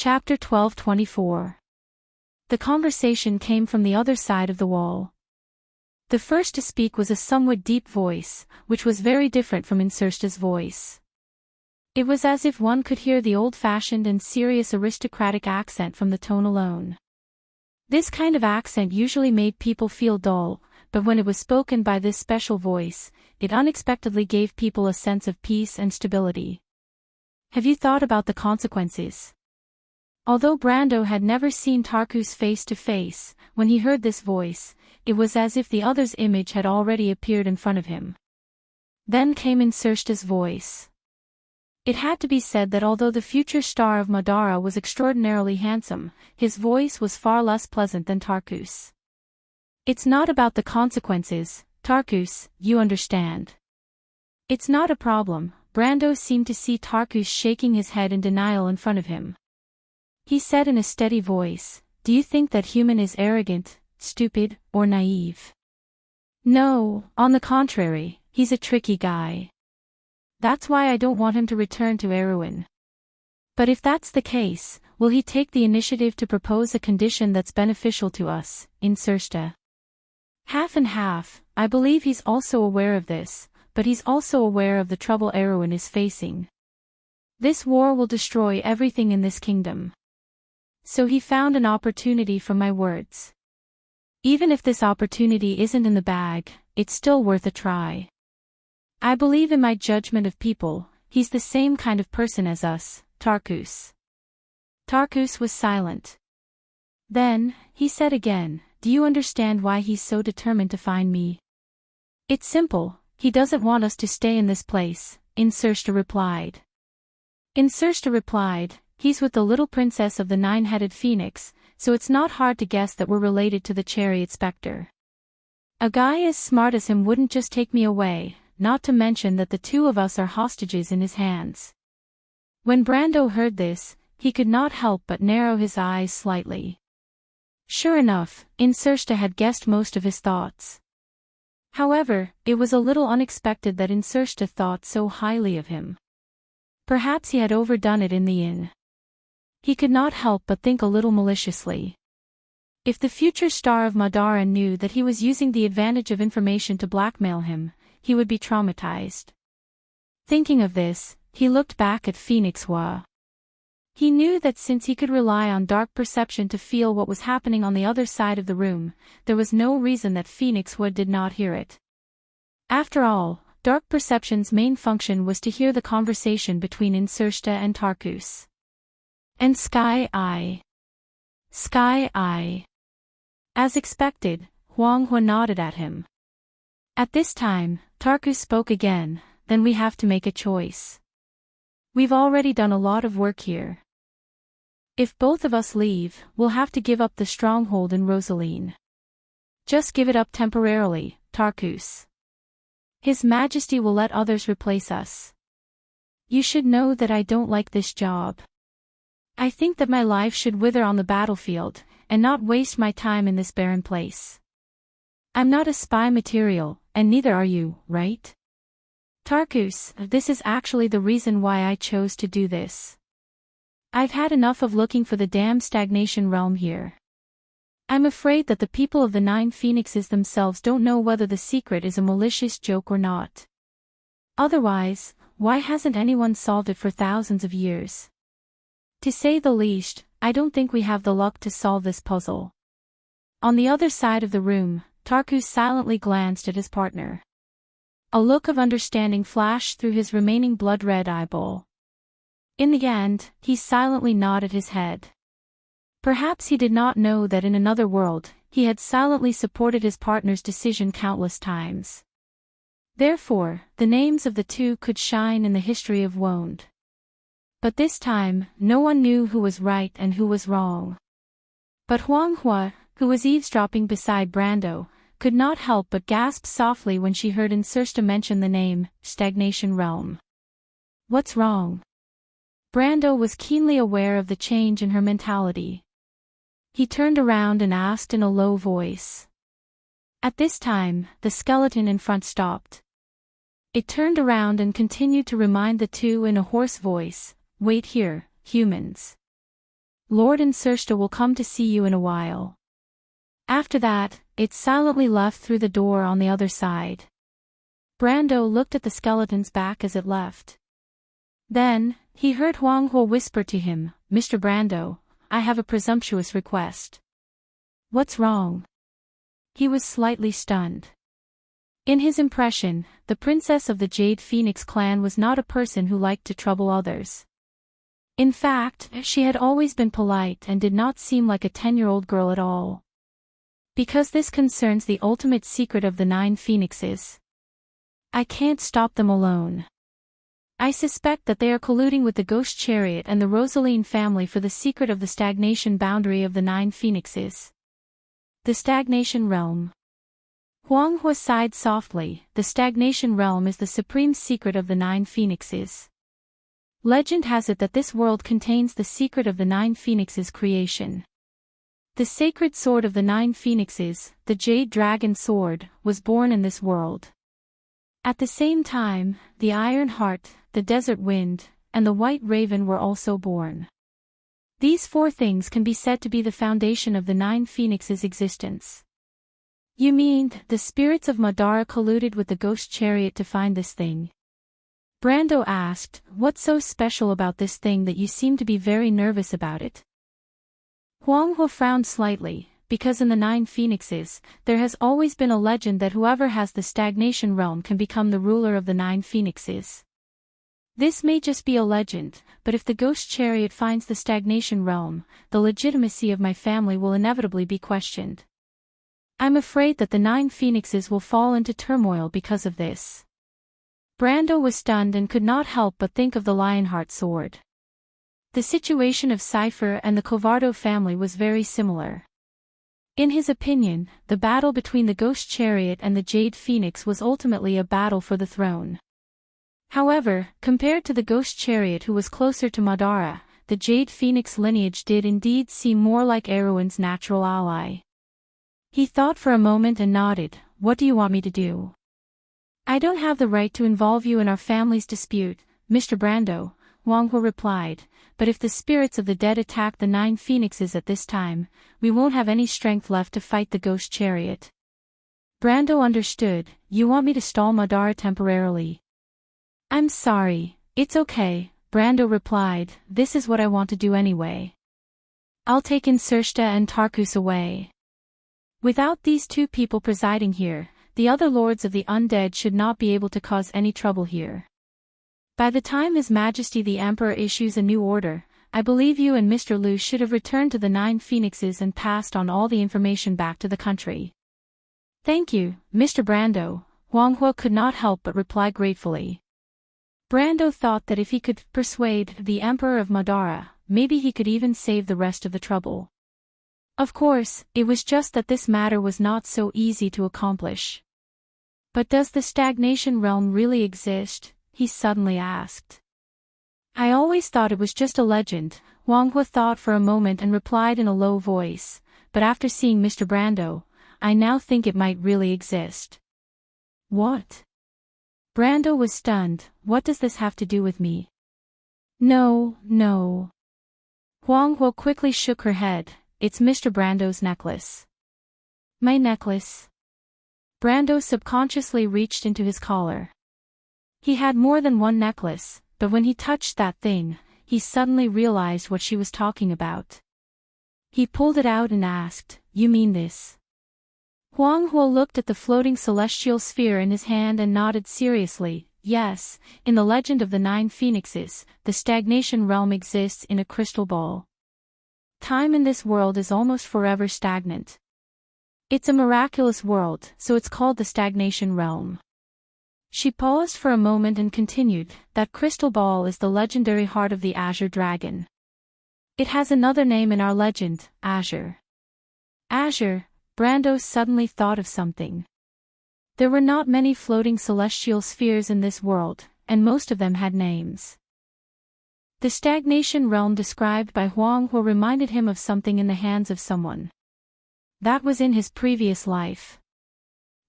Chapter 12:24. The conversation came from the other side of the wall. The first to speak was a somewhat deep voice, which was very different from Insersta's voice. It was as if one could hear the old-fashioned and serious aristocratic accent from the tone alone. This kind of accent usually made people feel dull, but when it was spoken by this special voice, it unexpectedly gave people a sense of peace and stability. Have you thought about the consequences? Although Brando had never seen Tarkus face to face, when he heard this voice, it was as if the other's image had already appeared in front of him. Then came Insersta's voice. It had to be said that although the future star of Madara was extraordinarily handsome, his voice was far less pleasant than Tarkus. It's not about the consequences, Tarkus, you understand. It's not a problem. Brando seemed to see Tarkus shaking his head in denial in front of him. He said in a steady voice, "Do you think that human is arrogant, stupid, or naive?" "No, on the contrary, he's a tricky guy. That's why I don't want him to return to Erewhon." "But if that's the case, will he take the initiative to propose a condition that's beneficial to us, Insersta?" "Half and half. I believe he's also aware of this, but he's also aware of the trouble Erewhon is facing. This war will destroy everything in this kingdom. So he found an opportunity from my words. Even if this opportunity isn't in the bag, it's still worth a try. I believe in my judgment of people. He's the same kind of person as us, Tarkus." Tarkus was silent. Then, he said again, "Do you understand why he's so determined to find me?" "It's simple, he doesn't want us to stay in this place," Insersta replied. "He's with the little princess of the nine-headed phoenix, so it's not hard to guess that we're related to the chariot specter. A guy as smart as him wouldn't just take me away, not to mention that the two of us are hostages in his hands." When Brando heard this, he could not help but narrow his eyes slightly. Sure enough, Insersta had guessed most of his thoughts. However, it was a little unexpected that Insersta thought so highly of him. Perhaps he had overdone it in the inn. He could not help but think a little maliciously. If the future star of Madara knew that he was using the advantage of information to blackmail him, he would be traumatized. Thinking of this, he looked back at Phoenix Hua. He knew that since he could rely on dark perception to feel what was happening on the other side of the room, there was no reason that Phoenix Hua did not hear it. After all, dark perception's main function was to hear the conversation between Insersta and Tarkus. "And Sky Eye." "Sky Eye." As expected, Huang Hua nodded at him. At this time, Tarkus spoke again, "Then we have to make a choice. We've already done a lot of work here. If both of us leave, we'll have to give up the stronghold in Rosaline. Just give it up temporarily, Tarkus. His Majesty will let others replace us. You should know that I don't like this job. I think that my life should wither on the battlefield, and not waste my time in this barren place. I'm not a spy material, and neither are you, right? Tarkus, this is actually the reason why I chose to do this. I've had enough of looking for the damn stagnation realm here. I'm afraid that the people of the Nine Phoenixes themselves don't know whether the secret is a malicious joke or not. Otherwise, why hasn't anyone solved it for thousands of years? To say the least, I don't think we have the luck to solve this puzzle." On the other side of the room, Tarkus silently glanced at his partner. A look of understanding flashed through his remaining blood-red eyeball. In the end, he silently nodded his head. Perhaps he did not know that in another world, he had silently supported his partner's decision countless times. Therefore, the names of the two could shine in the history of Wonde. But this time, no one knew who was right and who was wrong. But Huang Hua, who was eavesdropping beside Brando, could not help but gasp softly when she heard Insersta mention the name, Stagnation Realm. "What's wrong?" Brando was keenly aware of the change in her mentality. He turned around and asked in a low voice. At this time, the skeleton in front stopped. It turned around and continued to remind the two in a hoarse voice, "Wait here, humans. Lord and Sersta will come to see you in a while. After that, it silently left through the door on the other side. Brando looked at the skeleton's back as it left. Then, he heard Huang Huo whisper to him, "Mr. Brando, I have a presumptuous request." "What's wrong?" He was slightly stunned. In his impression, the princess of the Jade Phoenix clan was not a person who liked to trouble others. In fact, she had always been polite and did not seem like a 10-year-old girl at all. "Because this concerns the ultimate secret of the 9 phoenixes. I can't stop them alone. I suspect that they are colluding with the Ghost Chariot and the Rosaline family for the secret of the stagnation boundary of the 9 phoenixes." The stagnation realm. Huang Hua sighed softly. The stagnation realm is the supreme secret of the 9 phoenixes. Legend has it that this world contains the secret of the 9 phoenixes' creation. The sacred sword of the 9 phoenixes, the Jade Dragon Sword, was born in this world. At the same time, the Iron Heart, the Desert Wind, and the White Raven were also born. These 4 things can be said to be the foundation of the 9 phoenixes' existence. "You mean, the spirits of Madara colluded with the Ghost Chariot to find this thing?" Brando asked, "What's so special about this thing that you seem to be very nervous about it?" Huang Huo frowned slightly, because in the 9 phoenixes, there has always been a legend that whoever has the stagnation realm can become the ruler of the 9 phoenixes. This may just be a legend, but if the Ghost Chariot finds the stagnation realm, the legitimacy of my family will inevitably be questioned. I'm afraid that the 9 phoenixes will fall into turmoil because of this. Brando was stunned and could not help but think of the Lionheart sword. The situation of Cypher and the Covardo family was very similar. In his opinion, the battle between the Ghost Chariot and the Jade Phoenix was ultimately a battle for the throne. However, compared to the Ghost Chariot who was closer to Madara, the Jade Phoenix lineage did indeed seem more like Erwin's natural ally. He thought for a moment and nodded. "What do you want me to do?" "I don't have the right to involve you in our family's dispute, Mr. Brando," Huang Huo replied, "but if the spirits of the dead attack the 9 phoenixes at this time, we won't have any strength left to fight the Ghost Chariot." Brando understood. "You want me to stall Madara temporarily?" "I'm sorry, it's okay," Brando replied, "this is what I want to do anyway. I'll take Sersta and Tarkus away. Without these 2 people presiding here, the other lords of the undead should not be able to cause any trouble here. By the time His Majesty the Emperor issues a new order, I believe you and Mr. Liu should have returned to the 9 phoenixes and passed on all the information back to the country." "Thank you, Mr. Brando," Huang Huo could not help but reply gratefully. Brando thought that if he could persuade the Emperor of Madara, maybe he could even save the rest of the trouble. Of course, it was just that this matter was not so easy to accomplish. "But does the stagnation realm really exist?" he suddenly asked. "I always thought it was just a legend," Huang Hua thought for a moment and replied in a low voice, "but after seeing Mr. Brando, I now think it might really exist." "What?" Brando was stunned. "What does this have to do with me?" No. Huang Hua quickly shook her head. "It's Mr. Brando's necklace." "My necklace?" Brando subconsciously reached into his collar. He had more than one necklace, but when he touched that thing, he suddenly realized what she was talking about. He pulled it out and asked, "You mean this?" Huang Huo looked at the floating celestial sphere in his hand and nodded seriously. "Yes, in the legend of the 9 phoenixes, the stagnation realm exists in a crystal ball. Time in this world is almost forever stagnant. It's a miraculous world, so it's called the stagnation realm." She paused for a moment and continued, "That crystal ball is the legendary heart of the Azure Dragon. It has another name in our legend, Azure." Azure, Brando suddenly thought of something. There were not many floating celestial spheres in this world, and most of them had names. The stagnation realm described by Huang Huo reminded him of something in the hands of someone. That was in his previous life.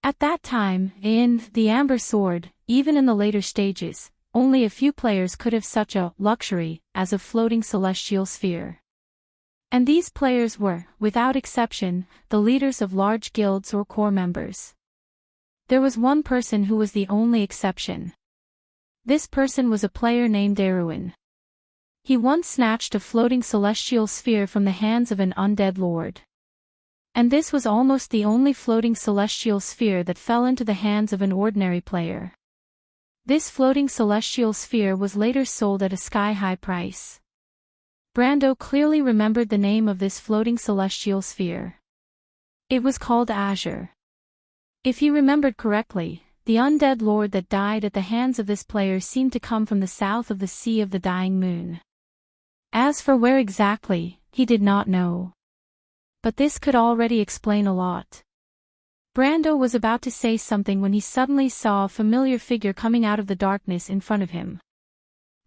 At that time, in the Amber Sword, even in the later stages, only a few players could have such a luxury as a floating celestial sphere. And these players were, without exception, the leaders of large guilds or core members. There was one person who was the only exception. This person was a player named Erwin. He once snatched a floating celestial sphere from the hands of an undead lord. And this was almost the only floating celestial sphere that fell into the hands of an ordinary player. This floating celestial sphere was later sold at a sky-high price. Brando clearly remembered the name of this floating celestial sphere. It was called Azure. If he remembered correctly, the undead lord that died at the hands of this player seemed to come from the south of the Sea of the Dying Moon. As for where exactly, he did not know. But this could already explain a lot. Brando was about to say something when he suddenly saw a familiar figure coming out of the darkness in front of him.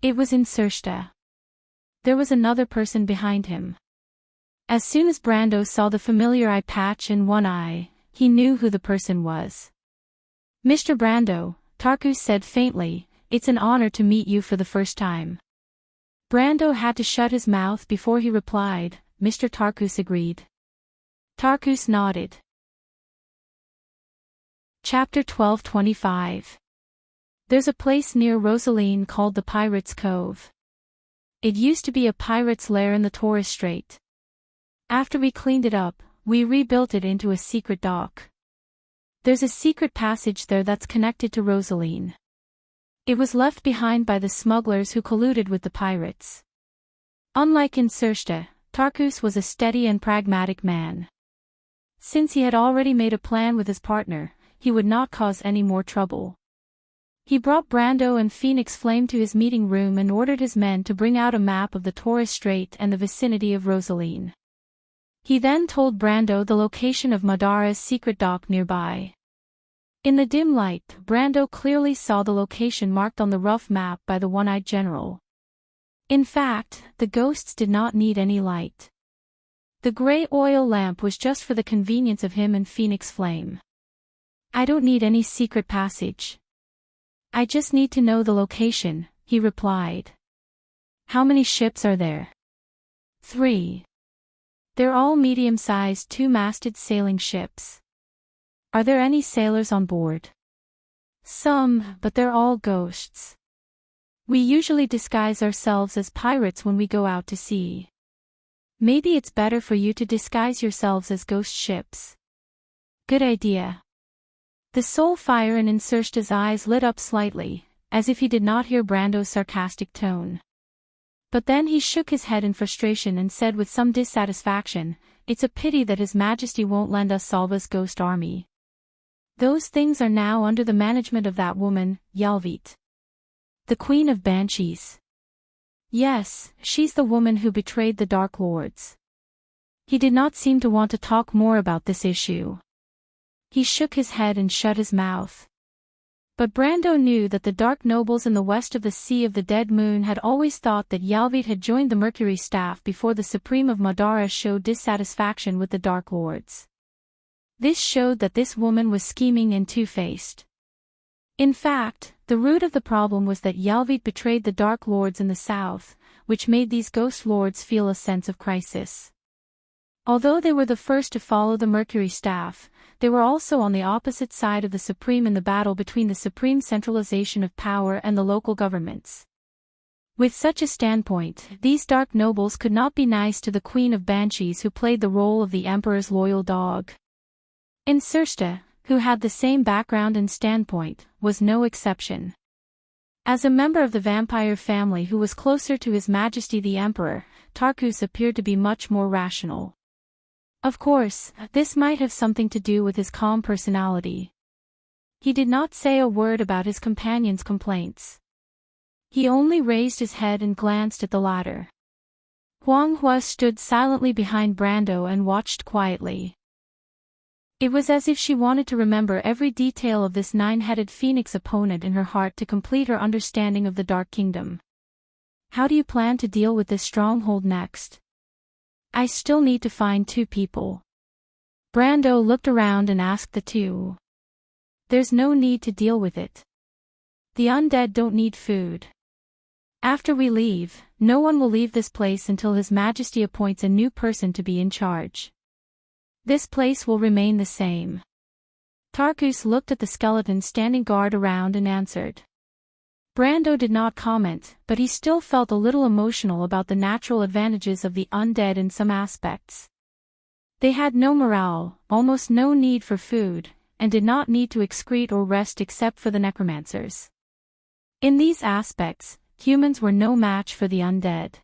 It was Insersta. There was another person behind him. As soon as Brando saw the familiar eye patch and one eye, he knew who the person was. "Mr. Brando," Tarkus said faintly, "it's an honor to meet you for the first time." Brando had to shut his mouth before he replied. Mr. Tarkus agreed. Tarkus nodded. Chapter 12:25. There's a place near Rosaline called the Pirate's Cove. It used to be a pirate's lair in the Torres Strait. After we cleaned it up, we rebuilt it into a secret dock. There's a secret passage there that's connected to Rosaline. It was left behind by the smugglers who colluded with the pirates. Unlike Insersta, Tarkus was a steady and pragmatic man. Since he had already made a plan with his partner, he would not cause any more trouble. He brought Brando and Phoenix Flame to his meeting room and ordered his men to bring out a map of the Torres Strait and the vicinity of Rosaline. He then told Brando the location of Madara's secret dock nearby. In the dim light, Brando clearly saw the location marked on the rough map by the one-eyed general. In fact, the ghosts did not need any light. The gray oil lamp was just for the convenience of him and Phoenix Flame. "I don't need any secret passage. I just need to know the location," he replied. "How many ships are there?" 3. They're all medium-sized two-masted sailing ships. "Are there any sailors on board?" "Some, but they're all ghosts. We usually disguise ourselves as pirates when we go out to sea. Maybe it's better for you to disguise yourselves as ghost ships." "Good idea." The soul fire in Insersta's eyes lit up slightly, as if he did not hear Brando's sarcastic tone. But then he shook his head in frustration and said with some dissatisfaction, "It's a pity that His Majesty won't lend us Salva's ghost army. Those things are now under the management of that woman, Yalvit. The Queen of Banshees." "Yes, she's the woman who betrayed the Dark Lords." He did not seem to want to talk more about this issue. He shook his head and shut his mouth. But Brando knew that the Dark Nobles in the west of the Sea of the Dead Moon had always thought that Yalvit had joined the Mercury staff before the Supreme of Madara showed dissatisfaction with the Dark Lords. This showed that this woman was scheming and two-faced. In fact, the root of the problem was that Yalvit betrayed the Dark Lords in the south, which made these Ghost Lords feel a sense of crisis. Although they were the first to follow the Mercury staff, they were also on the opposite side of the Supreme in the battle between the supreme centralization of power and the local governments. With such a standpoint, these Dark Nobles could not be nice to the Queen of Banshees who played the role of the Emperor's loyal dog. Insersta, who had the same background and standpoint, was no exception. As a member of the vampire family who was closer to His Majesty the Emperor, Tarkus appeared to be much more rational. Of course, this might have something to do with his calm personality. He did not say a word about his companion's complaints. He only raised his head and glanced at the latter. Huang Hua stood silently behind Brando and watched quietly. It was as if she wanted to remember every detail of this nine-headed phoenix opponent in her heart to complete her understanding of the Dark Kingdom. "How do you plan to deal with this stronghold next?" "I still need to find 2 people. Brando looked around and asked the 2. "There's no need to deal with it. The undead don't need food. After we leave, no one will leave this place until His Majesty appoints a new person to be in charge. This place will remain the same." Tarkus looked at the skeleton standing guard around and answered. Brando did not comment, but he still felt a little emotional about the natural advantages of the undead in some aspects. They had no morale, almost no need for food, and did not need to excrete or rest except for the necromancers. In these aspects, humans were no match for the undead.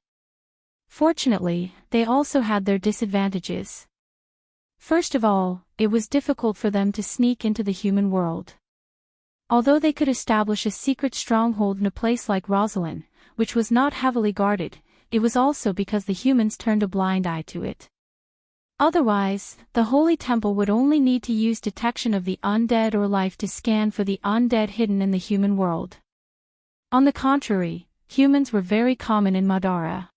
Fortunately, they also had their disadvantages. First of all, it was difficult for them to sneak into the human world. Although they could establish a secret stronghold in a place like Rosalind, which was not heavily guarded, it was also because the humans turned a blind eye to it. Otherwise, the Holy Temple would only need to use detection of the undead or life to scan for the undead hidden in the human world. On the contrary, humans were very common in Madara.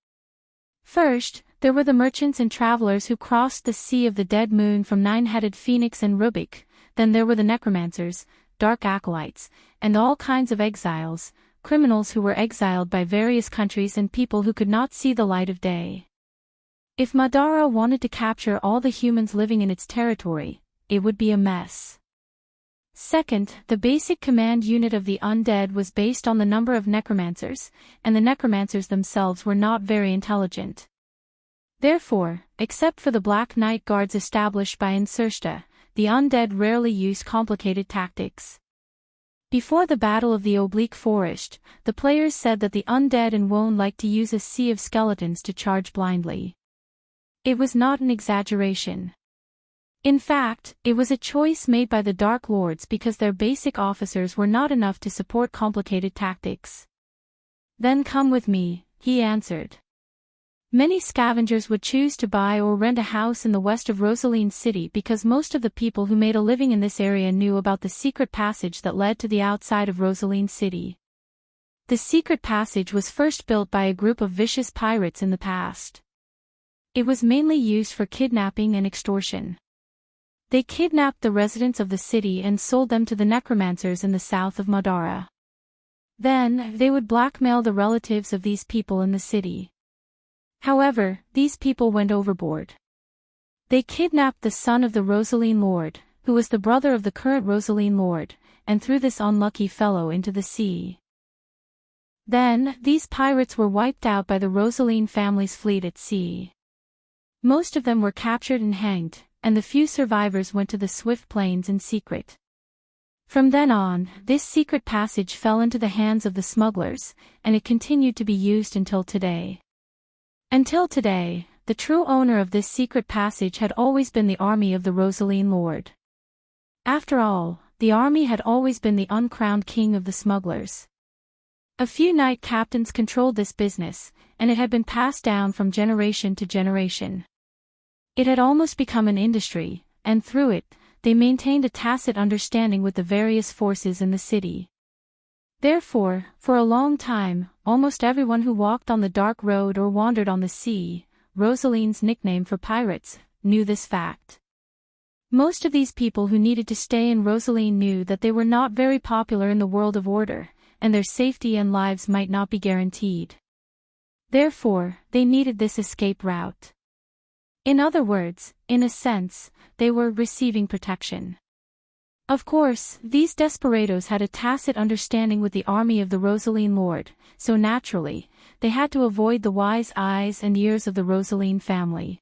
First, there were the merchants and travelers who crossed the Sea of the Dead Moon from Nine-Headed Phoenix and Rubik, then there were the necromancers, dark acolytes, and all kinds of exiles, criminals who were exiled by various countries and people who could not see the light of day. If Madara wanted to capture all the humans living in its territory, it would be a mess. Second, the basic command unit of the undead was based on the number of necromancers, and the necromancers themselves were not very intelligent. Therefore, except for the Black Knight guards established by Insursta, the undead rarely used complicated tactics. Before the Battle of the Oblique Forest, the players said that the undead in Wone liked to use a sea of skeletons to charge blindly. It was not an exaggeration. In fact, it was a choice made by the Dark Lords because their basic officers were not enough to support complicated tactics. "Then come with me," he answered. Many scavengers would choose to buy or rent a house in the west of Rosaline City because most of the people who made a living in this area knew about the secret passage that led to the outside of Rosaline City. The secret passage was first built by a group of vicious pirates in the past. It was mainly used for kidnapping and extortion. They kidnapped the residents of the city and sold them to the necromancers in the south of Madara. Then, they would blackmail the relatives of these people in the city. However, these people went overboard. They kidnapped the son of the Rosaline Lord, who was the brother of the current Rosaline Lord, and threw this unlucky fellow into the sea. Then, these pirates were wiped out by the Rosaline family's fleet at sea. Most of them were captured and hanged, and the few survivors went to the Swift Plains in secret. From then on, this secret passage fell into the hands of the smugglers, and it continued to be used until today. Until today, the true owner of this secret passage had always been the army of the Rosaline Lord. After all, the army had always been the uncrowned king of the smugglers. A few knight captains controlled this business, and it had been passed down from generation to generation. It had almost become an industry, and through it, they maintained a tacit understanding with the various forces in the city. Therefore, for a long time, almost everyone who walked on the dark road or wandered on the sea, Rosaline's nickname for pirates, knew this fact. Most of these people who needed to stay in Rosaline knew that they were not very popular in the world of order, and their safety and lives might not be guaranteed. Therefore, they needed this escape route. In other words, in a sense, they were receiving protection. Of course, these desperados had a tacit understanding with the army of the Rosaline Lord, so naturally, they had to avoid the wise eyes and ears of the Rosaline family.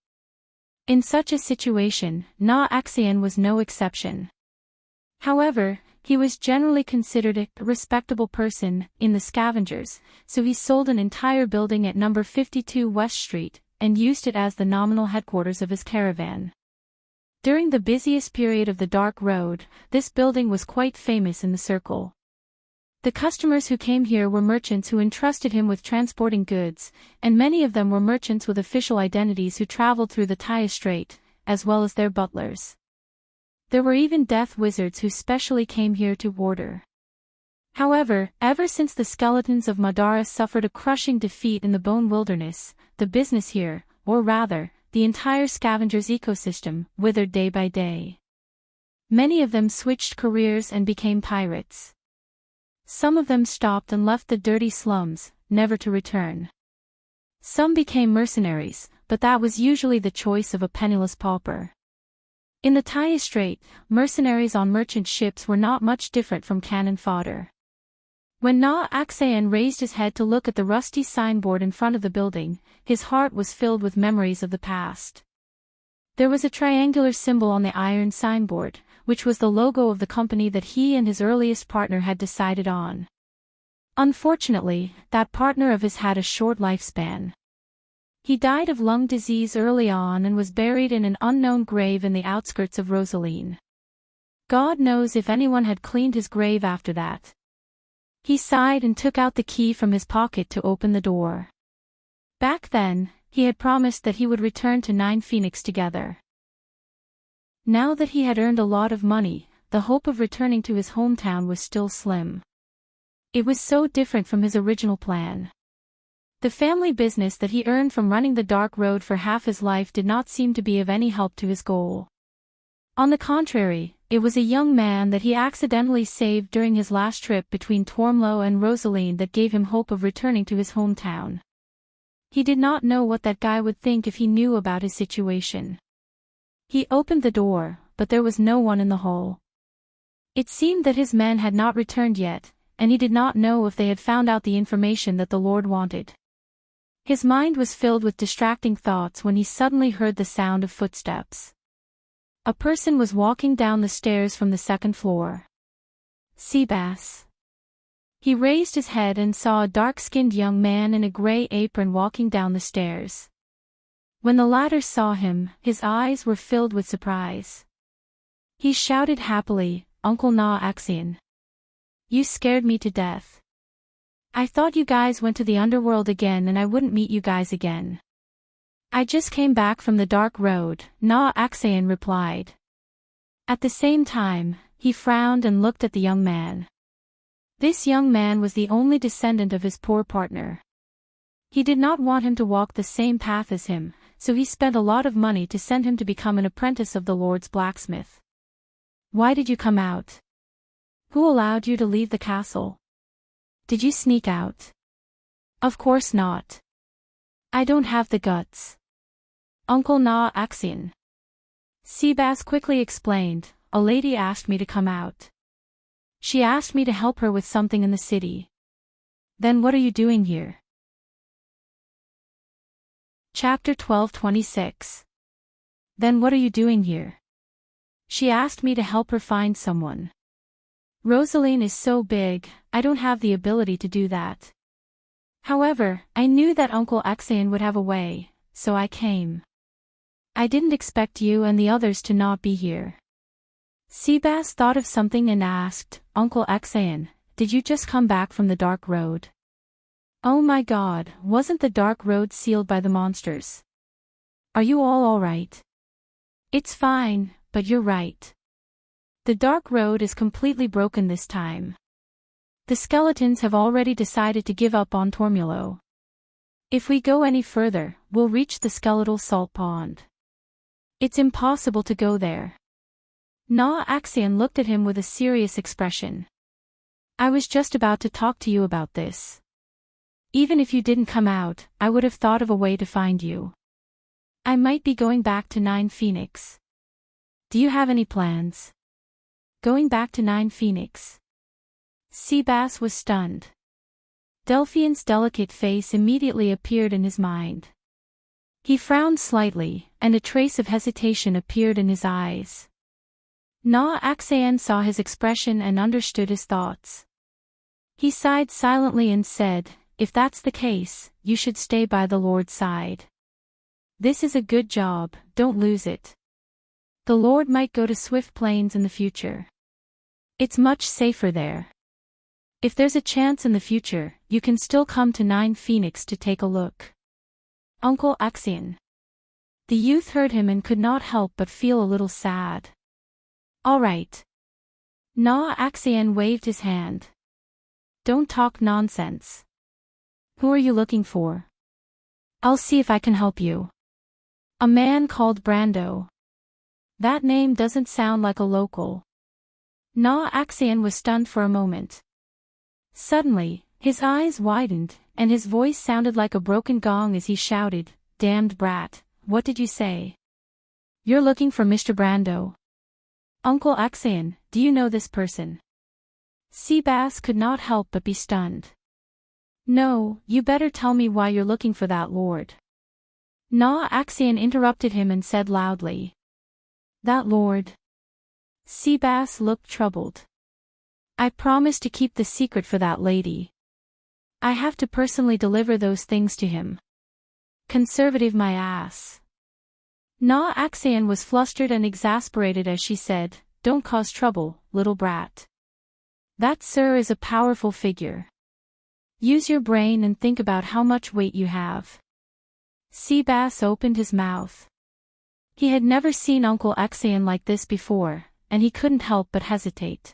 In such a situation, Na-Axion was no exception. However, he was generally considered a respectable person in the scavengers, so he sold an entire building at number 52 West Street, and used it as the nominal headquarters of his caravan. During the busiest period of the Dark Road, this building was quite famous in the circle. The customers who came here were merchants who entrusted him with transporting goods, and many of them were merchants with official identities who traveled through the Taya Strait, as well as their butlers. There were even death wizards who specially came here to order. However, ever since the skeletons of Madara suffered a crushing defeat in the Bone Wilderness, the business here, or rather, the entire scavengers' ecosystem, withered day by day. Many of them switched careers and became pirates. Some of them stopped and left the dirty slums, never to return. Some became mercenaries, but that was usually the choice of a penniless pauper. In the Thai Strait, mercenaries on merchant ships were not much different from cannon fodder. When Na Aksayan raised his head to look at the rusty signboard in front of the building, his heart was filled with memories of the past. There was a triangular symbol on the iron signboard, which was the logo of the company that he and his earliest partner had decided on. Unfortunately, that partner of his had a short lifespan. He died of lung disease early on and was buried in an unknown grave in the outskirts of Rosaline. God knows if anyone had cleaned his grave after that. He sighed and took out the key from his pocket to open the door. Back then, he had promised that he would return to Nine Phoenix together. Now that he had earned a lot of money, the hope of returning to his hometown was still slim. It was so different from his original plan. The family business that he earned from running the dark road for half his life did not seem to be of any help to his goal. On the contrary, it was a young man that he accidentally saved during his last trip between Tormlo and Rosaline that gave him hope of returning to his hometown. He did not know what that guy would think if he knew about his situation. He opened the door, but there was no one in the hall. It seemed that his men had not returned yet, and he did not know if they had found out the information that the Lord wanted. His mind was filled with distracting thoughts when he suddenly heard the sound of footsteps. A person was walking down the stairs from the second floor. Seabass. He raised his head and saw a dark-skinned young man in a gray apron walking down the stairs. When the latter saw him, his eyes were filled with surprise. He shouted happily, "Uncle Na Axian. You scared me to death. I thought you guys went to the underworld again and I wouldn't meet you guys again." "I just came back from the dark road," Na Axian replied. At the same time, he frowned and looked at the young man. This young man was the only descendant of his poor partner. He did not want him to walk the same path as him, so he spent a lot of money to send him to become an apprentice of the Lord's blacksmith. "Why did you come out? Who allowed you to leave the castle? Did you sneak out?" "Of course not. I don't have the guts. Uncle Na Axian." Seabass quickly explained, "A lady asked me to come out. She asked me to help her with something in the city." "Then what are you doing here?" Chapter 12:26. Then what are you doing here? "She asked me to help her find someone. Rosaline is so big, I don't have the ability to do that. However, I knew that Uncle Axian would have a way, so I came. I didn't expect you and the others to not be here." Seabass thought of something and asked, "Uncle Axian, did you just come back from the dark road?" "Oh my God, wasn't the dark road sealed by the monsters? Are you all right?" "It's fine, but you're right. The dark road is completely broken this time. The skeletons have already decided to give up on Tormulo. If we go any further, we'll reach the skeletal salt pond. It's impossible to go there." Na Axian looked at him with a serious expression. "I was just about to talk to you about this. Even if you didn't come out, I would have thought of a way to find you. I might be going back to Nine Phoenix. Do you have any plans?" "Going back to Nine Phoenix?" Seabass was stunned. Delphian's delicate face immediately appeared in his mind. He frowned slightly, and a trace of hesitation appeared in his eyes. Na Axian saw his expression and understood his thoughts. He sighed silently and said, "If that's the case, you should stay by the Lord's side. This is a good job, don't lose it. The Lord might go to Swift Plains in the future. It's much safer there. If there's a chance in the future, you can still come to Nine Phoenix to take a look." "Uncle Axian." The youth heard him and could not help but feel a little sad. "All right." Na Axian waved his hand. "Don't talk nonsense. Who are you looking for?" "I'll see if I can help you." "A man called Brando." That name doesn't sound like a local. Na Axian was stunned for a moment. Suddenly, His eyes widened, and his voice sounded like a broken gong as he shouted, "Damned brat, what did you say? You're looking for Mr. Brando. Uncle Axion, do you know this person?" Seabass could not help but be stunned. "No, you better tell me why you're looking for that lord." Na Axion interrupted him and said loudly. "That lord?" Seabass looked troubled. "I promised to keep the secret for that lady. I have to personally deliver those things to him. Conservative my ass." Na Axion was flustered and exasperated as she said, "Don't cause trouble, little brat. That sir is a powerful figure. Use your brain and think about how much weight you have." Seabass opened his mouth. He had never seen Uncle Axion like this before, and he couldn't help but hesitate.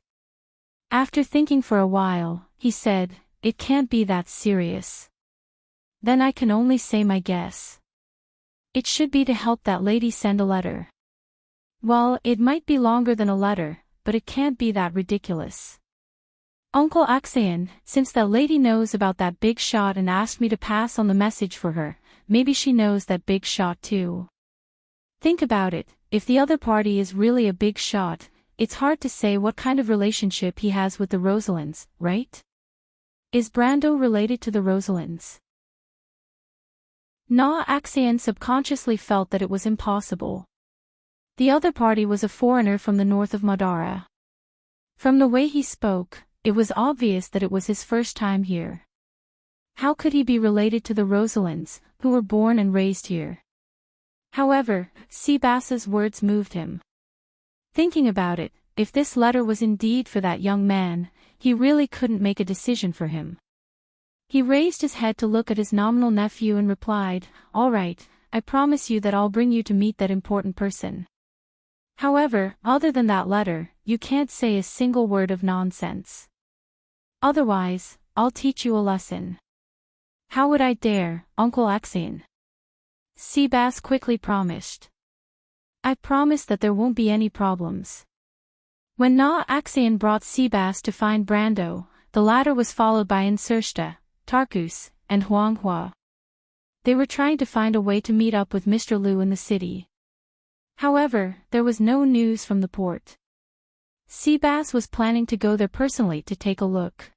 After thinking for a while, he said, "It can't be that serious." "Then I can only say my guess. It should be to help that lady send a letter." "Well, it might be longer than a letter, but it can't be that ridiculous. Uncle Axion, since that lady knows about that big shot and asked me to pass on the message for her, maybe she knows that big shot too. Think about it, if the other party is really a big shot, it's hard to say what kind of relationship he has with the Rosalinds, right? Is Brando related to the Rosalinds?" Na Axion subconsciously felt that it was impossible. The other party was a foreigner from the north of Madara. From the way he spoke, it was obvious that it was his first time here. How could he be related to the Rosalinds, who were born and raised here? However, Seabass's words moved him. Thinking about it, if this letter was indeed for that young man, he really couldn't make a decision for him. He raised his head to look at his nominal nephew and replied, "All right, I promise you that I'll bring you to meet that important person. However, other than that letter, you can't say a single word of nonsense. Otherwise, I'll teach you a lesson." "How would I dare, Uncle Axion?" Seabass quickly promised. "I promise that there won't be any problems." When Na Axion brought Seabass to find Brando, the latter was followed by Insursta, Tarkus, and Huanghua. They were trying to find a way to meet up with Mr. Liu in the city. However, there was no news from the port. Seabass was planning to go there personally to take a look.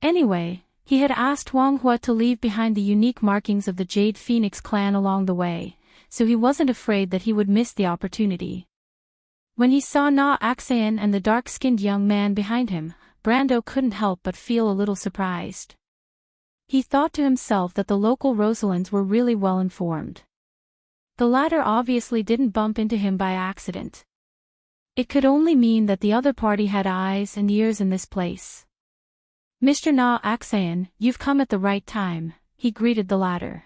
Anyway, he had asked Huanghua to leave behind the unique markings of the Jade Phoenix clan along the way, so he wasn't afraid that he would miss the opportunity. When he saw Na Axion and the dark-skinned young man behind him, Brando couldn't help but feel a little surprised. He thought to himself that the local Rosalinds were really well informed. The latter obviously didn't bump into him by accident. It could only mean that the other party had eyes and ears in this place. "Mr. Na Axion, you've come at the right time," he greeted the latter.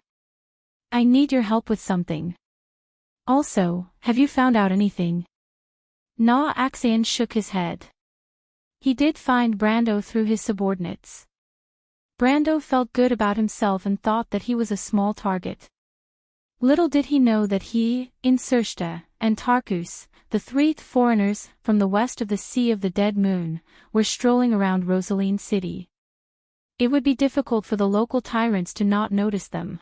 "I need your help with something. Also, have you found out anything?" Na Axion shook his head. He did find Brando through his subordinates. Brando felt good about himself and thought that he was a small target. Little did he know that he, Insursta, and Tarkus, the three foreigners from the west of the Sea of the Dead Moon, were strolling around Rosaline City. It would be difficult for the local tyrants to not notice them.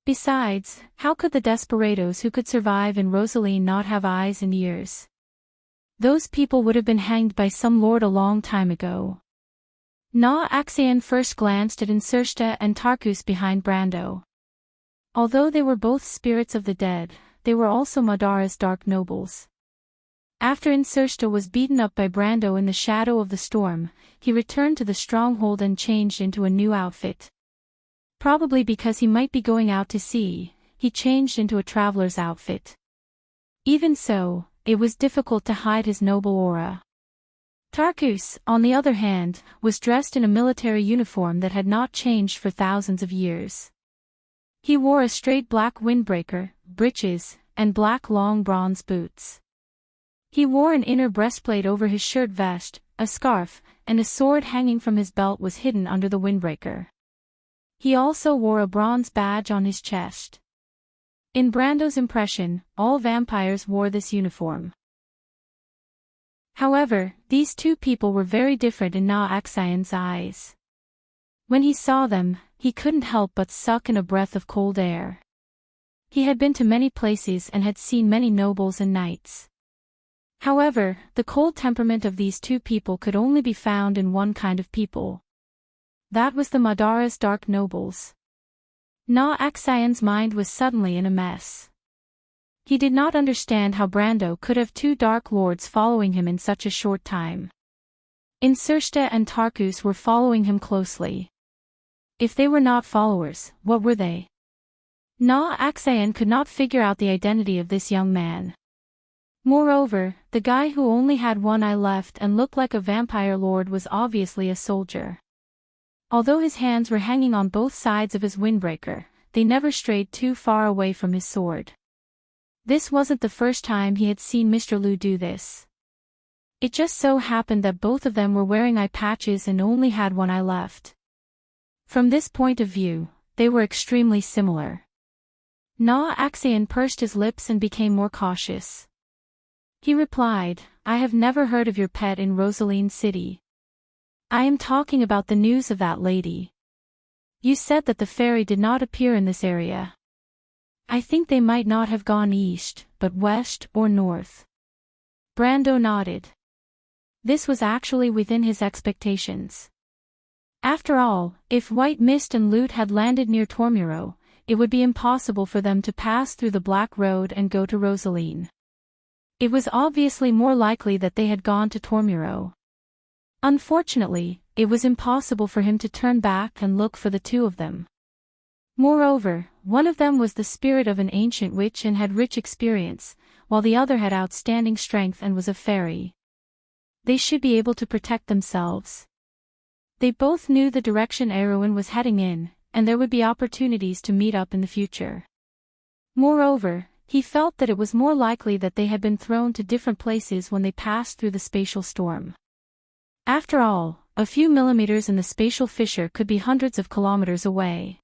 Besides, how could the desperados who could survive in Rosaline not have eyes and ears? Those people would have been hanged by some lord a long time ago. Na Axion first glanced at Insursta and Tarkus behind Brando. Although they were both spirits of the dead, they were also Madara's dark nobles. After Insursta was beaten up by Brando in the shadow of the storm, he returned to the stronghold and changed into a new outfit. Probably because he might be going out to sea, he changed into a traveler's outfit. Even so, it was difficult to hide his noble aura. Tarkus, on the other hand, was dressed in a military uniform that had not changed for thousands of years. He wore a straight black windbreaker, breeches, and black long bronze boots. He wore an inner breastplate over his shirt vest, a scarf, and a sword hanging from his belt was hidden under the windbreaker. He also wore a bronze badge on his chest. In Brando's impression, all vampires wore this uniform. However, these two people were very different in Na Axion's eyes. When he saw them, he couldn't help but suck in a breath of cold air. He had been to many places and had seen many nobles and knights. However, the cold temperament of these two people could only be found in one kind of people. That was the Madara's dark nobles. Na Axian's mind was suddenly in a mess. He did not understand how Brando could have two dark lords following him in such a short time. Immerse and Tarkus were following him closely. If they were not followers, what were they? Na Axian could not figure out the identity of this young man. Moreover, the guy who only had one eye left and looked like a vampire lord was obviously a soldier. Although his hands were hanging on both sides of his windbreaker, they never strayed too far away from his sword. This wasn't the first time he had seen Mr. Lu do this. It just so happened that both of them were wearing eye patches and only had one eye left. From this point of view, they were extremely similar. Na Axian pursed his lips and became more cautious. He replied, "I have never heard of your pet in Rosaline City. I am talking about the news of that lady. You said that the fairy did not appear in this area. I think they might not have gone east, but west or north." Brando nodded. This was actually within his expectations. After all, if White Mist and Loot had landed near Tormuro, it would be impossible for them to pass through the Black Road and go to Rosaline. It was obviously more likely that they had gone to Tormuro. Unfortunately, it was impossible for him to turn back and look for the two of them. Moreover, one of them was the spirit of an ancient witch and had rich experience, while the other had outstanding strength and was a fairy. They should be able to protect themselves. They both knew the direction Erwin was heading in, and there would be opportunities to meet up in the future. Moreover, he felt that it was more likely that they had been thrown to different places when they passed through the spatial storm. After all, a few millimeters in the spatial fissure could be hundreds of kilometers away.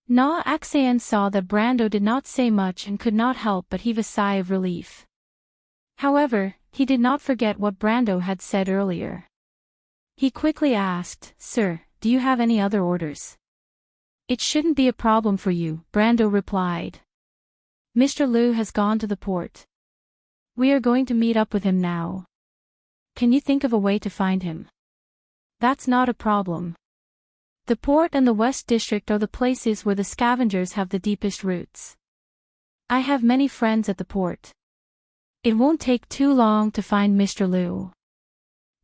Na Axian saw that Brando did not say much and could not help but heave a sigh of relief. However, he did not forget what Brando had said earlier. He quickly asked, "Sir, do you have any other orders?" "It shouldn't be a problem for you," Brando replied. "Mr. Lu has gone to the port. We are going to meet up with him now. Can you think of a way to find him?" "That's not a problem. The port and the West District are the places where the scavengers have the deepest roots. I have many friends at the port. It won't take too long to find Mr. Lu."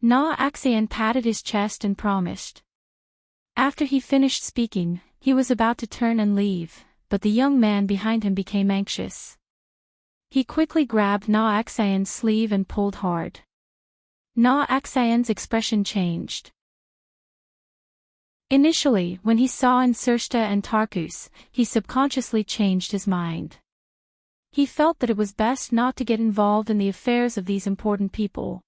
Na Axian patted his chest and promised. After he finished speaking, he was about to turn and leave, but the young man behind him became anxious. He quickly grabbed Na Axian's sleeve and pulled hard. Na Axian's expression changed. Initially, when he saw Immerse and Tarkus, he subconsciously changed his mind. He felt that it was best not to get involved in the affairs of these important people.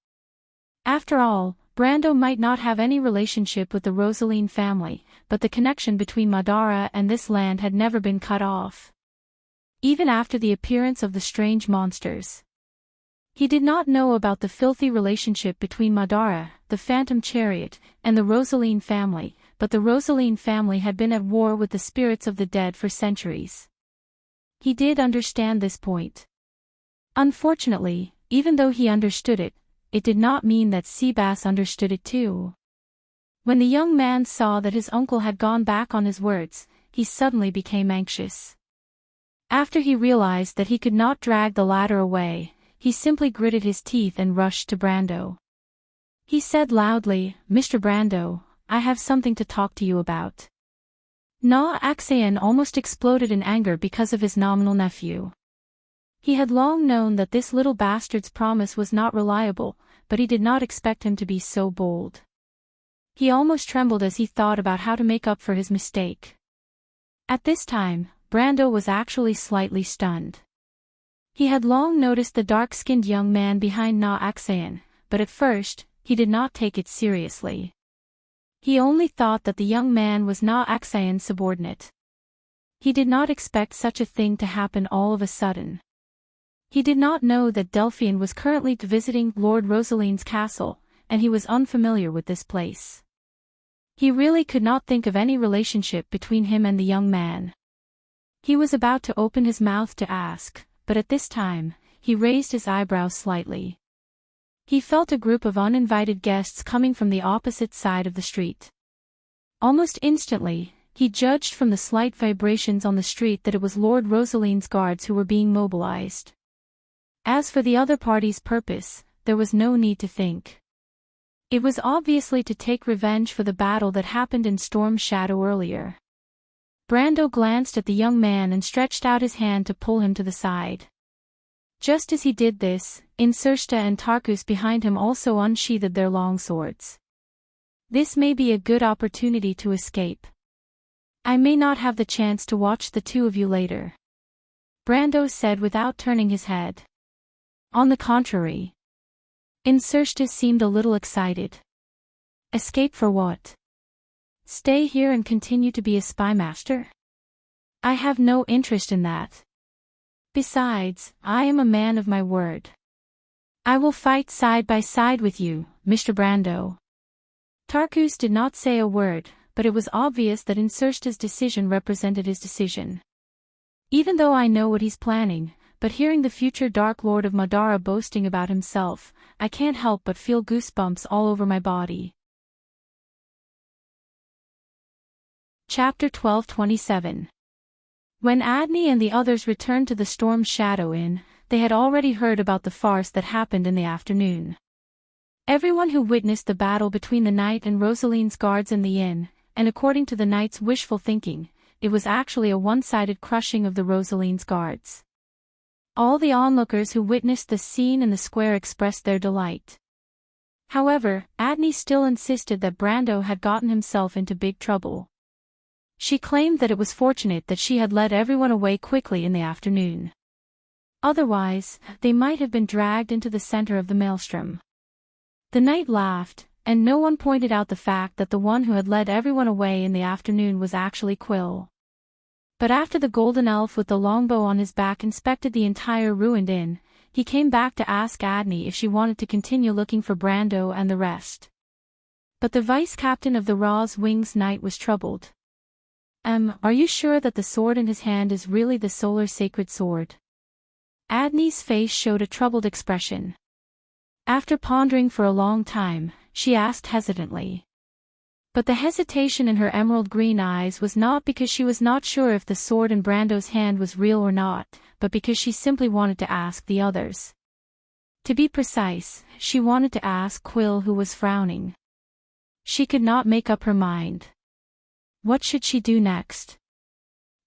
After all, Brando might not have any relationship with the Rosaline family, but the connection between Madara and this land had never been cut off. Even after the appearance of the strange monsters. He did not know about the filthy relationship between Madara, the Phantom Chariot, and the Rosaline family, but the Rosaline family had been at war with the spirits of the dead for centuries. He did understand this point. Unfortunately, even though he understood it, it did not mean that Seabass understood it too. When the young man saw that his uncle had gone back on his words, he suddenly became anxious. After he realized that he could not drag the ladder away, he simply gritted his teeth and rushed to Brando. He said loudly, "Mr. Brando, I have something to talk to you about." Na Axian almost exploded in anger because of his nominal nephew. He had long known that this little bastard's promise was not reliable, but he did not expect him to be so bold. He almost trembled as he thought about how to make up for his mistake. At this time, Brando was actually slightly stunned. He had long noticed the dark-skinned young man behind Na Axian, but at first, he did not take it seriously. He only thought that the young man was Na Axian's subordinate. He did not expect such a thing to happen all of a sudden. He did not know that Delphian was currently visiting Lord Rosaline's castle, and he was unfamiliar with this place. He really could not think of any relationship between him and the young man. He was about to open his mouth to ask, but at this time, he raised his eyebrows slightly. He felt a group of uninvited guests coming from the opposite side of the street. Almost instantly, he judged from the slight vibrations on the street that it was Lord Rosaline's guards who were being mobilized. As for the other party's purpose, there was no need to think. It was obviously to take revenge for the battle that happened in Storm Shadow earlier. Brando glanced at the young man and stretched out his hand to pull him to the side. Just as he did this, Insursta and Tarkus behind him also unsheathed their long swords. This may be a good opportunity to escape. I may not have the chance to watch the two of you later, Brando said without turning his head. On the contrary. Insursta seemed a little excited. Escape for what? Stay here and continue to be a spy master? I have no interest in that. Besides, I am a man of my word. I will fight side by side with you, Mr. Brando. Tarkus did not say a word, but it was obvious that Insursta's decision represented his decision. Even though I know what he's planning, but hearing the future Dark Lord of Madara boasting about himself, I can't help but feel goosebumps all over my body. Chapter 12:27. When Adney and the others returned to the Storm Shadow Inn, they had already heard about the farce that happened in the afternoon. Everyone who witnessed the battle between the knight and Rosaline's guards in the inn, and according to the knight's wishful thinking, it was actually a one-sided crushing of the Rosaline's guards. All the onlookers who witnessed the scene in the square expressed their delight. However, Adney still insisted that Brando had gotten himself into big trouble. She claimed that it was fortunate that she had led everyone away quickly in the afternoon. Otherwise, they might have been dragged into the center of the maelstrom. The knight laughed, and no one pointed out the fact that the one who had led everyone away in the afternoon was actually Quill. But after the golden elf with the longbow on his back inspected the entire ruined inn, he came back to ask Adney if she wanted to continue looking for Brando and the rest. But the vice-captain of the Raw's Wings Knight was troubled. Are you sure that the sword in his hand is really the solar sacred sword? Adney's face showed a troubled expression. After pondering for a long time, she asked hesitantly. But the hesitation in her emerald green eyes was not because she was not sure if the sword in Brando's hand was real or not, but because she simply wanted to ask the others. To be precise, she wanted to ask Quill, who was frowning. She could not make up her mind. What should she do next?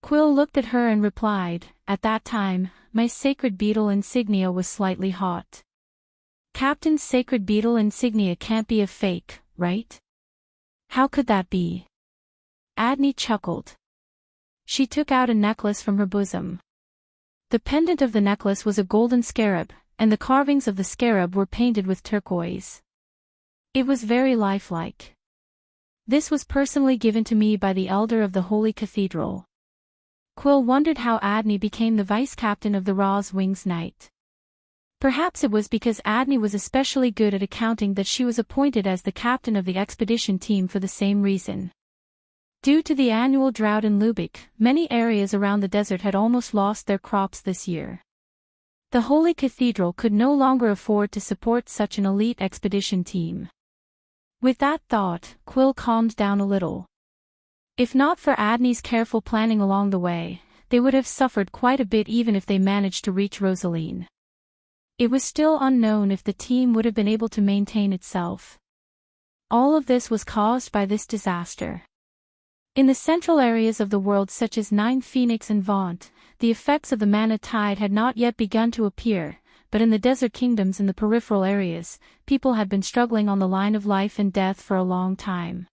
Quill looked at her and replied, "At that time, my sacred beetle insignia was slightly hot." Captain's sacred beetle insignia can't be a fake, right? How could that be? Adney chuckled. She took out a necklace from her bosom. The pendant of the necklace was a golden scarab, and the carvings of the scarab were painted with turquoise. It was very lifelike. This was personally given to me by the elder of the Holy Cathedral. Quill wondered how Adney became the vice-captain of the Raw's Wings Knight. Perhaps it was because Adney was especially good at accounting that she was appointed as the captain of the expedition team for the same reason. Due to the annual drought in Lubeck, many areas around the desert had almost lost their crops this year. The Holy Cathedral could no longer afford to support such an elite expedition team. With that thought, Quill calmed down a little. If not for Adney's careful planning along the way, they would have suffered quite a bit even if they managed to reach Rosaline. It was still unknown if the team would have been able to maintain itself. All of this was caused by this disaster. In the central areas of the world such as Nine Phoenix and Vaunt, the effects of the Mana Tide had not yet begun to appear, but in the desert kingdoms in the peripheral areas, people had been struggling on the line of life and death for a long time.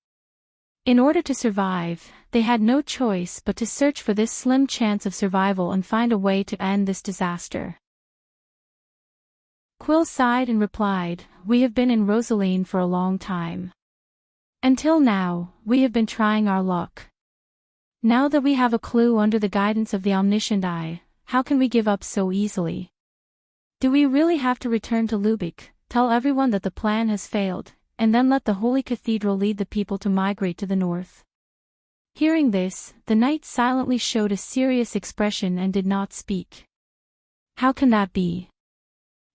In order to survive, they had no choice but to search for this slim chance of survival and find a way to end this disaster. Quill sighed and replied, "We have been in Rosaline for a long time. Until now, we have been trying our luck. Now that we have a clue under the guidance of the Omniscient Eye, how can we give up so easily? Do we really have to return to Lubeck, tell everyone that the plan has failed, and then let the holy cathedral lead the people to migrate to the north. Hearing this, the knight silently showed a serious expression and did not speak. How can that be?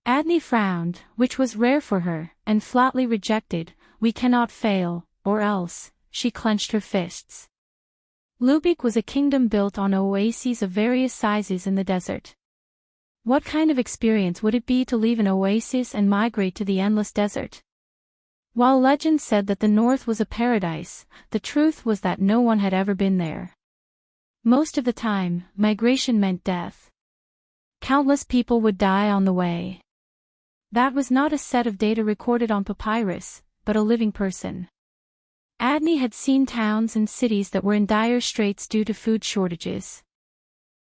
Adney frowned, which was rare for her, and flatly rejected, we cannot fail, or else. She clenched her fists. Lubeck was a kingdom built on oases of various sizes in the desert. What kind of experience would it be to leave an oasis and migrate to the endless desert? While legend said that the north was a paradise, the truth was that no one had ever been there. Most of the time, migration meant death. Countless people would die on the way. That was not a set of data recorded on papyrus, but a living person. Adney had seen towns and cities that were in dire straits due to food shortages.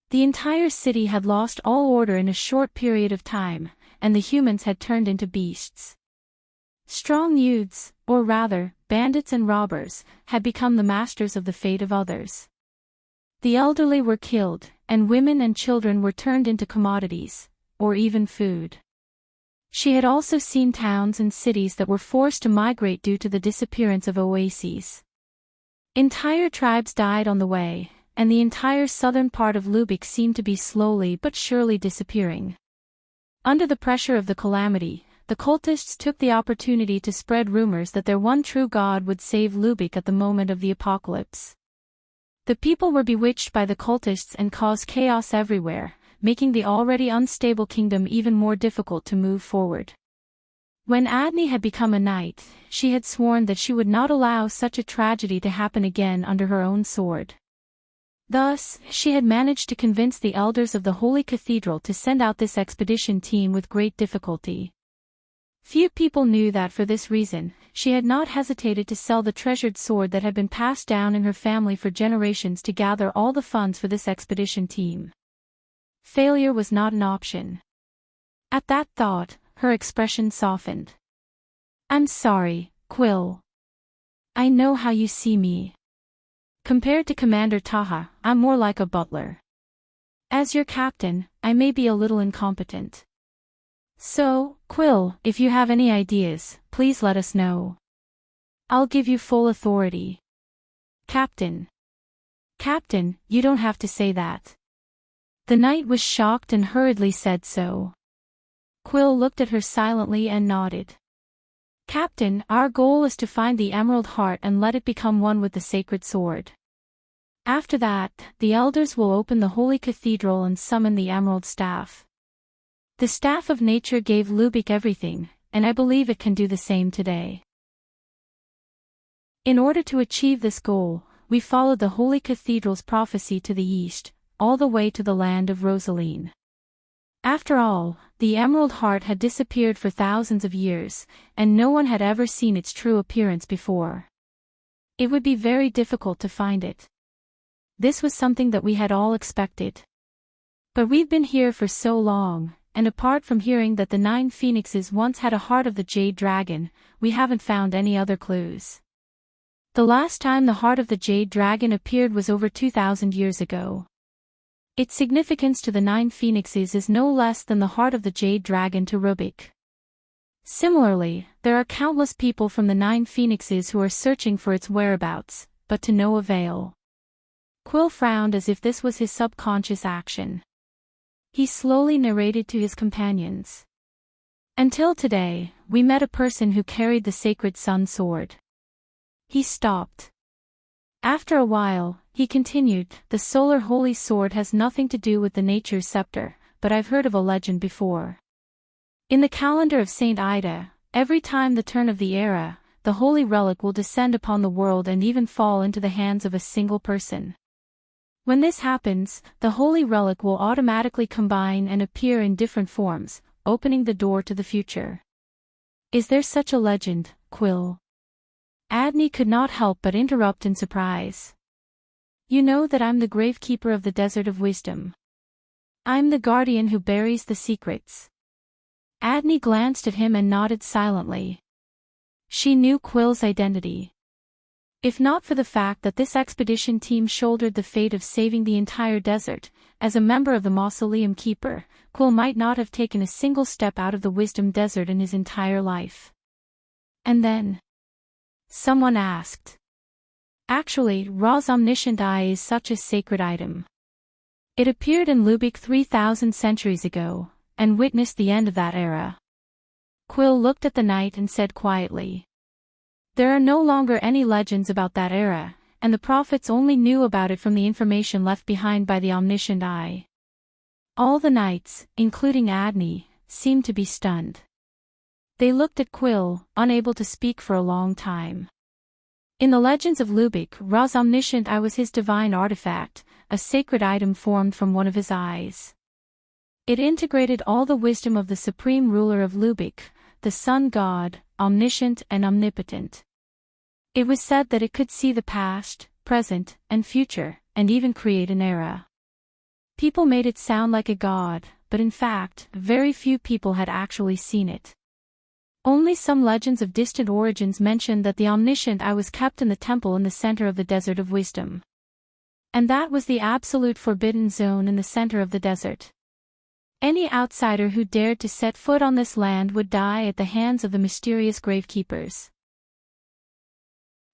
The entire city had lost all order in a short period of time, and the humans had turned into beasts. Strong youths, or rather, bandits and robbers, had become the masters of the fate of others. The elderly were killed, and women and children were turned into commodities, or even food. She had also seen towns and cities that were forced to migrate due to the disappearance of oases. Entire tribes died on the way, and the entire southern part of Lubeck seemed to be slowly but surely disappearing. Under the pressure of the calamity, the cultists took the opportunity to spread rumors that their one true god would save Lubeck at the moment of the apocalypse. The people were bewitched by the cultists and caused chaos everywhere, making the already unstable kingdom even more difficult to move forward. When Adney had become a knight, she had sworn that she would not allow such a tragedy to happen again under her own sword. Thus, she had managed to convince the elders of the Holy Cathedral to send out this expedition team with great difficulty. Few people knew that for this reason, she had not hesitated to sell the treasured sword that had been passed down in her family for generations to gather all the funds for this expedition team. Failure was not an option. At that thought, her expression softened. I'm sorry, Quill. I know how you see me. Compared to Commander Taha, I'm more like a butler. As your captain, I may be a little incompetent. So, Quill, if you have any ideas, please let us know. I'll give you full authority. Captain. Captain, you don't have to say that. The knight was shocked and hurriedly said so. Quill looked at her silently and nodded. Captain, our goal is to find the Emerald Heart and let it become one with the sacred sword. After that, the elders will open the Holy Cathedral and summon the Emerald Staff. The Staff of Nature gave Lubeck everything, and I believe it can do the same today. In order to achieve this goal, we followed the Holy Cathedral's prophecy to the east, all the way to the land of Rosaline. After all, the Emerald Heart had disappeared for thousands of years, and no one had ever seen its true appearance before. It would be very difficult to find it. This was something that we had all expected. But we've been here for so long, and apart from hearing that the 9 phoenixes once had a heart of the Jade Dragon, we haven't found any other clues. The last time the heart of the Jade Dragon appeared was over 2,000 years ago. Its significance to the 9 phoenixes is no less than the heart of the Jade Dragon to Lubeck. Similarly, there are countless people from the 9 phoenixes who are searching for its whereabouts, but to no avail. Quill frowned as if this was his subconscious action. He slowly narrated to his companions. Until today, we met a person who carried the sacred sun sword. He stopped. After a while, he continued, the solar holy sword has nothing to do with the nature's scepter, but I've heard of a legend before. In the calendar of Saint Ida, every time the turn of the era, the holy relic will descend upon the world and even fall into the hands of a single person. When this happens, the holy relic will automatically combine and appear in different forms, opening the door to the future. Is there such a legend, Quill? Adney could not help but interrupt in surprise. You know that I'm the gravekeeper of the Desert of Wisdom. I'm the guardian who buries the secrets. Adney glanced at him and nodded silently. She knew Quill's identity. If not for the fact that this expedition team shouldered the fate of saving the entire desert, as a member of the Mausoleum Keeper, Quill might not have taken a single step out of the Wisdom Desert in his entire life. And then, Someone asked. Actually, Ra's omniscient eye is such a sacred item. It appeared in Lubeck 3,000 centuries ago, and witnessed the end of that era. Quill looked at the knight and said quietly. There are no longer any legends about that era, and the prophets only knew about it from the information left behind by the omniscient eye. All the knights, including Adney, seemed to be stunned. They looked at Quill, unable to speak for a long time. In the legends of Lubeck, Ra's omniscient eye was his divine artifact, a sacred item formed from one of his eyes. It integrated all the wisdom of the supreme ruler of Lubeck, the sun god, omniscient and omnipotent. It was said that it could see the past, present, and future, and even create an era. People made it sound like a god, but in fact, very few people had actually seen it. Only some legends of distant origins mentioned that the omniscient eye was kept in the temple in the center of the Desert of Wisdom. And that was the absolute forbidden zone in the center of the desert. Any outsider who dared to set foot on this land would die at the hands of the mysterious gravekeepers.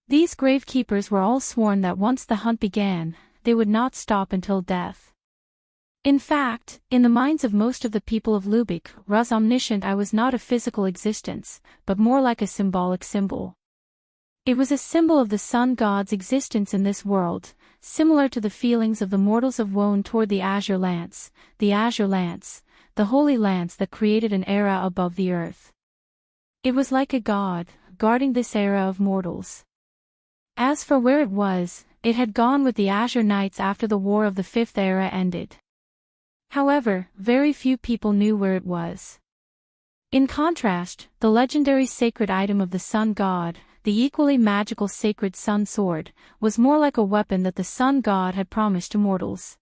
These gravekeepers were all sworn that once the hunt began, they would not stop until death. In fact, in the minds of most of the people of Lubeck, Ra's omniscient eye was not a physical existence, but more like a symbolic symbol. It was a symbol of the sun god's existence in this world, similar to the feelings of the mortals of Wone toward the azure lance, the holy lance that created an era above the earth. It was like a god, guarding this era of mortals. As for where it had gone with the Azure Knights after the War of the Fifth Era ended. However, very few people knew where it was. In contrast, the legendary sacred item of the sun god, the equally magical sacred sun sword, was more like a weapon that the sun god had promised to mortals.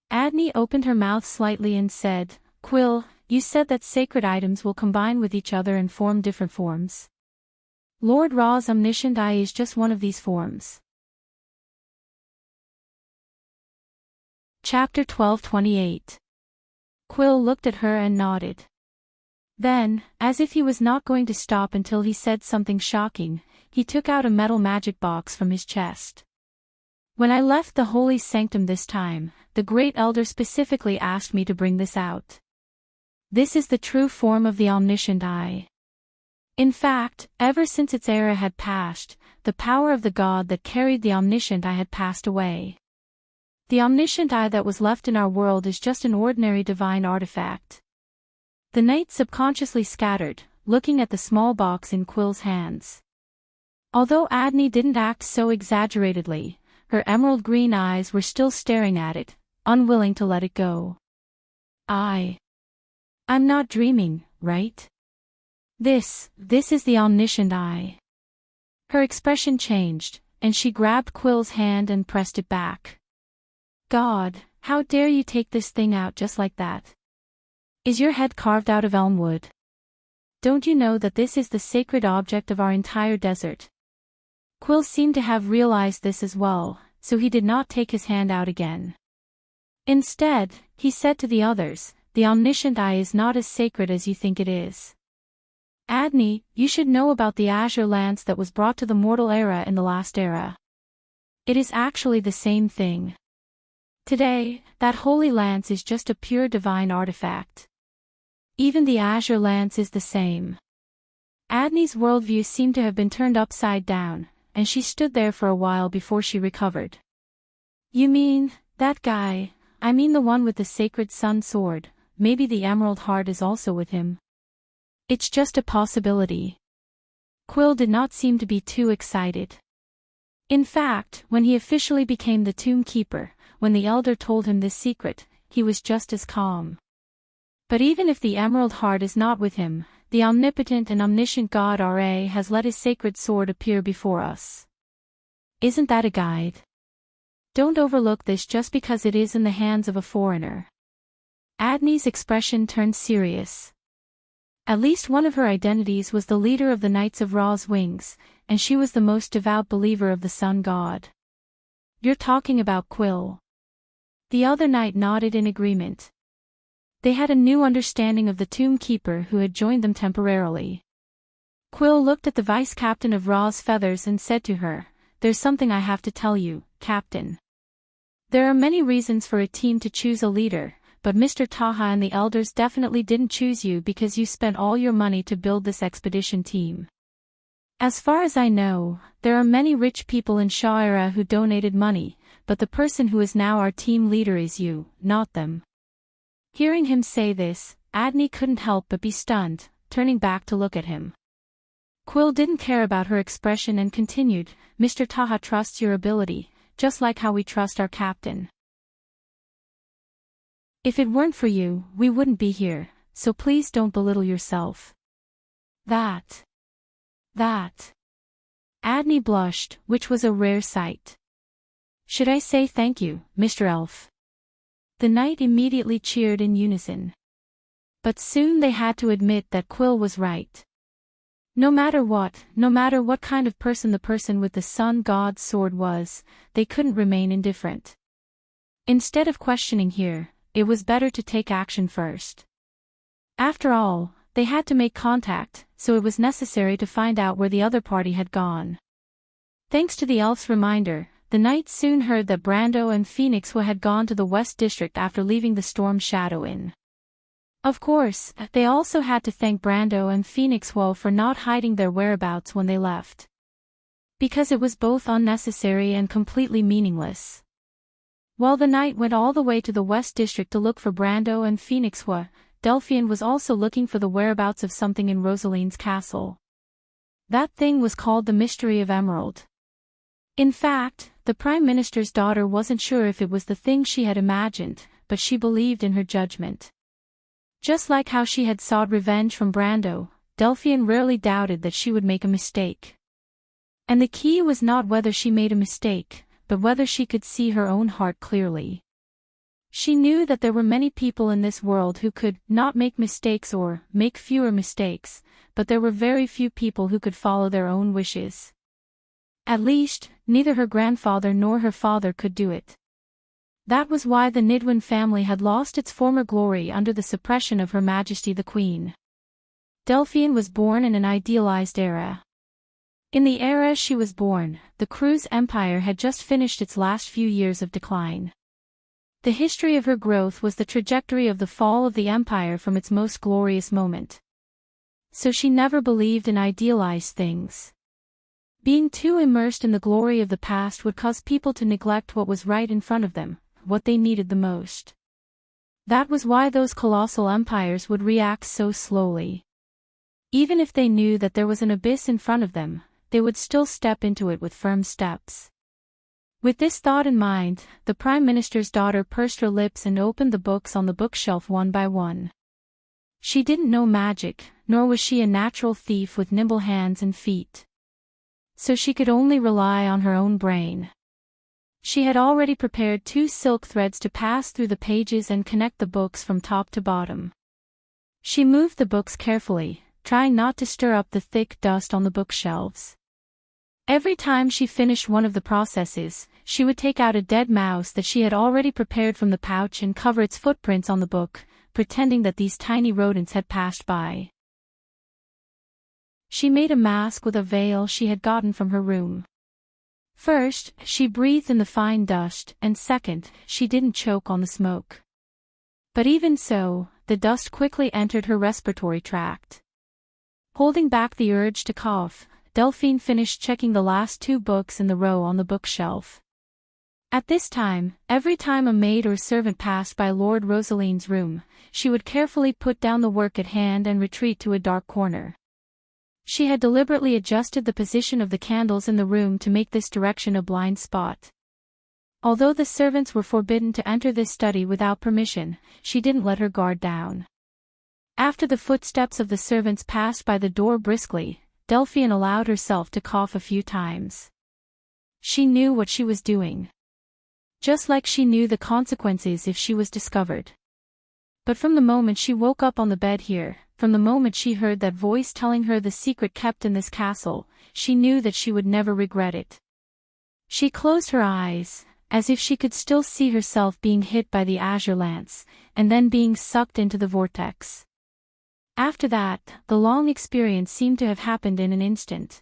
Adney opened her mouth slightly and said, Quill, you said that sacred items will combine with each other and form different forms. Lord Ra's omniscient eye is just one of these forms. Chapter 12:28. Quill looked at her and nodded. Then, as if he was not going to stop until he said something shocking, he took out a metal magic box from his chest. When I left the holy sanctum this time, the great elder specifically asked me to bring this out. This is the true form of the omniscient eye. In fact, ever since its era had passed, the power of the god that carried the omniscient eye had passed away. The omniscient eye that was left in our world is just an ordinary divine artifact. The knight subconsciously scattered, looking at the small box in Quill's hands. Although Adney didn't act so exaggeratedly, her emerald green eyes were still staring at it, unwilling to let it go. I'm not dreaming, right? This is the omniscient eye. Her expression changed, and she grabbed Quill's hand and pressed it back. God, how dare you take this thing out just like that? Is your head carved out of elm wood? Don't you know that this is the sacred object of our entire desert? Quill seemed to have realized this as well, so he did not take his hand out again. Instead, he said to the others, the omniscient eye is not as sacred as you think it is. Adney, you should know about the azure lance that was brought to the mortal era in the last era. It is actually the same thing. Today, that holy lance is just a pure divine artifact. Even the azure lance is the same. Adney's worldview seemed to have been turned upside down, and she stood there for a while before she recovered. You mean, that guy? I mean the one with the sacred sun sword, maybe the emerald heart is also with him. It's just a possibility. Quill did not seem to be too excited. In fact, when he officially became the tomb keeper, when the elder told him this secret, he was just as calm. But even if the emerald heart is not with him, the omnipotent and omniscient God Ra has let his sacred sword appear before us. Isn't that a guide? Don't overlook this just because it is in the hands of a foreigner. Adney's expression turned serious. At least one of her identities was the leader of the Knights of Ra's Wings, and she was the most devout believer of the sun god. You're talking about Quill. The other knight nodded in agreement. They had a new understanding of the tomb keeper who had joined them temporarily. Quill looked at the vice-captain of Raw's feathers and said to her, "There's something I have to tell you, Captain. There are many reasons for a team to choose a leader, but Mr. Taha and the elders definitely didn't choose you because you spent all your money to build this expedition team. As far as I know, there are many rich people in Sha'ira who donated money, but the person who is now our team leader is you, not them." Hearing him say this, Adney couldn't help but be stunned, turning back to look at him. Quill didn't care about her expression and continued, "Mr. Taha trusts your ability, just like how we trust our captain. If it weren't for you, we wouldn't be here, so please don't belittle yourself." That. Adney blushed, which was a rare sight. "Should I say thank you, Mr. Elf?" The knight immediately cheered in unison. But soon they had to admit that Quill was right. No matter what kind of person the person with the sun god's sword was, they couldn't remain indifferent. Instead of questioning here, it was better to take action first. After all, they had to make contact, so it was necessary to find out where the other party had gone. Thanks to the elf's reminder, the knight soon heard that Brando and Phoenix had gone to the West District after leaving the Storm Shadow Inn. Of course, they also had to thank Brando and Phoenix for not hiding their whereabouts when they left. Because it was both unnecessary and completely meaningless. While the knight went all the way to the West District to look for Brando and Phoenix, Delphian was also looking for the whereabouts of something in Rosaline's castle. That thing was called the Mystery of Emerald. In fact, the Prime Minister's daughter wasn't sure if it was the thing she had imagined, but she believed in her judgment. Just like how she had sought revenge from Brando, Delphian rarely doubted that she would make a mistake. And the key was not whether she made a mistake, but whether she could see her own heart clearly. She knew that there were many people in this world who could not make mistakes or make fewer mistakes, but there were very few people who could follow their own wishes. At least, neither her grandfather nor her father could do it. That was why the Nidwin family had lost its former glory under the suppression of Her Majesty the Queen. Delphian was born in an idealized era. In the era she was born, the Cruz Empire had just finished its last few years of decline. The history of her growth was the trajectory of the fall of the empire from its most glorious moment. So she never believed in idealized things. Being too immersed in the glory of the past would cause people to neglect what was right in front of them, what they needed the most. That was why those colossal empires would react so slowly. Even if they knew that there was an abyss in front of them, they would still step into it with firm steps. With this thought in mind, the Prime Minister's daughter pursed her lips and opened the books on the bookshelf one by one. She didn't know magic, nor was she a natural thief with nimble hands and feet. So she could only rely on her own brain. She had already prepared 2 silk threads to pass through the pages and connect the books from top to bottom. She moved the books carefully, trying not to stir up the thick dust on the bookshelves. Every time she finished one of the processes, she would take out a dead mouse that she had already prepared from the pouch and cover its footprints on the book, pretending that these tiny rodents had passed by. She made a mask with a veil she had gotten from her room. First, she breathed in the fine dust, and second, she didn't choke on the smoke. But even so, the dust quickly entered her respiratory tract. Holding back the urge to cough, Delphine finished checking the last 2 books in the row on the bookshelf. At this time, every time a maid or servant passed by Lord Rosaline's room, she would carefully put down the work at hand and retreat to a dark corner. She had deliberately adjusted the position of the candles in the room to make this direction a blind spot. Although the servants were forbidden to enter this study without permission, she didn't let her guard down. After the footsteps of the servants passed by the door briskly, Delphian allowed herself to cough a few times. She knew what she was doing. Just like she knew the consequences if she was discovered. But from the moment she woke up on the bed here, from the moment she heard that voice telling her the secret kept in this castle, she knew that she would never regret it. She closed her eyes, as if she could still see herself being hit by the azure lance, and then being sucked into the vortex. After that, the long experience seemed to have happened in an instant.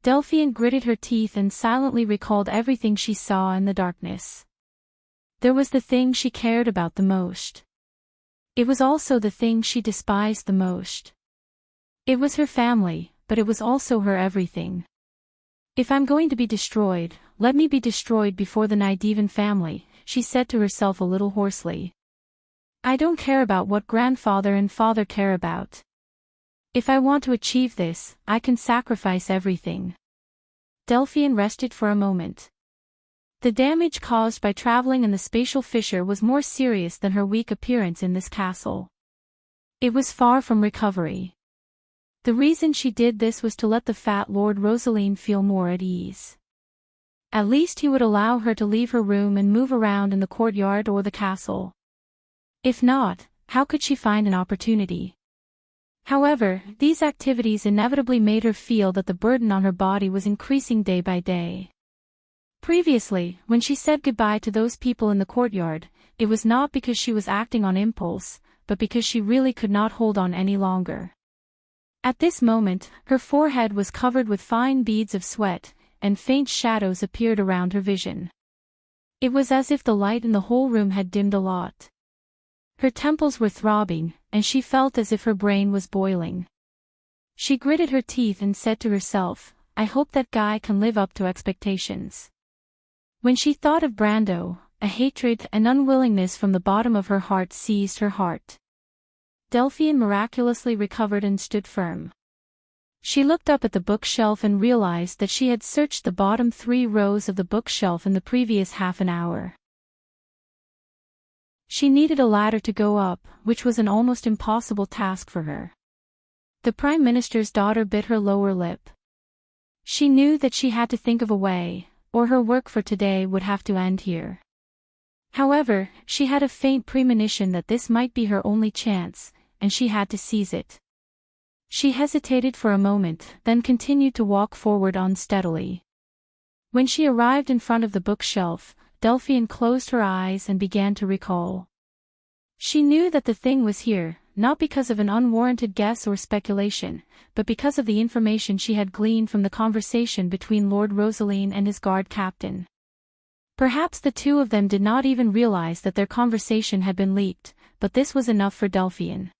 Delphian gritted her teeth and silently recalled everything she saw in the darkness. There was the thing she cared about the most. It was also the thing she despised the most. It was her family, but it was also her everything. If I'm going to be destroyed, let me be destroyed before the Nydevan family, she said to herself a little hoarsely. I don't care about what grandfather and father care about. If I want to achieve this, I can sacrifice everything. Delphian rested for a moment. The damage caused by traveling in the spatial fissure was more serious than her weak appearance in this castle. It was far from recovery. The reason she did this was to let the fat Lord Rosaline feel more at ease. At least he would allow her to leave her room and move around in the courtyard or the castle. If not, how could she find an opportunity? However, these activities inevitably made her feel that the burden on her body was increasing day by day. Previously, when she said goodbye to those people in the courtyard, it was not because she was acting on impulse, but because she really could not hold on any longer. At this moment, her forehead was covered with fine beads of sweat, and faint shadows appeared around her vision. It was as if the light in the whole room had dimmed a lot. Her temples were throbbing, and she felt as if her brain was boiling. She gritted her teeth and said to herself, I hope that guy can live up to expectations. When she thought of Brando, a hatred and unwillingness from the bottom of her heart seized her heart. Delphian miraculously recovered and stood firm. She looked up at the bookshelf and realized that she had searched the bottom 3 rows of the bookshelf in the previous half an hour. She needed a ladder to go up, which was an almost impossible task for her. The Prime Minister's daughter bit her lower lip. She knew that she had to think of a way, or her work for today would have to end here. However, she had a faint premonition that this might be her only chance, and she had to seize it. She hesitated for a moment, then continued to walk forward unsteadily. When she arrived in front of the bookshelf, Delphian closed her eyes and began to recall. She knew that the thing was here, not because of an unwarranted guess or speculation, but because of the information she had gleaned from the conversation between Lord Rosaline and his guard captain. Perhaps the two of them did not even realize that their conversation had been leaked, but this was enough for Delphian.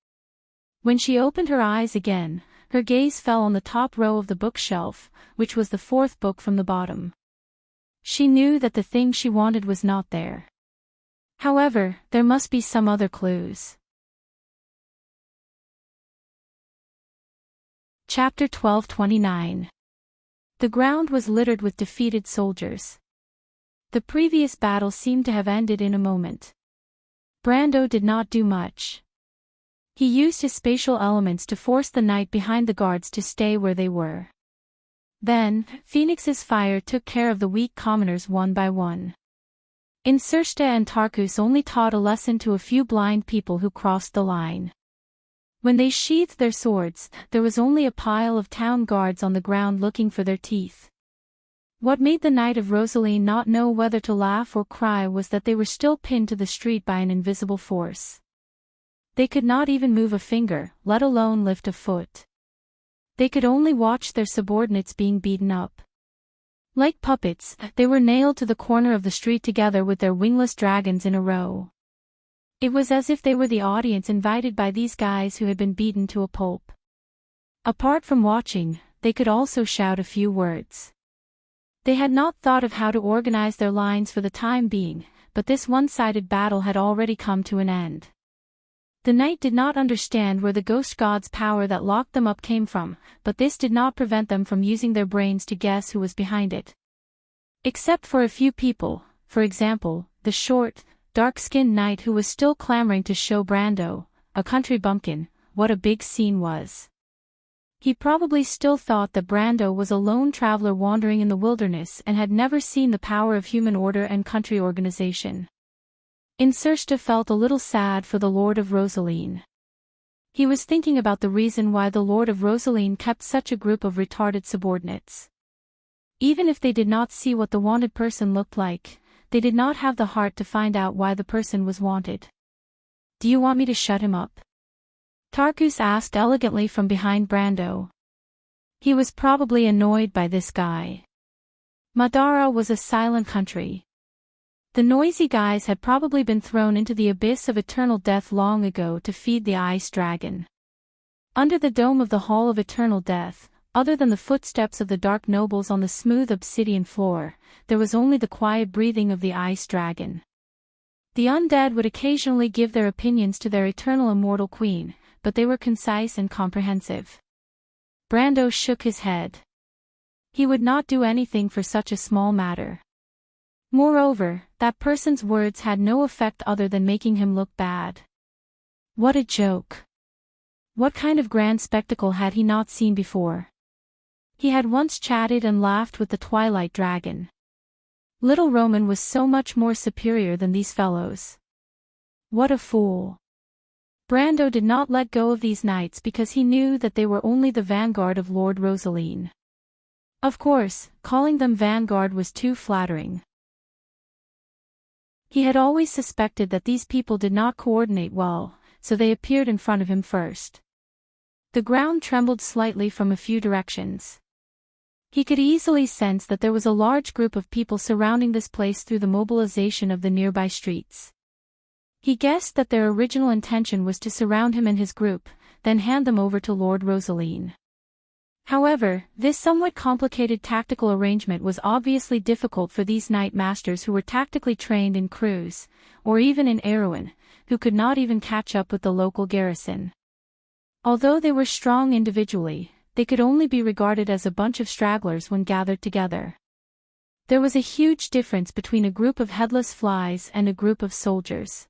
When she opened her eyes again, her gaze fell on the top row of the bookshelf, which was the 4th book from the bottom. She knew that the thing she wanted was not there. However, there must be some other clues. Chapter 12:29. The ground was littered with defeated soldiers. The previous battle seemed to have ended in a moment. Brando did not do much. He used his spatial elements to force the knight behind the guards to stay where they were. Then, Phoenix's fire took care of the weak commoners one by one. Insursta and Tarkus only taught a lesson to a few blind people who crossed the line. When they sheathed their swords, there was only a pile of town guards on the ground looking for their teeth. What made the Knight of Rosaline not know whether to laugh or cry was that they were still pinned to the street by an invisible force. They could not even move a finger, let alone lift a foot. They could only watch their subordinates being beaten up. Like puppets, they were nailed to the corner of the street together with their wingless dragons in a row. It was as if they were the audience invited by these guys who had been beaten to a pulp. Apart from watching, they could also shout a few words. They had not thought of how to organize their lines for the time being, but this one-sided battle had already come to an end. The knight did not understand where the ghost god's power that locked them up came from, but this did not prevent them from using their brains to guess who was behind it. Except for a few people, for example, the short, dark-skinned knight who was still clamoring to show Brando, a country bumpkin, what a big scene was. He probably still thought that Brando was a lone traveler wandering in the wilderness and had never seen the power of human order and country organization. Insursta felt a little sad for the Lord of Rosaline. He was thinking about the reason why the Lord of Rosaline kept such a group of retarded subordinates. Even if they did not see what the wanted person looked like, they did not have the heart to find out why the person was wanted. "Do you want me to shut him up?" Tarkus asked elegantly from behind Brando. He was probably annoyed by this guy. Madara was a silent country. The noisy guys had probably been thrown into the abyss of eternal death long ago to feed the ice dragon. Under the dome of the Hall of Eternal Death, other than the footsteps of the dark nobles on the smooth obsidian floor, there was only the quiet breathing of the ice dragon. The undead would occasionally give their opinions to their eternal immortal queen, but they were concise and comprehensive. Brando shook his head. He would not do anything for such a small matter. Moreover, that person's words had no effect other than making him look bad. What a joke. What kind of grand spectacle had he not seen before? He had once chatted and laughed with the Twilight Dragon. Little Roman was so much more superior than these fellows. What a fool. Brando did not let go of these knights because he knew that they were only the vanguard of Lord Rosaline. Of course, calling them vanguard was too flattering. He had always suspected that these people did not coordinate well, so they appeared in front of him first. The ground trembled slightly from a few directions. He could easily sense that there was a large group of people surrounding this place through the mobilization of the nearby streets. He guessed that their original intention was to surround him and his group, then hand them over to Lord Rosaline. However, this somewhat complicated tactical arrangement was obviously difficult for these knight masters who were tactically trained in Cruz, or even in Erewhon, who could not even catch up with the local garrison. Although they were strong individually, they could only be regarded as a bunch of stragglers when gathered together. There was a huge difference between a group of headless flies and a group of soldiers.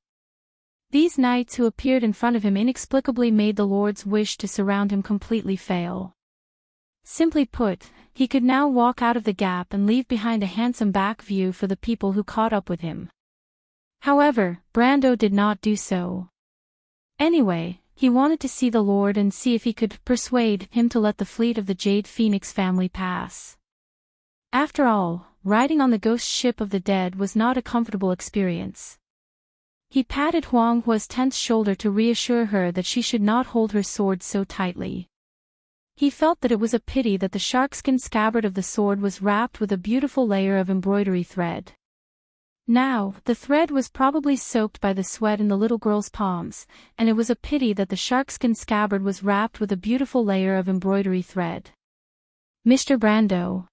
These knights who appeared in front of him inexplicably made the Lord's wish to surround him completely fail. Simply put, he could now walk out of the gap and leave behind a handsome back view for the people who caught up with him. However, Brando did not do so. Anyway, he wanted to see the Lord and see if he could persuade him to let the fleet of the Jade Phoenix family pass. After all, riding on the ghost ship of the dead was not a comfortable experience. He patted Huang Hua's tense shoulder to reassure her that she should not hold her sword so tightly. He felt that it was a pity that the sharkskin scabbard of the sword was wrapped with a beautiful layer of embroidery thread. Now, the thread was probably soaked by the sweat in the little girl's palms, and it was a pity that the sharkskin scabbard was wrapped with a beautiful layer of embroidery thread. Mr. Brando.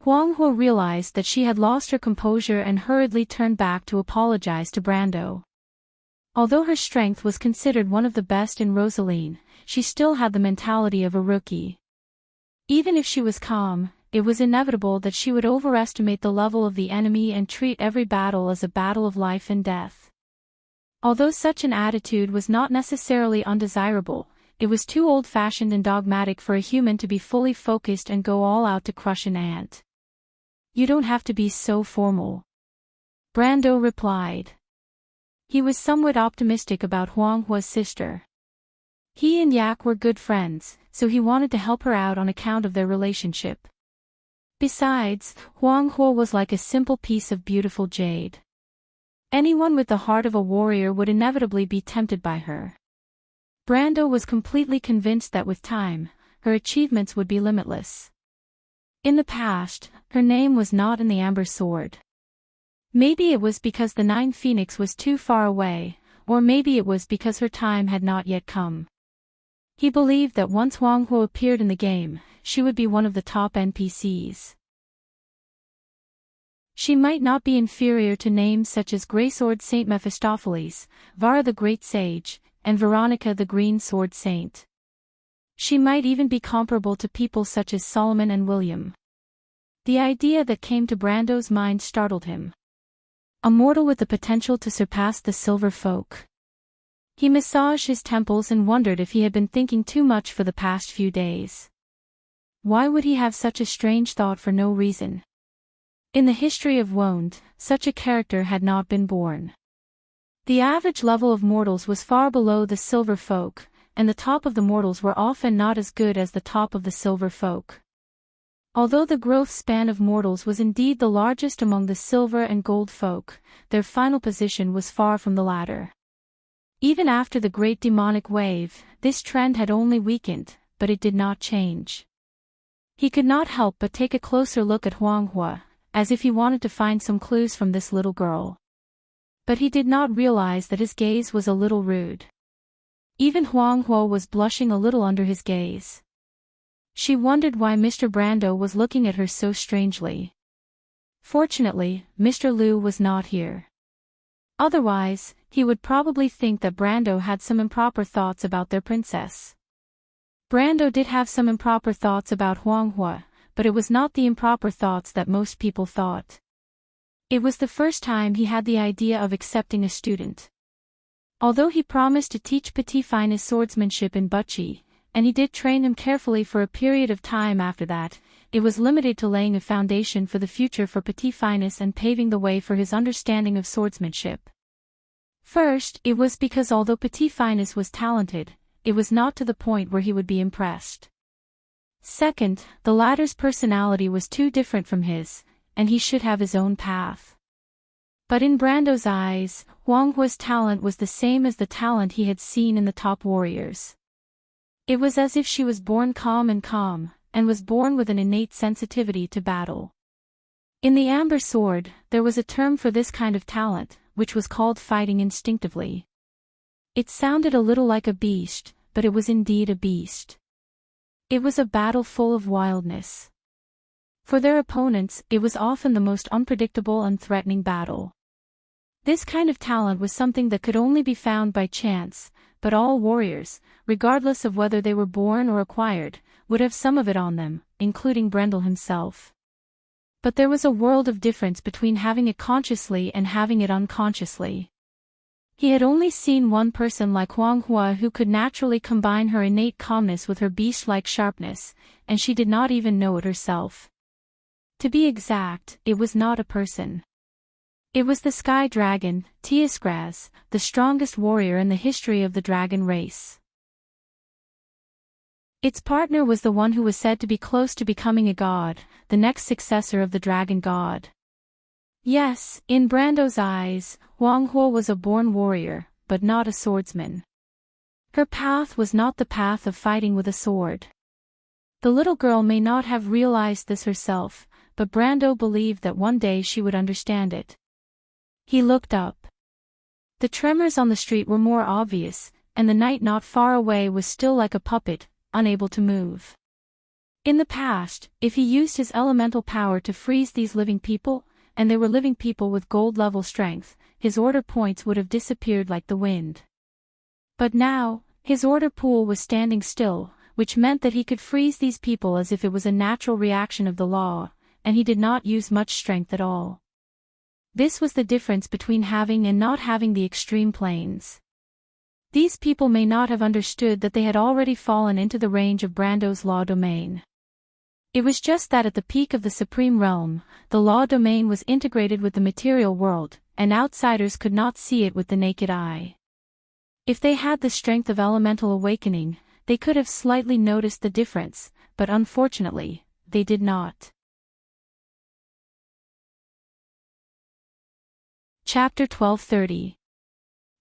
Huang Hua realized that she had lost her composure and hurriedly turned back to apologize to Brando. Although her strength was considered one of the best in Rosaline, she still had the mentality of a rookie. Even if she was calm, it was inevitable that she would overestimate the level of the enemy and treat every battle as a battle of life and death. Although such an attitude was not necessarily undesirable, it was too old-fashioned and dogmatic for a human to be fully focused and go all out to crush an ant. You don't have to be so formal. Brando replied. He was somewhat optimistic about Huang Hua's sister. He and Yak were good friends, so he wanted to help her out on account of their relationship. Besides, Huang Hua was like a simple piece of beautiful jade. Anyone with the heart of a warrior would inevitably be tempted by her. Brando was completely convinced that with time, her achievements would be limitless. In the past, her name was not in the Amber Sword. Maybe it was because the Nine Phoenix was too far away, or maybe it was because her time had not yet come. He believed that once Huang Hua appeared in the game, she would be one of the top NPCs. She might not be inferior to names such as Greysword Saint Mephistopheles, Vara the Great Sage, and Veronica the Green Sword Saint. She might even be comparable to people such as Solomon and William. The idea that came to Brando's mind startled him. A mortal with the potential to surpass the Silver Folk. He massaged his temples and wondered if he had been thinking too much for the past few days. Why would he have such a strange thought for no reason? In the history of Wond, such a character had not been born. The average level of mortals was far below the Silver Folk, and the top of the mortals were often not as good as the top of the Silver Folk. Although the growth span of mortals was indeed the largest among the Silver and Gold Folk, their final position was far from the latter. Even after the great demonic wave, this trend had only weakened, but it did not change. He could not help but take a closer look at Huang Hua, as if he wanted to find some clues from this little girl. But he did not realize that his gaze was a little rude. Even Huang Hua was blushing a little under his gaze. She wondered why Mr. Brando was looking at her so strangely. Fortunately, Mr. Liu was not here. Otherwise, he would probably think that Brando had some improper thoughts about their princess. Brando did have some improper thoughts about Huang Hua, but it was not the improper thoughts that most people thought. It was the first time he had the idea of accepting a student. Although he promised to teach Petit Finesse swordsmanship in Butchie, and he did train him carefully for a period of time after that, it was limited to laying a foundation for the future for Petit Finesse and paving the way for his understanding of swordsmanship. First, it was because although Petit Finesse was talented, it was not to the point where he would be impressed. Second, the latter's personality was too different from his, and he should have his own path. But in Brando's eyes, Huang Hua's talent was the same as the talent he had seen in the top warriors. It was as if she was born calm, and was born with an innate sensitivity to battle. In the Amber Sword, there was a term for this kind of talent, which was called fighting instinctively. It sounded a little like a beast, but it was indeed a beast. It was a battle full of wildness. For their opponents, it was often the most unpredictable and threatening battle. This kind of talent was something that could only be found by chance, but all warriors, regardless of whether they were born or acquired, would have some of it on them, including Brendel himself. But there was a world of difference between having it consciously and having it unconsciously. He had only seen one person like Huang Hua who could naturally combine her innate calmness with her beast-like sharpness, and she did not even know it herself. To be exact, it was not a person. It was the Sky Dragon, Tiasgraz, the strongest warrior in the history of the dragon race. Its partner was the one who was said to be close to becoming a god, the next successor of the dragon god. Yes, in Brando's eyes, Huang Hua was a born warrior, but not a swordsman. Her path was not the path of fighting with a sword. The little girl may not have realized this herself, but Brando believed that one day she would understand it. He looked up. The tremors on the street were more obvious, and the knight not far away was still like a puppet, unable to move. In the past, if he used his elemental power to freeze these living people, and they were living people with gold-level strength, his order points would have disappeared like the wind. But now, his order pool was standing still, which meant that he could freeze these people as if it was a natural reaction of the law, and he did not use much strength at all. This was the difference between having and not having the extreme planes. These people may not have understood that they had already fallen into the range of Brando's law domain. It was just that at the peak of the Supreme Realm, the law domain was integrated with the material world, and outsiders could not see it with the naked eye. If they had the strength of elemental awakening, they could have slightly noticed the difference, but unfortunately, they did not. Chapter 1230.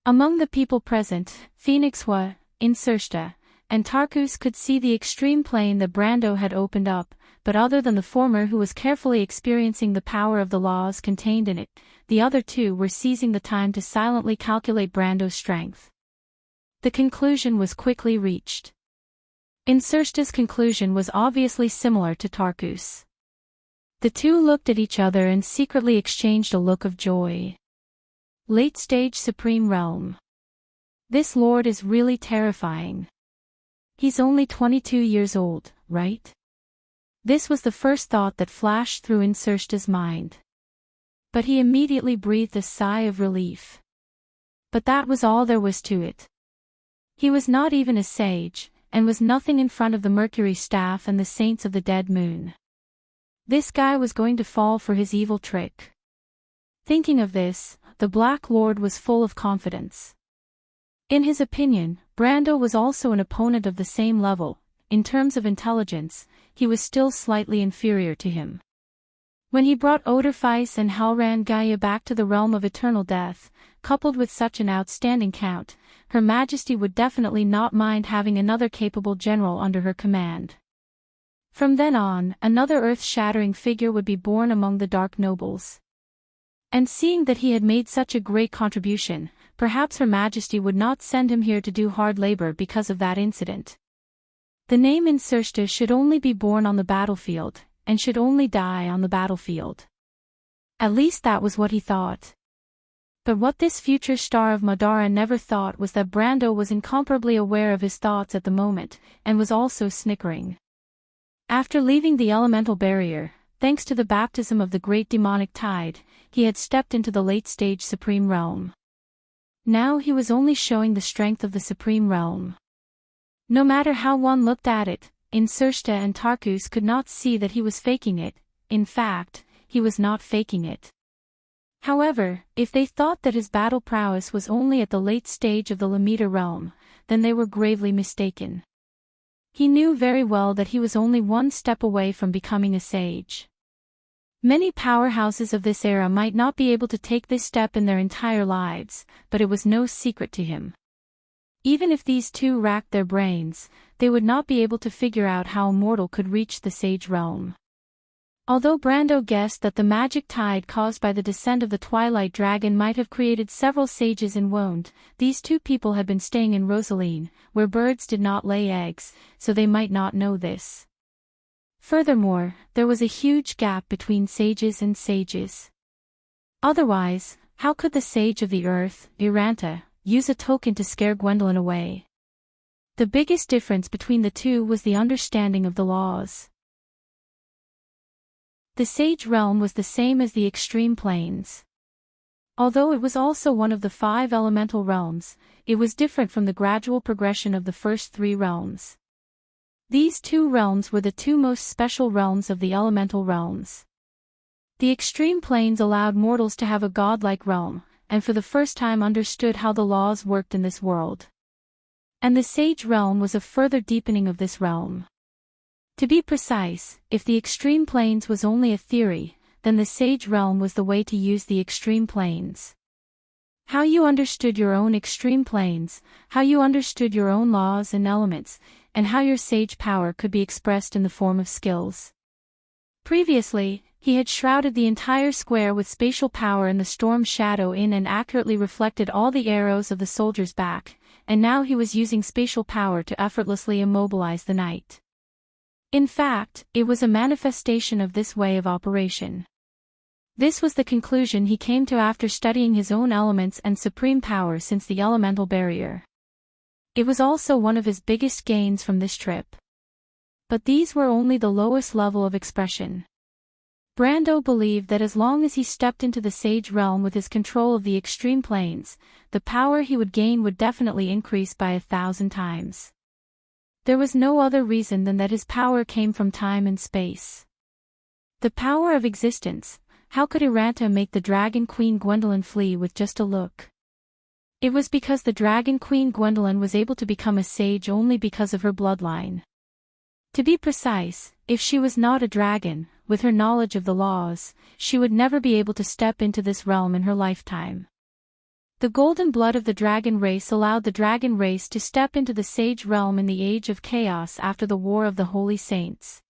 Among the people present, Phoenix Hua, Insersta, and Tarkus could see the extreme plane that Brando had opened up, but other than the former who was carefully experiencing the power of the laws contained in it, the other two were seizing the time to silently calculate Brando's strength. The conclusion was quickly reached. Insersta's conclusion was obviously similar to Tarkus. The two looked at each other and secretly exchanged a look of joy. Late-stage Supreme Realm. This lord is really terrifying. He's only 22 years old, right? This was the first thought that flashed through Insersta's mind. But he immediately breathed a sigh of relief. But that was all there was to it. He was not even a sage, and was nothing in front of the Mercury staff and the saints of the dead moon. This guy was going to fall for his evil trick. Thinking of this, the Black Lord was full of confidence. In his opinion, Brando was also an opponent of the same level. In terms of intelligence, he was still slightly inferior to him. When he brought Odorfice and Halran Gaia back to the realm of eternal death, coupled with such an outstanding count, Her Majesty would definitely not mind having another capable general under her command. From then on, another earth-shattering figure would be born among the Dark Nobles. And seeing that he had made such a great contribution, perhaps Her Majesty would not send him here to do hard labor because of that incident. The name Insersta should only be born on the battlefield, and should only die on the battlefield. At least that was what he thought. But what this future star of Madara never thought was that Brando was incomparably aware of his thoughts at the moment, and was also snickering. After leaving the elemental barrier, thanks to the baptism of the great demonic tide, he had stepped into the late-stage Supreme Realm. Now he was only showing the strength of the Supreme Realm. No matter how one looked at it, Insersta and Tarkus could not see that he was faking it. In fact, he was not faking it. However, if they thought that his battle prowess was only at the late stage of the Lamita realm, then they were gravely mistaken. He knew very well that he was only one step away from becoming a sage. Many powerhouses of this era might not be able to take this step in their entire lives, but it was no secret to him. Even if these two racked their brains, they would not be able to figure out how a mortal could reach the sage realm. Although Brando guessed that the magic tide caused by the descent of the Twilight Dragon might have created several sages in Wound, these two people had been staying in Rosaline, where birds did not lay eggs, so they might not know this. Furthermore, there was a huge gap between sages and sages. Otherwise, how could the sage of the earth, Iranta, use a token to scare Gwendolyn away? The biggest difference between the two was the understanding of the laws. The Sage Realm was the same as the Extreme Planes. Although it was also one of the 5 elemental realms, it was different from the gradual progression of the first 3 realms. These 2 realms were the 2 most special realms of the elemental realms. The Extreme Planes allowed mortals to have a godlike realm, and for the first time understood how the laws worked in this world. And the Sage Realm was a further deepening of this realm. To be precise, if the Extreme Planes was only a theory, then the Sage Realm was the way to use the Extreme Planes. How you understood your own Extreme Planes, how you understood your own laws and elements, and how your sage power could be expressed in the form of skills. Previously, he had shrouded the entire square with spatial power in the storm shadow in and accurately reflected all the arrows of the soldier's back, and now he was using spatial power to effortlessly immobilize the knight. In fact, it was a manifestation of this way of operation. This was the conclusion he came to after studying his own elements and supreme power since the elemental barrier. It was also one of his biggest gains from this trip. But these were only the lowest level of expression. Brando believed that as long as he stepped into the Sage Realm with his control of the Extreme Planes, the power he would gain would definitely increase by 1,000 times. There was no other reason than that his power came from time and space. The power of existence. How could Iranta make the Dragon Queen Gwendolyn flee with just a look? It was because the Dragon Queen Gwendolyn was able to become a sage only because of her bloodline. To be precise, if she was not a dragon, with her knowledge of the laws, she would never be able to step into this realm in her lifetime. The golden blood of the dragon race allowed the dragon race to step into the Sage Realm in the Age of Chaos after the War of the Holy Saints.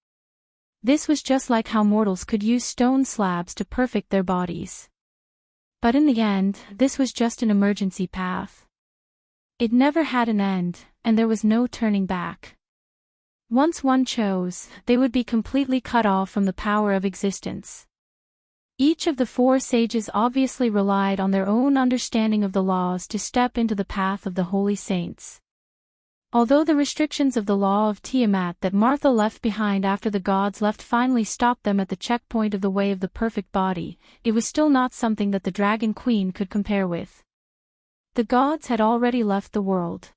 This was just like how mortals could use stone slabs to perfect their bodies. But in the end, this was just an emergency path. It never had an end, and there was no turning back. Once one chose, they would be completely cut off from the power of existence. Each of the 4 sages obviously relied on their own understanding of the laws to step into the path of the Holy Saints. Although the restrictions of the law of Tiamat that Martha left behind after the gods left finally stopped them at the checkpoint of the way of the perfect body, it was still not something that the Dragon Queen could compare with. The gods had already left the world.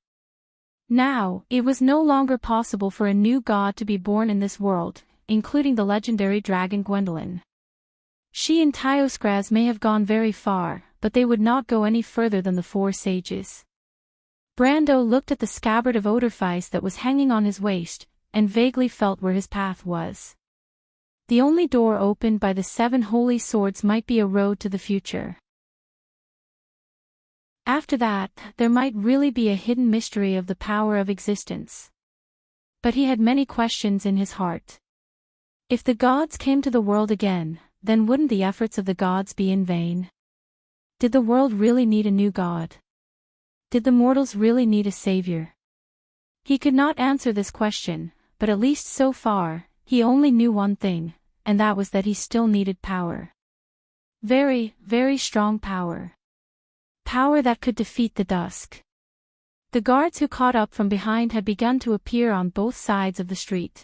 Now, it was no longer possible for a new god to be born in this world, including the legendary dragon Gwendolyn. She and Tyoskraz may have gone very far, but they would not go any further than the 4 sages. Brando looked at the scabbard of Odorfice that was hanging on his waist, and vaguely felt where his path was. The only door opened by the 7 holy swords might be a road to the future. After that, there might really be a hidden mystery of the power of existence. But he had many questions in his heart. If the gods came to the world again, then wouldn't the efforts of the gods be in vain? Did the world really need a new god? Did the mortals really need a savior? He could not answer this question, but at least so far, he only knew one thing, and that was that he still needed power. Very, very strong power. Power that could defeat the dusk. The guards who caught up from behind had begun to appear on both sides of the street.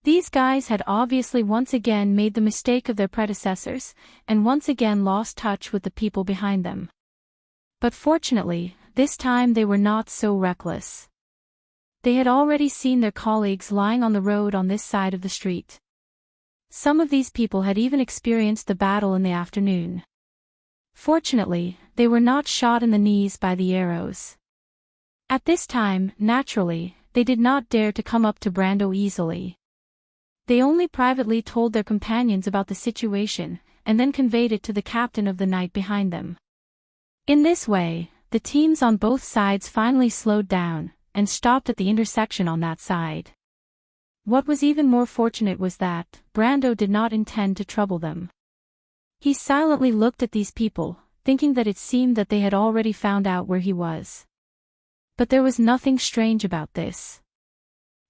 These guys had obviously once again made the mistake of their predecessors, and once again lost touch with the people behind them. But fortunately, this time they were not so reckless. They had already seen their colleagues lying on the road on this side of the street. Some of these people had even experienced the battle in the afternoon. Fortunately, they were not shot in the knees by the arrows. At this time, naturally, they did not dare to come up to Brando easily. They only privately told their companions about the situation, and then conveyed it to the captain of the knight behind them. In this way, the teams on both sides finally slowed down, and stopped at the intersection on that side. What was even more fortunate was that Brando did not intend to trouble them. He silently looked at these people, thinking that it seemed that they had already found out where he was. But there was nothing strange about this.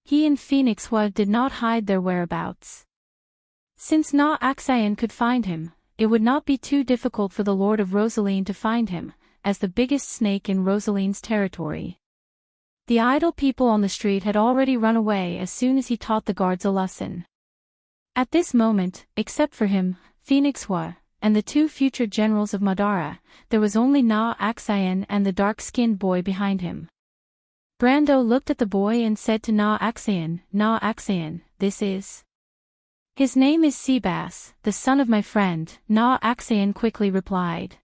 He and Phoenix did not hide their whereabouts. Since Na Axion could find him, it would not be too difficult for the Lord of Rosaline to find him, as the biggest snake in Rosaline's territory. The idle people on the street had already run away as soon as he taught the guards a lesson. At this moment, except for him, Phoenix and the 2 future generals of Madara, there was only Na Axion and the dark-skinned boy behind him. Brando looked at the boy and said to Na Axion, this is... His name is Seabass, the son of my friend, Na Axion quickly replied.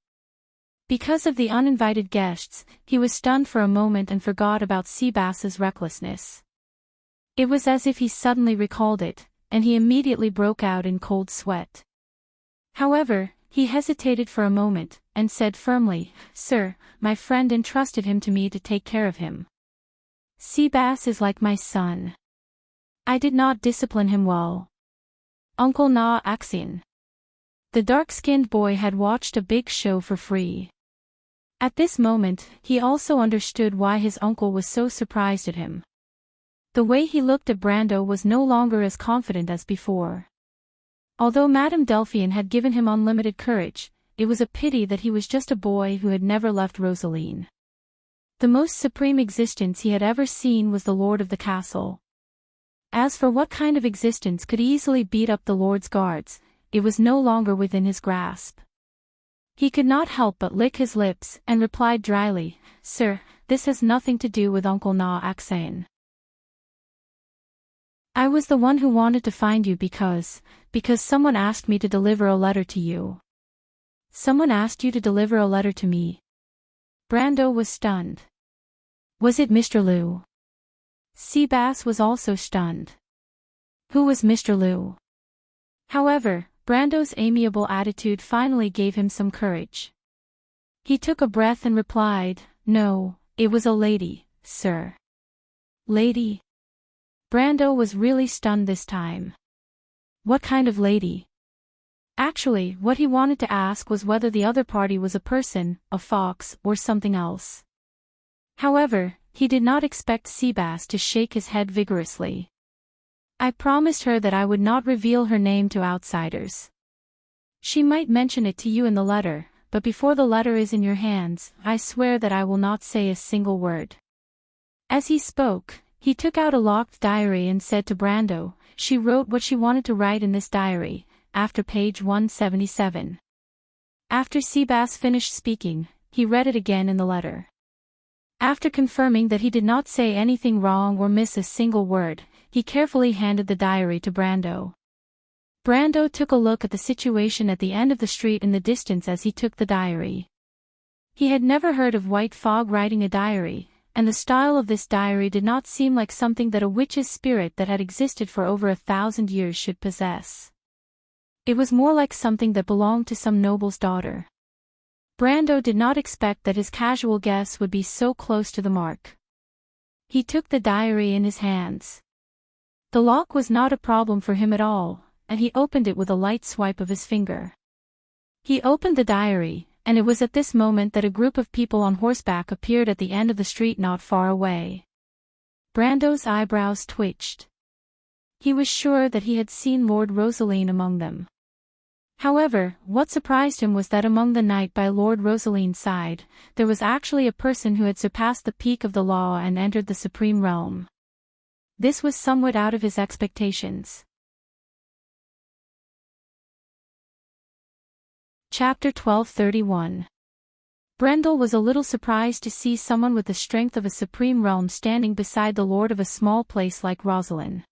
Because of the uninvited guests, he was stunned for a moment and forgot about Seabass's recklessness. It was as if he suddenly recalled it, and he immediately broke out in cold sweat. However, he hesitated for a moment, and said firmly, "Sir, my friend entrusted him to me to take care of him. Seabass is like my son. I did not discipline him well. Uncle Na Axion." The dark-skinned boy had watched a big show for free. At this moment, he also understood why his uncle was so surprised at him. The way he looked at Brando was no longer as confident as before. Although Madame Delphian had given him unlimited courage, it was a pity that he was just a boy who had never left Rosaline. The most supreme existence he had ever seen was the lord of the castle. As for what kind of existence could easily beat up the lord's guards, it was no longer within his grasp. He could not help but lick his lips and replied dryly, "Sir, this has nothing to do with Uncle Na Axion. I was the one who wanted to find you because someone asked me to deliver a letter to you." "Someone asked you to deliver a letter to me?" Brando was stunned. Was it Mr. Liu? Seabass was also stunned. Who was Mr. Liu? However, Brando's amiable attitude finally gave him some courage. He took a breath and replied, "No, it was a lady, sir." "Lady?" Brando was really stunned this time. What kind of lady? Actually, what he wanted to ask was whether the other party was a person, a fox, or something else. However, he did not expect Seabass to shake his head vigorously. "I promised her that I would not reveal her name to outsiders. She might mention it to you in the letter, but before the letter is in your hands, I swear that I will not say a single word." As he spoke, he took out a locked diary and said to Brando, "She wrote what she wanted to write in this diary, after page 177. After Seabass finished speaking, he read it again in the letter. After confirming that he did not say anything wrong or miss a single word, he carefully handed the diary to Brando. Brando took a look at the situation at the end of the street in the distance as he took the diary. He had never heard of White Fog writing a diary, and the style of this diary did not seem like something that a witch's spirit that had existed for over 1,000 years should possess. It was more like something that belonged to some noble's daughter. Brando did not expect that his casual guess would be so close to the mark. He took the diary in his hands. The lock was not a problem for him at all, and he opened it with a light swipe of his finger. He opened the diary, and it was at this moment that a group of people on horseback appeared at the end of the street not far away. Brando's eyebrows twitched. He was sure that he had seen Lord Rosaleen among them. However, what surprised him was that among the knight by Lord Rosaleen's side, there was actually a person who had surpassed the peak of the law and entered the supreme realm. This was somewhat out of his expectations. Chapter 1231. Brendel was a little surprised to see someone with the strength of a supreme realm standing beside the lord of a small place like Rosaleen.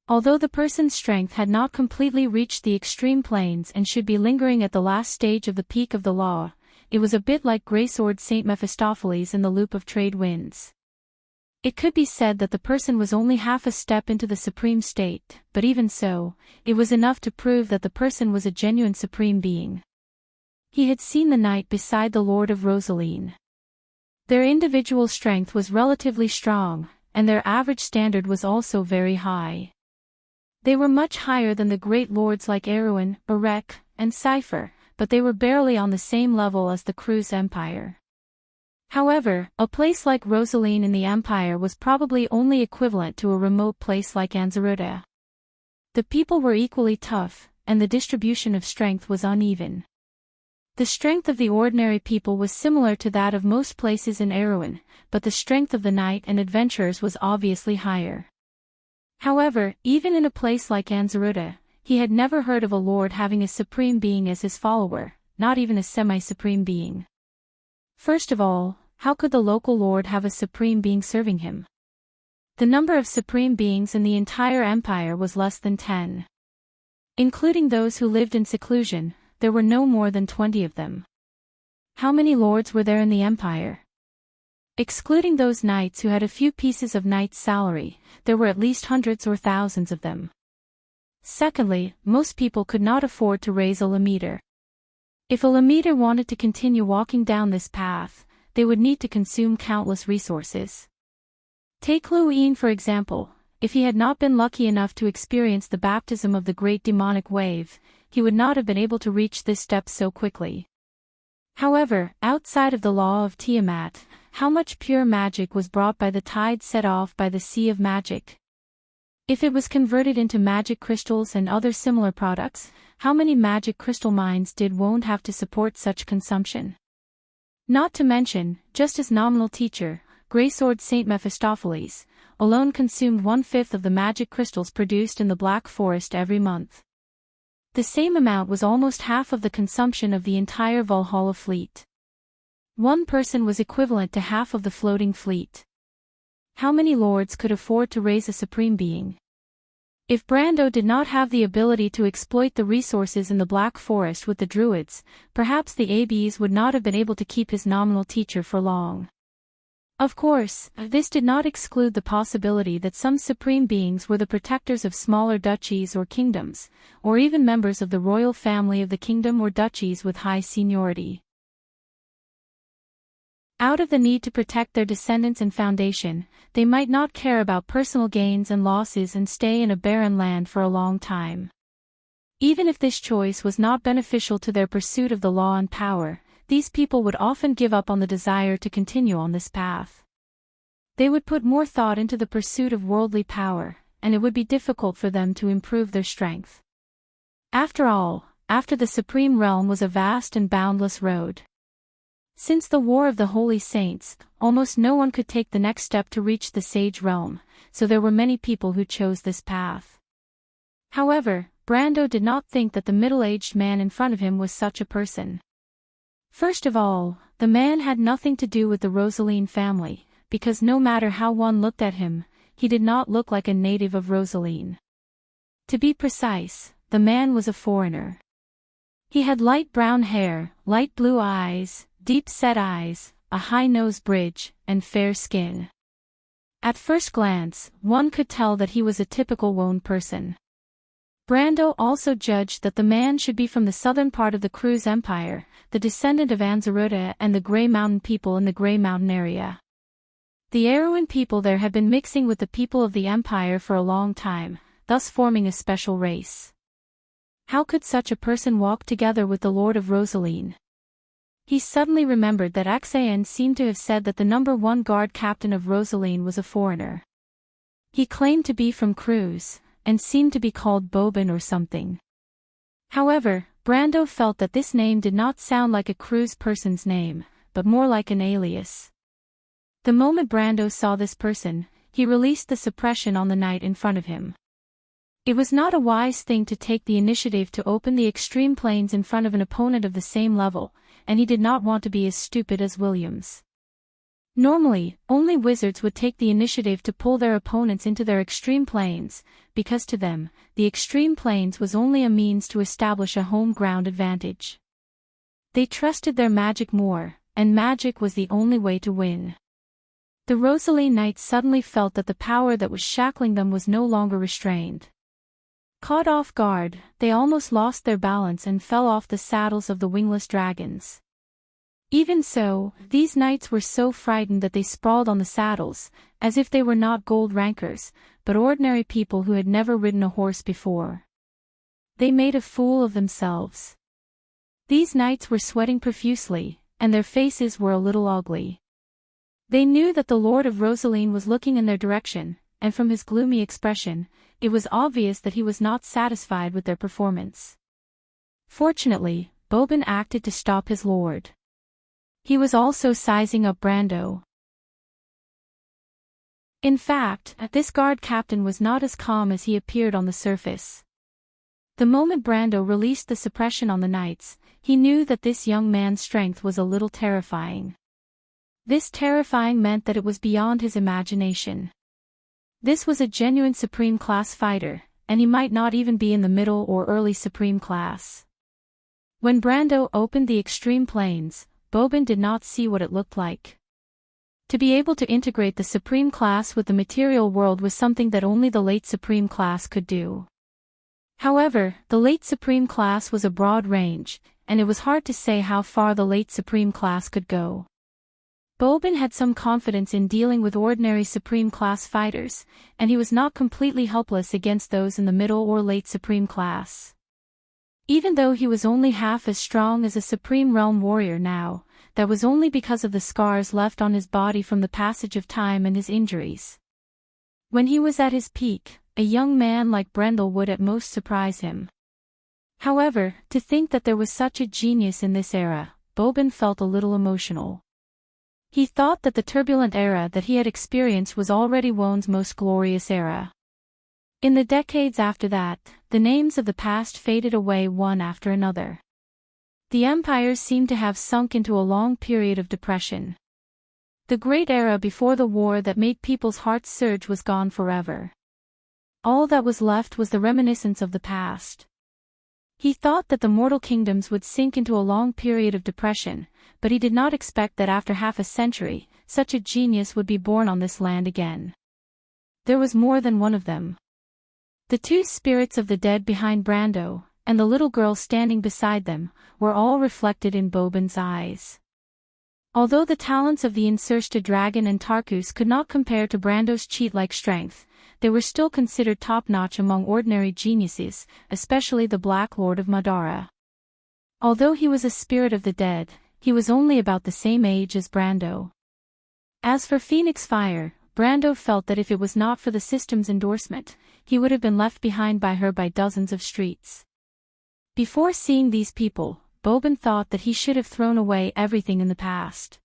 Although the person's strength had not completely reached the extreme planes and should be lingering at the last stage of the peak of the law, it was a bit like Greysword Saint Mephistopheles in the loop of trade winds. It could be said that the person was only half a step into the supreme state, but even so, it was enough to prove that the person was a genuine supreme being. He had seen the knight beside the Lord of Rosaleen. Their individual strength was relatively strong, and their average standard was also very high. They were much higher than the great lords like Erwin, Erech, and Cypher, but they were barely on the same level as the Cruz Empire. However, a place like Rosaleen in the Empire was probably only equivalent to a remote place like Anzaruta. The people were equally tough, and the distribution of strength was uneven. The strength of the ordinary people was similar to that of most places in Erwin, but the strength of the knight and adventurers was obviously higher. However, even in a place like Anzaruta, he had never heard of a lord having a supreme being as his follower, not even a semi-supreme being. First of all, how could the local lord have a supreme being serving him? The number of supreme beings in the entire empire was less than 10. Including those who lived in seclusion, there were no more than 20 of them. How many lords were there in the empire? Excluding those knights who had a few pieces of knight's salary, there were at least hundreds or thousands of them. Secondly, most people could not afford to raise a Lemiter. If a Lemiter wanted to continue walking down this path, they would need to consume countless resources. Take Luin for example. If he had not been lucky enough to experience the baptism of the great demonic wave, he would not have been able to reach this step so quickly. However, outside of the law of Tiamat, how much pure magic was brought by the tide set off by the Sea of Magic? If it was converted into magic crystals and other similar products, how many magic crystal mines did Won't have to support such consumption? Not to mention, just as nominal teacher, Greysword Saint Mephistopheles, alone consumed 1/5 of the magic crystals produced in the Black Forest every month. The same amount was almost half of the consumption of the entire Valhalla fleet. One person was equivalent to half of the floating fleet. How many lords could afford to raise a supreme being? If Brando did not have the ability to exploit the resources in the Black Forest with the Druids, perhaps the ABs would not have been able to keep his nominal teacher for long. Of course, this did not exclude the possibility that some supreme beings were the protectors of smaller duchies or kingdoms, or even members of the royal family of the kingdom or duchies with high seniority. Out of the need to protect their descendants and foundation, they might not care about personal gains and losses and stay in a barren land for a long time. Even if this choice was not beneficial to their pursuit of the law and power, these people would often give up on the desire to continue on this path. They would put more thought into the pursuit of worldly power, and it would be difficult for them to improve their strength. After all, after the Supreme Realm was a vast and boundless road. Since the War of the Holy Saints, almost no one could take the next step to reach the Sage Realm, so there were many people who chose this path. However, Brando did not think that the middle-aged man in front of him was such a person. First of all, the man had nothing to do with the Rosaleen family, because no matter how one looked at him, he did not look like a native of Rosaleen. To be precise, the man was a foreigner. He had light brown hair, light blue eyes, deep-set eyes, a high nose bridge, and fair skin. At first glance, one could tell that he was a typical Wone person. Brando also judged that the man should be from the southern part of the Cruz Empire, the descendant of Anzaruta and the Grey Mountain people in the Grey Mountain area. The Arrowan people there had been mixing with the people of the Empire for a long time, thus forming a special race. How could such a person walk together with the Lord of Rosaline? He suddenly remembered that Axayan seemed to have said that the number 1 guard captain of Rosaline was a foreigner. He claimed to be from Cruz, and seemed to be called Bobin or something. However, Brando felt that this name did not sound like a Cruz person's name, but more like an alias. The moment Brando saw this person, he released the suppression on the knight in front of him. It was not a wise thing to take the initiative to open the extreme planes in front of an opponent of the same level, and he did not want to be as stupid as Williams. Normally, only wizards would take the initiative to pull their opponents into their extreme planes, because to them, the extreme planes was only a means to establish a home ground advantage. They trusted their magic more, and magic was the only way to win. The Rosaline knights suddenly felt that the power that was shackling them was no longer restrained. Caught off guard, they almost lost their balance and fell off the saddles of the wingless dragons. Even so, these knights were so frightened that they sprawled on the saddles, as if they were not gold rankers, but ordinary people who had never ridden a horse before. They made a fool of themselves. These knights were sweating profusely, and their faces were a little ugly. They knew that the Lord of Rosaline was looking in their direction, and from his gloomy expression, it was obvious that he was not satisfied with their performance. Fortunately, Bobin acted to stop his lord. He was also sizing up Brando. In fact, this guard captain was not as calm as he appeared on the surface. The moment Brando released the suppression on the knights, he knew that this young man's strength was a little terrifying. This terrifying meant that it was beyond his imagination. This was a genuine Supreme Class fighter, and he might not even be in the middle or early Supreme Class. When Brando opened the extreme planes, Bobin did not see what it looked like. To be able to integrate the Supreme Class with the material world was something that only the late Supreme Class could do. However, the late Supreme Class was a broad range, and it was hard to say how far the late Supreme Class could go. Bobin had some confidence in dealing with ordinary Supreme Class fighters, and he was not completely helpless against those in the middle or late Supreme Class. Even though he was only half as strong as a Supreme Realm warrior now, that was only because of the scars left on his body from the passage of time and his injuries. When he was at his peak, a young man like Brendel would at most surprise him. However, to think that there was such a genius in this era, Bobin felt a little emotional. He thought that the turbulent era that he had experienced was already Wone's most glorious era. In the decades after that, the names of the past faded away one after another. The empires seemed to have sunk into a long period of depression. The great era before the war that made people's hearts surge was gone forever. All that was left was the reminiscence of the past. He thought that the mortal kingdoms would sink into a long period of depression, but he did not expect that after half a century, such a genius would be born on this land again. There was more than one of them. The two spirits of the dead behind Brando, and the little girl standing beside them, were all reflected in Bobin's eyes. Although the talents of the Insursta Dragon and Tarkus could not compare to Brando's cheat-like strength, they were still considered top-notch among ordinary geniuses, especially the Black Lord of Madara. Although he was a spirit of the dead, he was only about the same age as Brando. As for Phoenix Fire, Brando felt that if it was not for the system's endorsement, he would have been left behind by her by dozens of streets. Before seeing these people, Bobin thought that he should have thrown away everything in the past.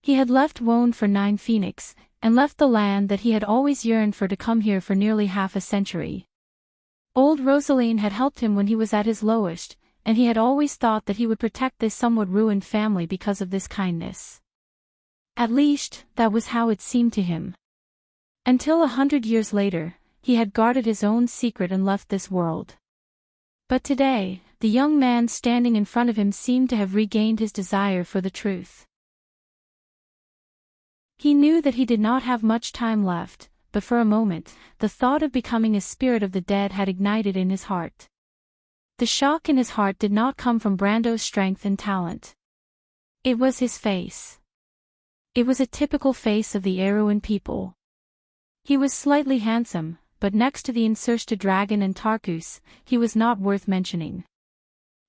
He had left Wone for 9 Phoenix, and left the land that he had always yearned for to come here for nearly half a century. Old Rosaline had helped him when he was at his lowest, and he had always thought that he would protect this somewhat ruined family because of this kindness. At least, that was how it seemed to him. Until 100 years later, he had guarded his own secret and left this world. But today, the young man standing in front of him seemed to have regained his desire for the truth. He knew that he did not have much time left, but for a moment, the thought of becoming a spirit of the dead had ignited in his heart. The shock in his heart did not come from Brando's strength and talent. It was his face. It was a typical face of the Erewhon people. He was slightly handsome, but next to the Enrich dragon and Tarkus, he was not worth mentioning.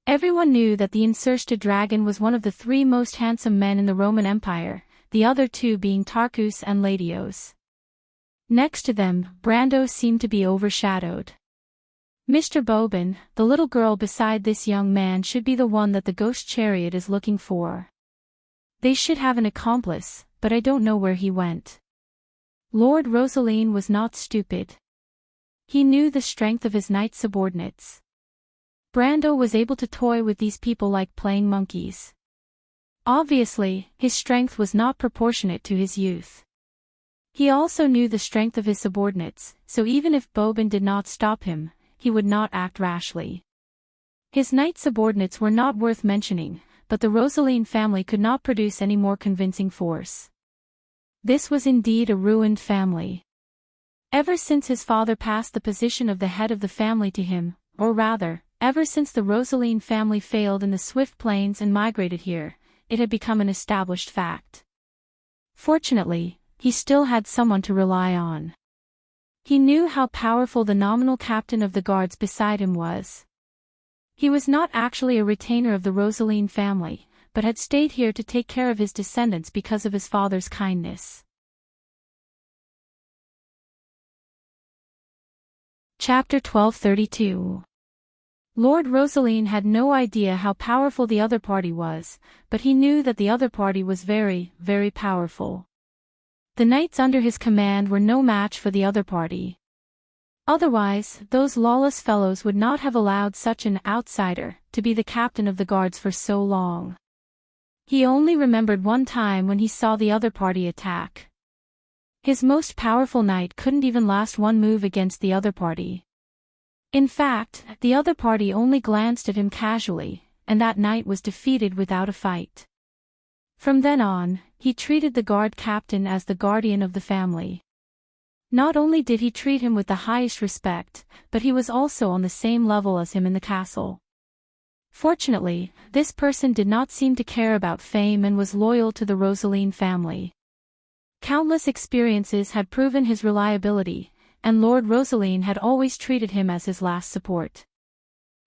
Everyone knew that the Enrich dragon was one of the 3 most handsome men in the Roman Empire, the other 2 being Tarkus and Ladios. Next to them, Brando seemed to be overshadowed. Mr. Bobin, the little girl beside this young man, should be the one that the ghost chariot is looking for. They should have an accomplice, but I don't know where he went. Lord Rosaline was not stupid. He knew the strength of his knight subordinates. Brando was able to toy with these people like playing monkeys. Obviously, his strength was not proportionate to his youth. He also knew the strength of his subordinates, so even if Bobin did not stop him, he would not act rashly. His knight subordinates were not worth mentioning, but the Rosaline family could not produce any more convincing force. This was indeed a ruined family. Ever since his father passed the position of the head of the family to him, or rather, ever since the Rosaline family failed in the Swift Plains and migrated here, it had become an established fact. Fortunately, he still had someone to rely on. He knew how powerful the nominal captain of the guards beside him was. He was not actually a retainer of the Rosaline family, but had stayed here to take care of his descendants because of his father's kindness. Chapter 1232. Lord Rosaline had no idea how powerful the other party was, but he knew that the other party was very, very powerful. The knights under his command were no match for the other party. Otherwise, those lawless fellows would not have allowed such an outsider to be the captain of the guards for so long. He only remembered one time when he saw the other party attack. His most powerful knight couldn't even last one move against the other party. In fact, the other party only glanced at him casually, and that knight was defeated without a fight. From then on, he treated the guard captain as the guardian of the family. Not only did he treat him with the highest respect, but he was also on the same level as him in the castle. Fortunately, this person did not seem to care about fame and was loyal to the Rosaline family. Countless experiences had proven his reliability, and Lord Rosaline had always treated him as his last support.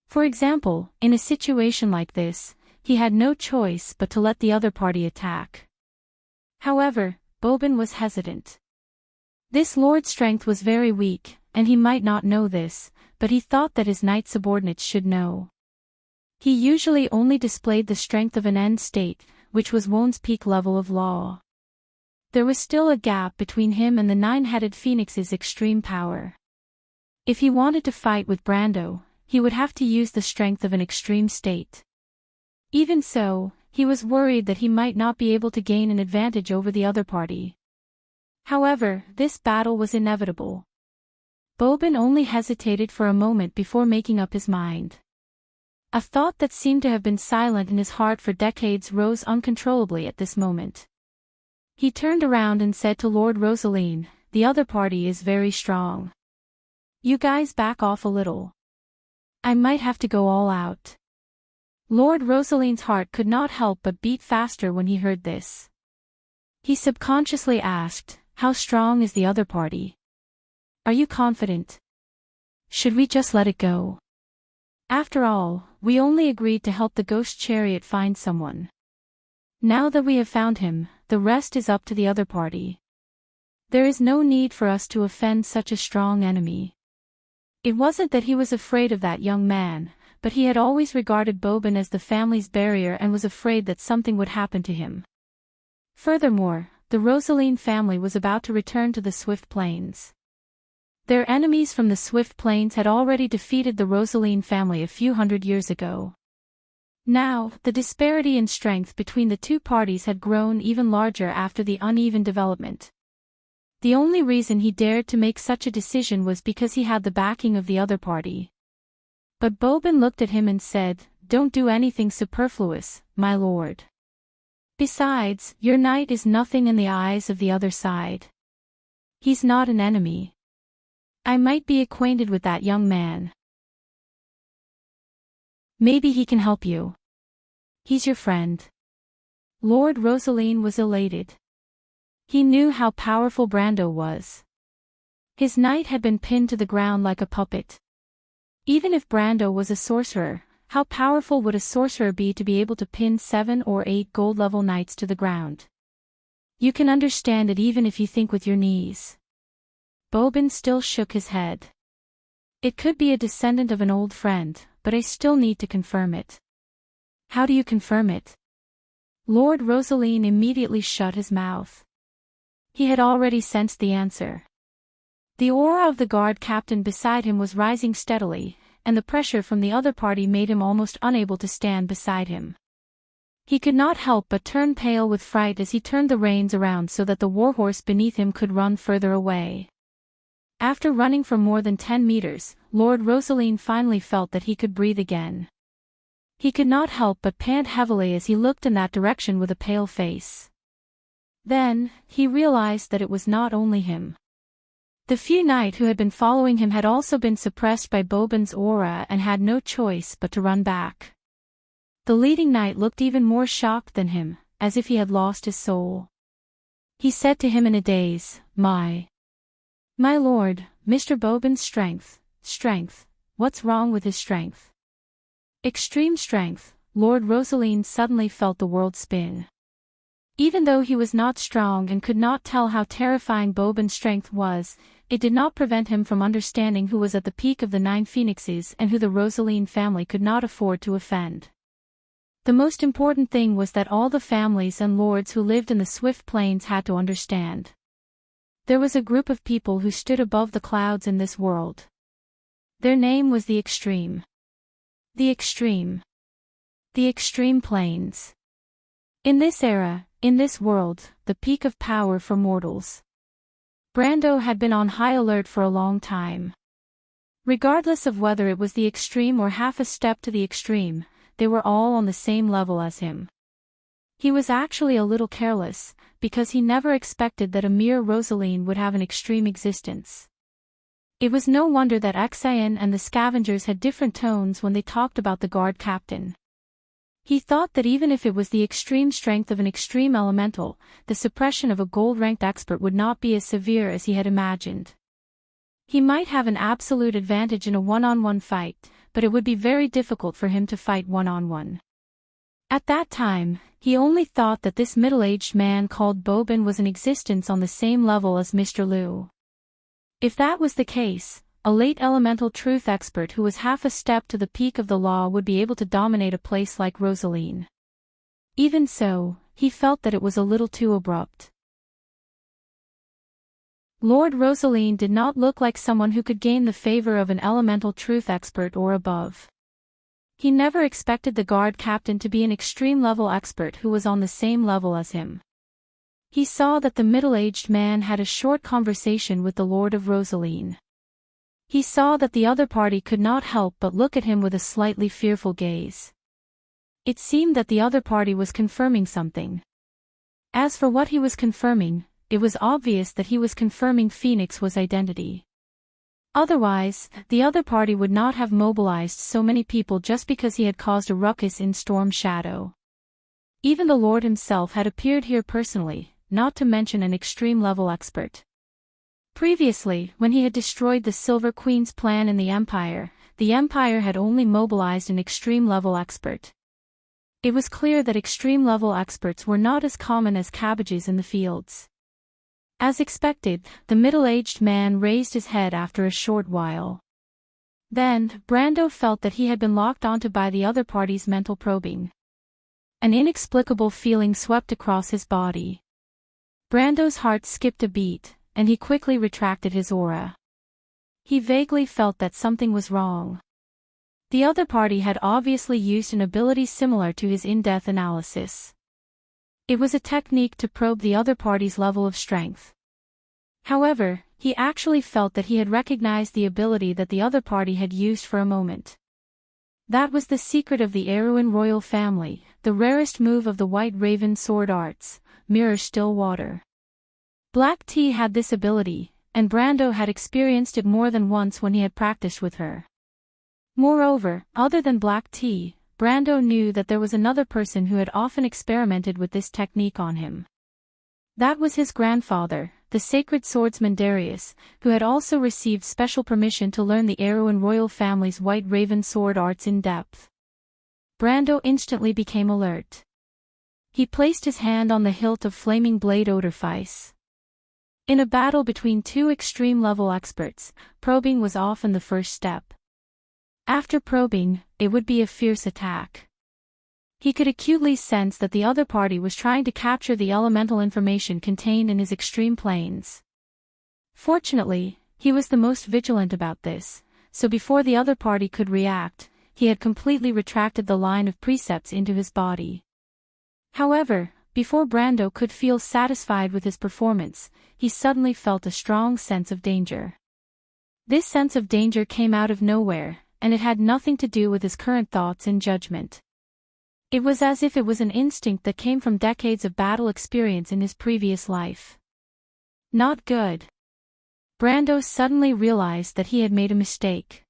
For example, in a situation like this, he had no choice but to let the other party attack. However, Bobin was hesitant. This lord's strength was very weak, and he might not know this, but he thought that his knight subordinates should know. He usually only displayed the strength of an end state, which was one's peak level of law. There was still a gap between him and the 9-headed phoenix's extreme power. If he wanted to fight with Brando, he would have to use the strength of an extreme state. Even so, he was worried that he might not be able to gain an advantage over the other party. However, this battle was inevitable. Bobin only hesitated for a moment before making up his mind. A thought that seemed to have been silent in his heart for decades rose uncontrollably at this moment. He turned around and said to Lord Rosaline, "The other party is very strong. You guys back off a little. I might have to go all out." Lord Rosaline's heart could not help but beat faster when he heard this. He subconsciously asked, "How strong is the other party? Are you confident? Should we just let it go? After all, we only agreed to help the ghost chariot find someone. Now that we have found him, the rest is up to the other party. There is no need for us to offend such a strong enemy." It wasn't that he was afraid of that young man, but he had always regarded Bobin as the family's barrier and was afraid that something would happen to him. Furthermore, the Rosaline family was about to return to the Swift Plains. Their enemies from the Swift Plains had already defeated the Rosaline family a few hundred years ago. Now, the disparity in strength between the two parties had grown even larger after the uneven development. The only reason he dared to make such a decision was because he had the backing of the other party. But Bobin looked at him and said, "Don't do anything superfluous, my lord. Besides, your knight is nothing in the eyes of the other side. He's not an enemy. I might be acquainted with that young man. Maybe he can help you. He's your friend. Lord Rosaline was elated. He knew how powerful Brando was. His knight had been pinned to the ground like a puppet. Even if Brando was a sorcerer, how powerful would a sorcerer be to be able to pin 7 or 8 gold-level knights to the ground? You can understand it even if you think with your knees. Bobin still shook his head. It could be a descendant of an old friend, but I still need to confirm it. How do you confirm it? Lord Rosaline immediately shut his mouth. He had already sensed the answer. The aura of the guard captain beside him was rising steadily, and the pressure from the other party made him almost unable to stand beside him. He could not help but turn pale with fright as he turned the reins around so that the warhorse beneath him could run further away. After running for more than 10 meters, Lord Rosaline finally felt that he could breathe again. He could not help but pant heavily as he looked in that direction with a pale face. Then, he realized that it was not only him. The few knight who had been following him had also been suppressed by Bobin's aura and had no choice but to run back. The leading knight looked even more shocked than him, as if he had lost his soul. He said to him in a daze, My lord, Mr. Bobin's strength, what's wrong with his strength? Extreme strength. Lord Rosaline suddenly felt the world spin. Even though he was not strong and could not tell how terrifying Bobin's strength was, it did not prevent him from understanding who was at the peak of the 9 phoenixes and who the Rosaline family could not afford to offend. The most important thing was that all the families and lords who lived in the Swift Plains had to understand. There was a group of people who stood above the clouds in this world. Their name was the Extreme. The Extreme. The Extreme Plains. In this era, in this world, the peak of power for mortals. Brando had been on high alert for a long time. Regardless of whether it was the extreme or half a step to the extreme, they were all on the same level as him. He was actually a little careless, because he never expected that a mere Rosaline would have an extreme existence. It was no wonder that Xian and the scavengers had different tones when they talked about the guard captain. He thought that even if it was the extreme strength of an extreme elemental, the suppression of a gold-ranked expert would not be as severe as he had imagined. He might have an absolute advantage in a one-on-one fight, but it would be very difficult for him to fight one-on-one. At that time, he only thought that this middle-aged man called Bobin was in existence on the same level as Mr. Liu. If that was the case, a late elemental truth expert who was half a step to the peak of the law would be able to dominate a place like Rosaline. Even so, he felt that it was a little too abrupt. Lord Rosaline did not look like someone who could gain the favor of an elemental truth expert or above. He never expected the guard captain to be an extreme-level expert who was on the same level as him. He saw that the middle-aged man had a short conversation with the Lord of Rosaline. He saw that the other party could not help but look at him with a slightly fearful gaze. It seemed that the other party was confirming something. As for what he was confirming, it was obvious that he was confirming Phoenix's identity. Otherwise, the other party would not have mobilized so many people just because he had caused a ruckus in Storm Shadow. Even the Lord himself had appeared here personally, not to mention an extreme-level expert. Previously, when he had destroyed the Silver Queen's plan in the Empire had only mobilized an extreme-level expert. It was clear that extreme-level experts were not as common as cabbages in the fields. As expected, the middle-aged man raised his head after a short while. Then, Brando felt that he had been locked onto by the other party's mental probing. An inexplicable feeling swept across his body. Brando's heart skipped a beat, and he quickly retracted his aura. He vaguely felt that something was wrong. The other party had obviously used an ability similar to his in-depth analysis. It was a technique to probe the other party's level of strength. However, he actually felt that he had recognized the ability that the other party had used for a moment. That was the secret of the Erewhon royal family, the rarest move of the White Raven sword arts, Mirror Still Water. Black Tea had this ability, and Brando had experienced it more than once when he had practiced with her. Moreover, other than Black Tea, Brando knew that there was another person who had often experimented with this technique on him. That was his grandfather, the sacred swordsman Darius, who had also received special permission to learn the Erewhon royal family's White Raven sword arts in depth. Brando instantly became alert. He placed his hand on the hilt of Flaming Blade Odorfice. In a battle between two extreme-level experts, probing was often the first step. After probing, it would be a fierce attack. He could acutely sense that the other party was trying to capture the elemental information contained in his extreme planes. Fortunately, he was the most vigilant about this, so before the other party could react, he had completely retracted the line of precepts into his body. However, before Brando could feel satisfied with his performance, he suddenly felt a strong sense of danger. This sense of danger came out of nowhere, and it had nothing to do with his current thoughts and judgment. It was as if it was an instinct that came from decades of battle experience in his previous life. Not good. Brando suddenly realized that he had made a mistake.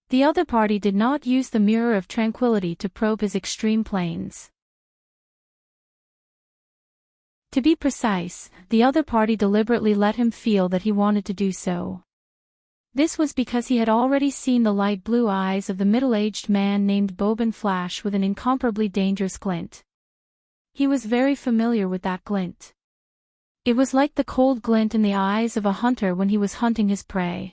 The other party did not use the Mirror of Tranquility to probe his extreme planes. To be precise, the other party deliberately let him feel that he wanted to do so. This was because he had already seen the light blue eyes of the middle-aged man named Boban flash with an incomparably dangerous glint. He was very familiar with that glint. It was like the cold glint in the eyes of a hunter when he was hunting his prey.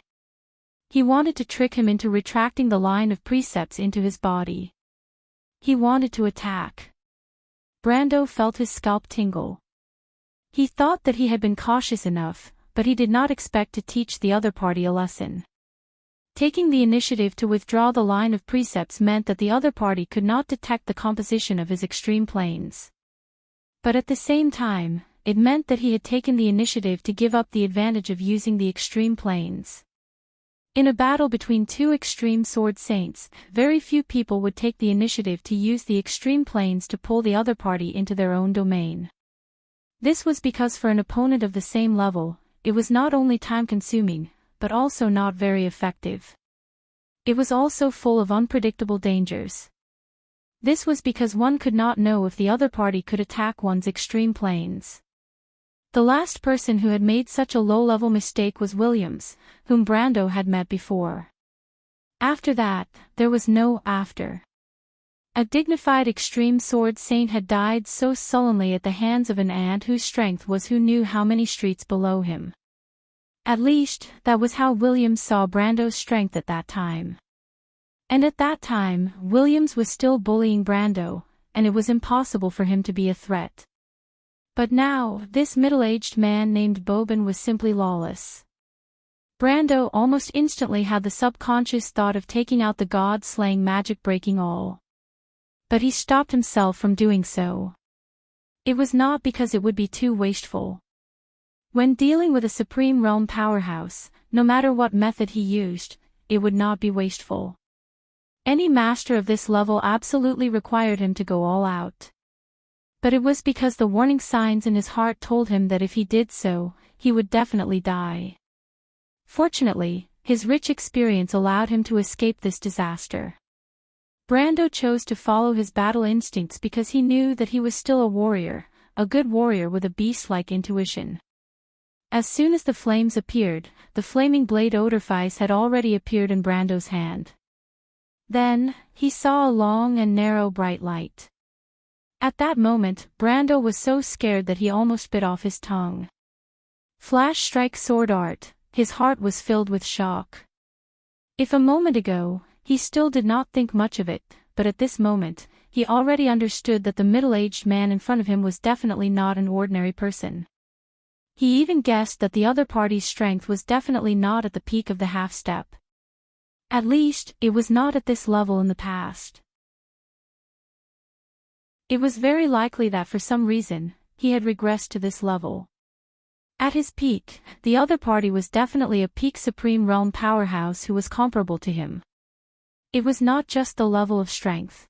He wanted to trick him into retracting the line of precepts into his body. He wanted to attack. Brando felt his scalp tingle. He thought that he had been cautious enough, but he did not expect to teach the other party a lesson. Taking the initiative to withdraw the line of precepts meant that the other party could not detect the composition of his extreme planes. But at the same time, it meant that he had taken the initiative to give up the advantage of using the extreme planes. In a battle between two extreme sword saints, very few people would take the initiative to use the extreme planes to pull the other party into their own domain. This was because for an opponent of the same level, it was not only time-consuming, but also not very effective. It was also full of unpredictable dangers. This was because one could not know if the other party could attack one's extreme planes. The last person who had made such a low-level mistake was Williams, whom Brando had met before. After that, there was no after. A dignified extreme sword saint had died so sullenly at the hands of an ant whose strength was who knew how many streets below him. At least, that was how Williams saw Brando's strength at that time. And at that time, Williams was still bullying Brando, and it was impossible for him to be a threat. But now, this middle-aged man named Boban was simply lawless. Brando almost instantly had the subconscious thought of taking out the god-slaying magic-breaking all. But he stopped himself from doing so. It was not because it would be too wasteful. When dealing with a Supreme Realm powerhouse, no matter what method he used, it would not be wasteful. Any master of this level absolutely required him to go all out. But it was because the warning signs in his heart told him that if he did so, he would definitely die. Fortunately, his rich experience allowed him to escape this disaster. Brando chose to follow his battle instincts because he knew that he was still a warrior, a good warrior with a beast-like intuition. As soon as the flames appeared, the flaming blade Odorfice had already appeared in Brando's hand. Then, he saw a long and narrow bright light. At that moment, Brando was so scared that he almost bit off his tongue. Flash strike sword art, his heart was filled with shock. If a moment ago, he still did not think much of it, but at this moment, he already understood that the middle-aged man in front of him was definitely not an ordinary person. He even guessed that the other party's strength was definitely not at the peak of the half-step. At least, it was not at this level in the past. It was very likely that for some reason, he had regressed to this level. At his peak, the other party was definitely a peak Supreme Realm powerhouse who was comparable to him. It was not just the level of strength.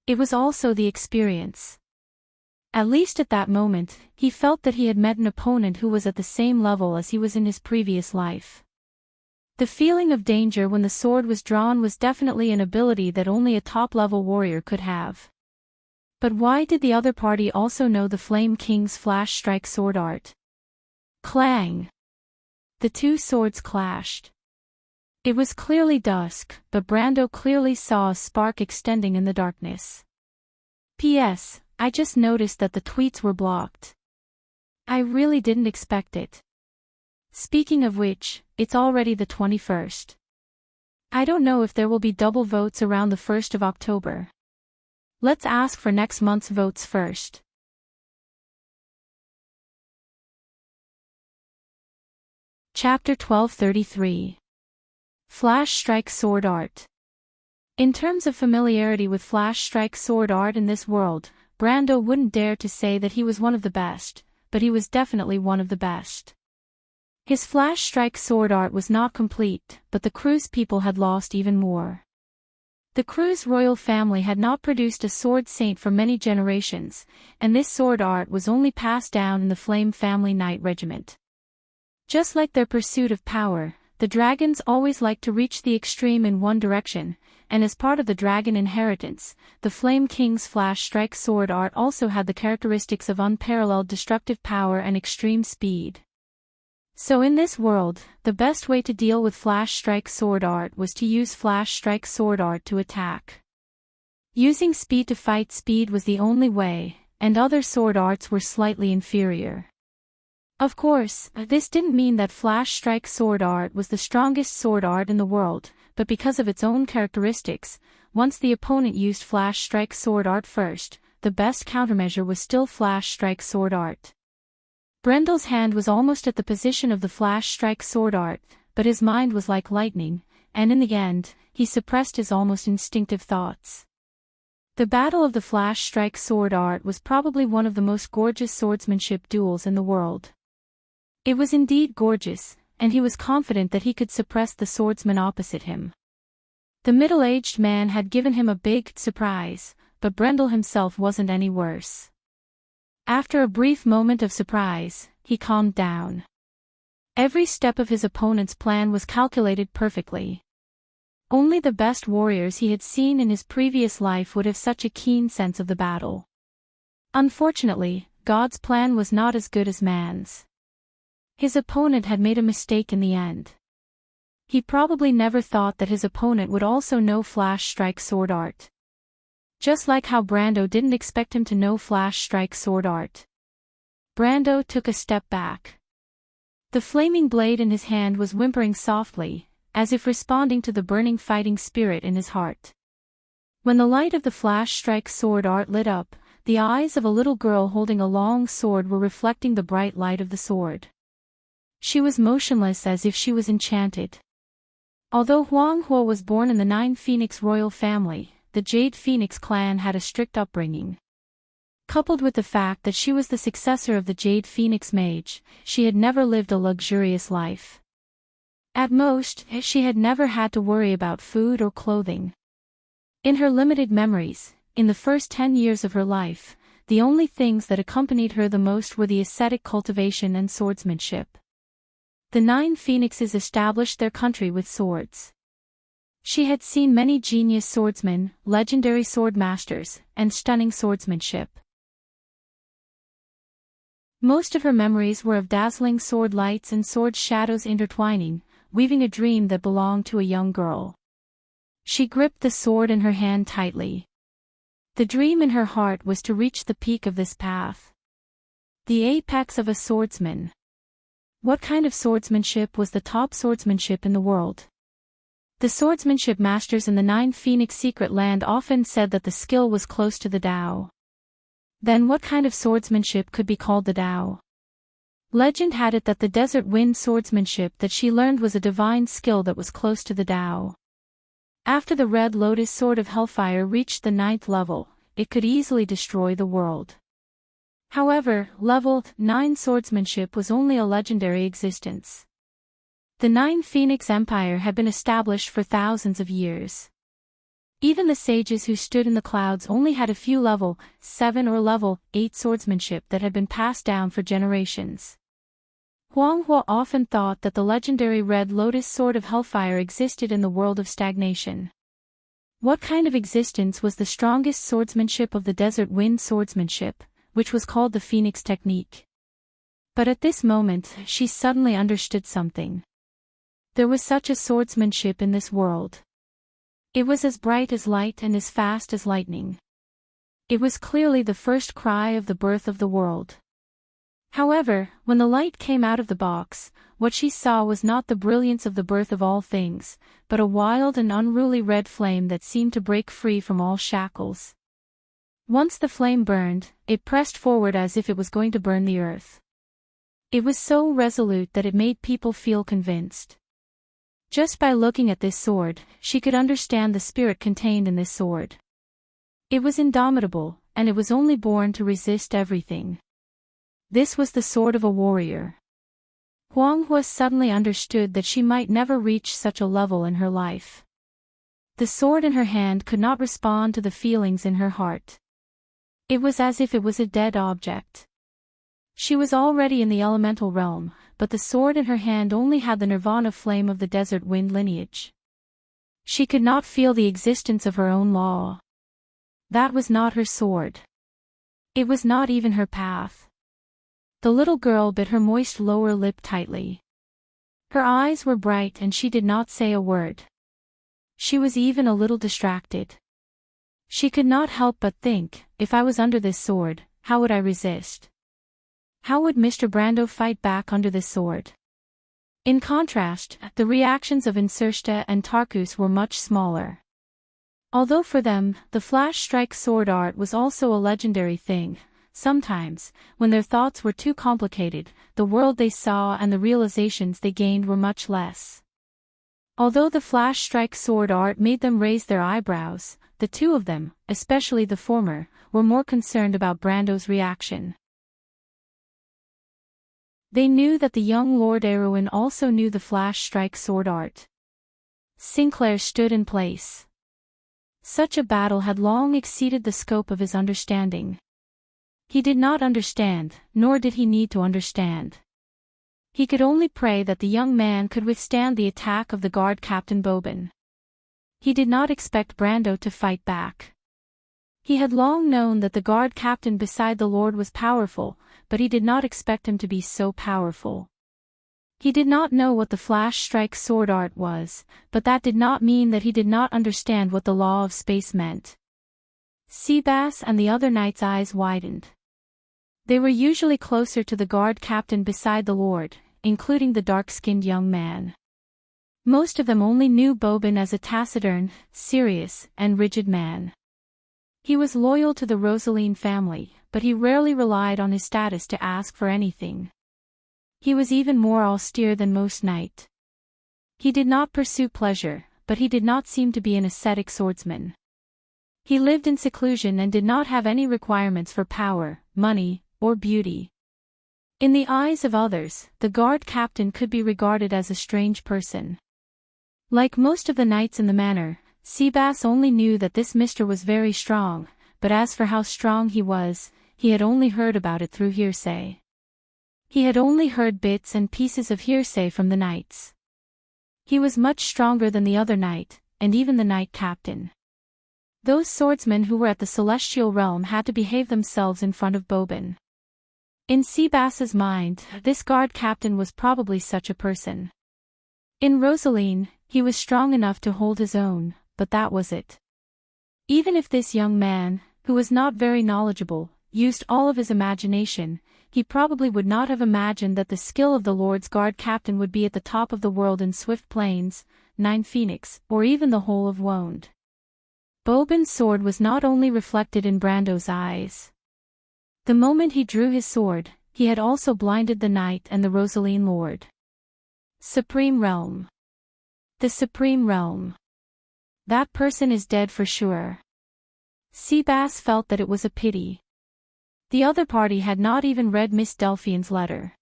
It was also the experience. At least at that moment, he felt that he had met an opponent who was at the same level as he was in his previous life. The feeling of danger when the sword was drawn was definitely an ability that only a top-level warrior could have. But why did the other party also know the Flame King's flash strike sword art? Clang! The two swords clashed. It was clearly dusk, but Brando clearly saw a spark extending in the darkness. P.S. I just noticed that the tweets were blocked. I really didn't expect it. Speaking of which, it's already the 21st. I don't know if there will be double votes around the 1st of October. Let's ask for next month's votes first. Chapter 1233. Flash Strike Sword Art. In terms of familiarity with Flash Strike sword art in this world, Brando wouldn't dare to say that he was one of the best, but he was definitely one of the best. His Flash Strike sword art was not complete, but the Cruz people had lost even more. The Cruz royal family had not produced a sword saint for many generations, and this sword art was only passed down in the Flame family knight regiment. Just like their pursuit of power, the dragons always like to reach the extreme in one direction, and as part of the dragon inheritance, the Flame King's Flash Strike sword art also had the characteristics of unparalleled destructive power and extreme speed. So in this world, the best way to deal with Flash Strike sword art was to use Flash Strike sword art to attack. Using speed to fight speed was the only way, and other sword arts were slightly inferior. Of course, this didn't mean that Flash Strike sword art was the strongest sword art in the world, but because of its own characteristics, once the opponent used Flash Strike sword art first, the best countermeasure was still Flash Strike sword art. Brendel's hand was almost at the position of the Flash Strike sword art, but his mind was like lightning, and in the end, he suppressed his almost instinctive thoughts. The Battle of the Flash Strike sword art was probably one of the most gorgeous swordsmanship duels in the world. It was indeed gorgeous, and he was confident that he could suppress the swordsman opposite him. The middle-aged man had given him a big surprise, but Brendel himself wasn't any worse. After a brief moment of surprise, he calmed down. Every step of his opponent's plan was calculated perfectly. Only the best warriors he had seen in his previous life would have such a keen sense of the battle. Unfortunately, God's plan was not as good as man's. His opponent had made a mistake in the end. He probably never thought that his opponent would also know Flash Strike sword art. Just like how Brando didn't expect him to know Flash Strike sword art. Brando took a step back. The flaming blade in his hand was whimpering softly, as if responding to the burning fighting spirit in his heart. When the light of the Flash Strike sword art lit up, the eyes of a little girl holding a long sword were reflecting the bright light of the sword. She was motionless as if she was enchanted. Although Huang Huo was born in the Nine Phoenix royal family, the Jade Phoenix clan had a strict upbringing. Coupled with the fact that she was the successor of the Jade Phoenix mage, she had never lived a luxurious life. At most, she had never had to worry about food or clothing. In her limited memories, in the first 10 years of her life, the only things that accompanied her the most were the ascetic cultivation and swordsmanship. The Nine Phoenixes established their country with swords. She had seen many genius swordsmen, legendary sword masters, and stunning swordsmanship. Most of her memories were of dazzling sword lights and sword shadows intertwining, weaving a dream that belonged to a young girl. She gripped the sword in her hand tightly. The dream in her heart was to reach the peak of this path. The apex of a swordsman. What kind of swordsmanship was the top swordsmanship in the world? The swordsmanship masters in the Nine Phoenix secret land often said that the skill was close to the Tao. Then what kind of swordsmanship could be called the Tao? Legend had it that the desert wind swordsmanship that she learned was a divine skill that was close to the Tao. After the Red Lotus Sword of Hellfire reached the 9th level, it could easily destroy the world. However, level 9 swordsmanship was only a legendary existence. The Nine Phoenix Empire had been established for thousands of years. Even the sages who stood in the clouds only had a few level 7 or level 8 swordsmanship that had been passed down for generations. Huang Hua often thought that the legendary Red Lotus Sword of Hellfire existed in the world of stagnation. What kind of existence was the strongest swordsmanship of the Desert Wind swordsmanship, which was called the Phoenix Technique? But at this moment, she suddenly understood something. There was such a swordsmanship in this world. It was as bright as light and as fast as lightning. It was clearly the first cry of the birth of the world. However, when the light came out of the box, what she saw was not the brilliance of the birth of all things, but a wild and unruly red flame that seemed to break free from all shackles. Once the flame burned, it pressed forward as if it was going to burn the earth. It was so resolute that it made people feel convinced. Just by looking at this sword, she could understand the spirit contained in this sword. It was indomitable, and it was only born to resist everything. This was the sword of a warrior. Huang Hua suddenly understood that she might never reach such a level in her life. The sword in her hand could not respond to the feelings in her heart. It was as if it was a dead object. She was already in the elemental realm, but the sword in her hand only had the nirvana flame of the desert wind lineage. She could not feel the existence of her own law. That was not her sword. It was not even her path. The little girl bit her moist lower lip tightly. Her eyes were bright and she did not say a word. She was even a little distracted. She could not help but think, if I was under this sword, how would I resist? How would Mr. Brando fight back under this sword? In contrast, the reactions of Insursta and Tarkus were much smaller. Although for them, the flash strike sword art was also a legendary thing, sometimes, when their thoughts were too complicated, the world they saw and the realizations they gained were much less. Although the flash strike sword art made them raise their eyebrows, the two of them, especially the former, were more concerned about Brando's reaction. They knew that the young Lord Erwin also knew the flash strike sword art. Sinclair stood in place. Such a battle had long exceeded the scope of his understanding. He did not understand, nor did he need to understand. He could only pray that the young man could withstand the attack of the guard Captain Bobin. He did not expect Brando to fight back. He had long known that the guard captain beside the Lord was powerful, but he did not expect him to be so powerful. He did not know what the flash strike sword art was, but that did not mean that he did not understand what the law of space meant. Seabass and the other knights' eyes widened. They were usually closer to the guard captain beside the Lord, including the dark-skinned young man. Most of them only knew Bobin as a taciturn, serious, and rigid man. He was loyal to the Rosaline family, but he rarely relied on his status to ask for anything. He was even more austere than most knights. He did not pursue pleasure, but he did not seem to be an ascetic swordsman. He lived in seclusion and did not have any requirements for power, money, or beauty. In the eyes of others, the guard captain could be regarded as a strange person. Like most of the knights in the manor, Seabass only knew that this mister was very strong, but as for how strong he was, he had only heard about it through hearsay. He had only heard bits and pieces of hearsay from the knights. He was much stronger than the other knight, and even the knight captain. Those swordsmen who were at the celestial realm had to behave themselves in front of Bobin. In Seabass's mind, this guard captain was probably such a person. In Rosaline, he was strong enough to hold his own, but that was it. Even if this young man, who was not very knowledgeable, used all of his imagination, he probably would not have imagined that the skill of the Lord's Guard captain would be at the top of the world in Swift Plains, Nine Phoenix, or even the whole of Wonde. Bobin's sword was not only reflected in Brando's eyes. The moment he drew his sword, he had also blinded the knight and the Rosaline Lord. Supreme Realm. The Supreme Realm. That person is dead for sure. Seabass felt that it was a pity. The other party had not even read Miss Delphine's letter.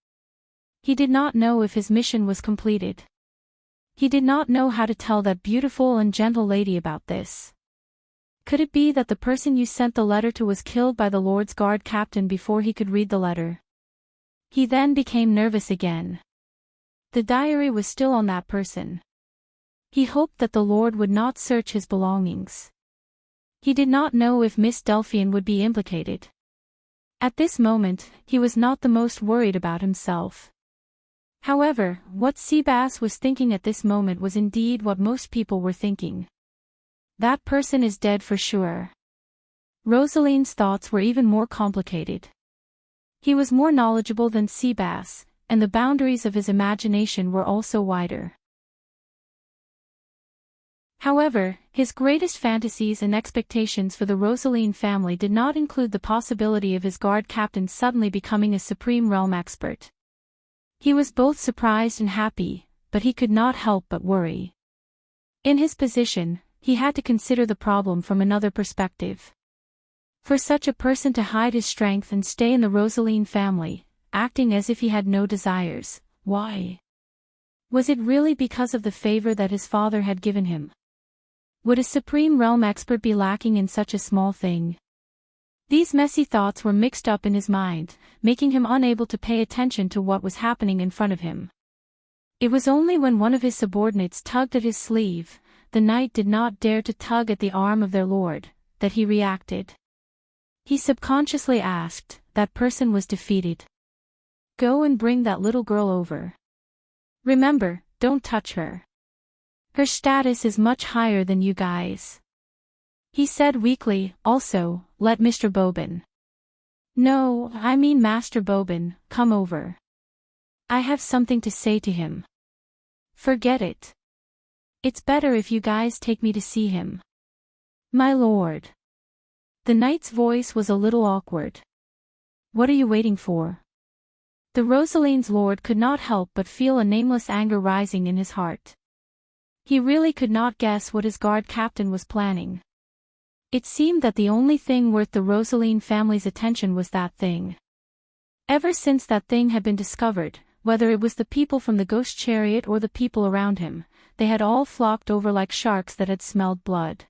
He did not know if his mission was completed. He did not know how to tell that beautiful and gentle lady about this. Could it be that the person you sent the letter to was killed by the Lord's guard captain before he could read the letter? He then became nervous again. The diary was still on that person. He hoped that the Lord would not search his belongings. He did not know if Miss Delphian would be implicated. At this moment, he was not the most worried about himself. However, what Seabass was thinking at this moment was indeed what most people were thinking. That person is dead for sure. Rosaline's thoughts were even more complicated. He was more knowledgeable than Seabass, and the boundaries of his imagination were also wider. However, his greatest fantasies and expectations for the Rosaline family did not include the possibility of his guard captain suddenly becoming a supreme realm expert. He was both surprised and happy, but he could not help but worry. In his position, he had to consider the problem from another perspective. For such a person to hide his strength and stay in the Rosaline family, acting as if he had no desires, why? Was it really because of the favor that his father had given him? Would a supreme realm expert be lacking in such a small thing? These messy thoughts were mixed up in his mind, making him unable to pay attention to what was happening in front of him. It was only when one of his subordinates tugged at his sleeve, the knight did not dare to tug at the arm of their lord, that he reacted. He subconsciously asked, that person was defeated. Go and bring that little girl over. Remember, don't touch her. Her status is much higher than you guys. He said weakly, also, let Mr. Boban. No, I mean Master Boban, come over. I have something to say to him. Forget it. It's better if you guys take me to see him. My lord. The knight's voice was a little awkward. What are you waiting for? The Rosaline's lord could not help but feel a nameless anger rising in his heart. He really could not guess what his guard captain was planning. It seemed that the only thing worth the Rosaline family's attention was that thing. Ever since that thing had been discovered, whether it was the people from the ghost chariot or the people around him, they had all flocked over like sharks that had smelled blood.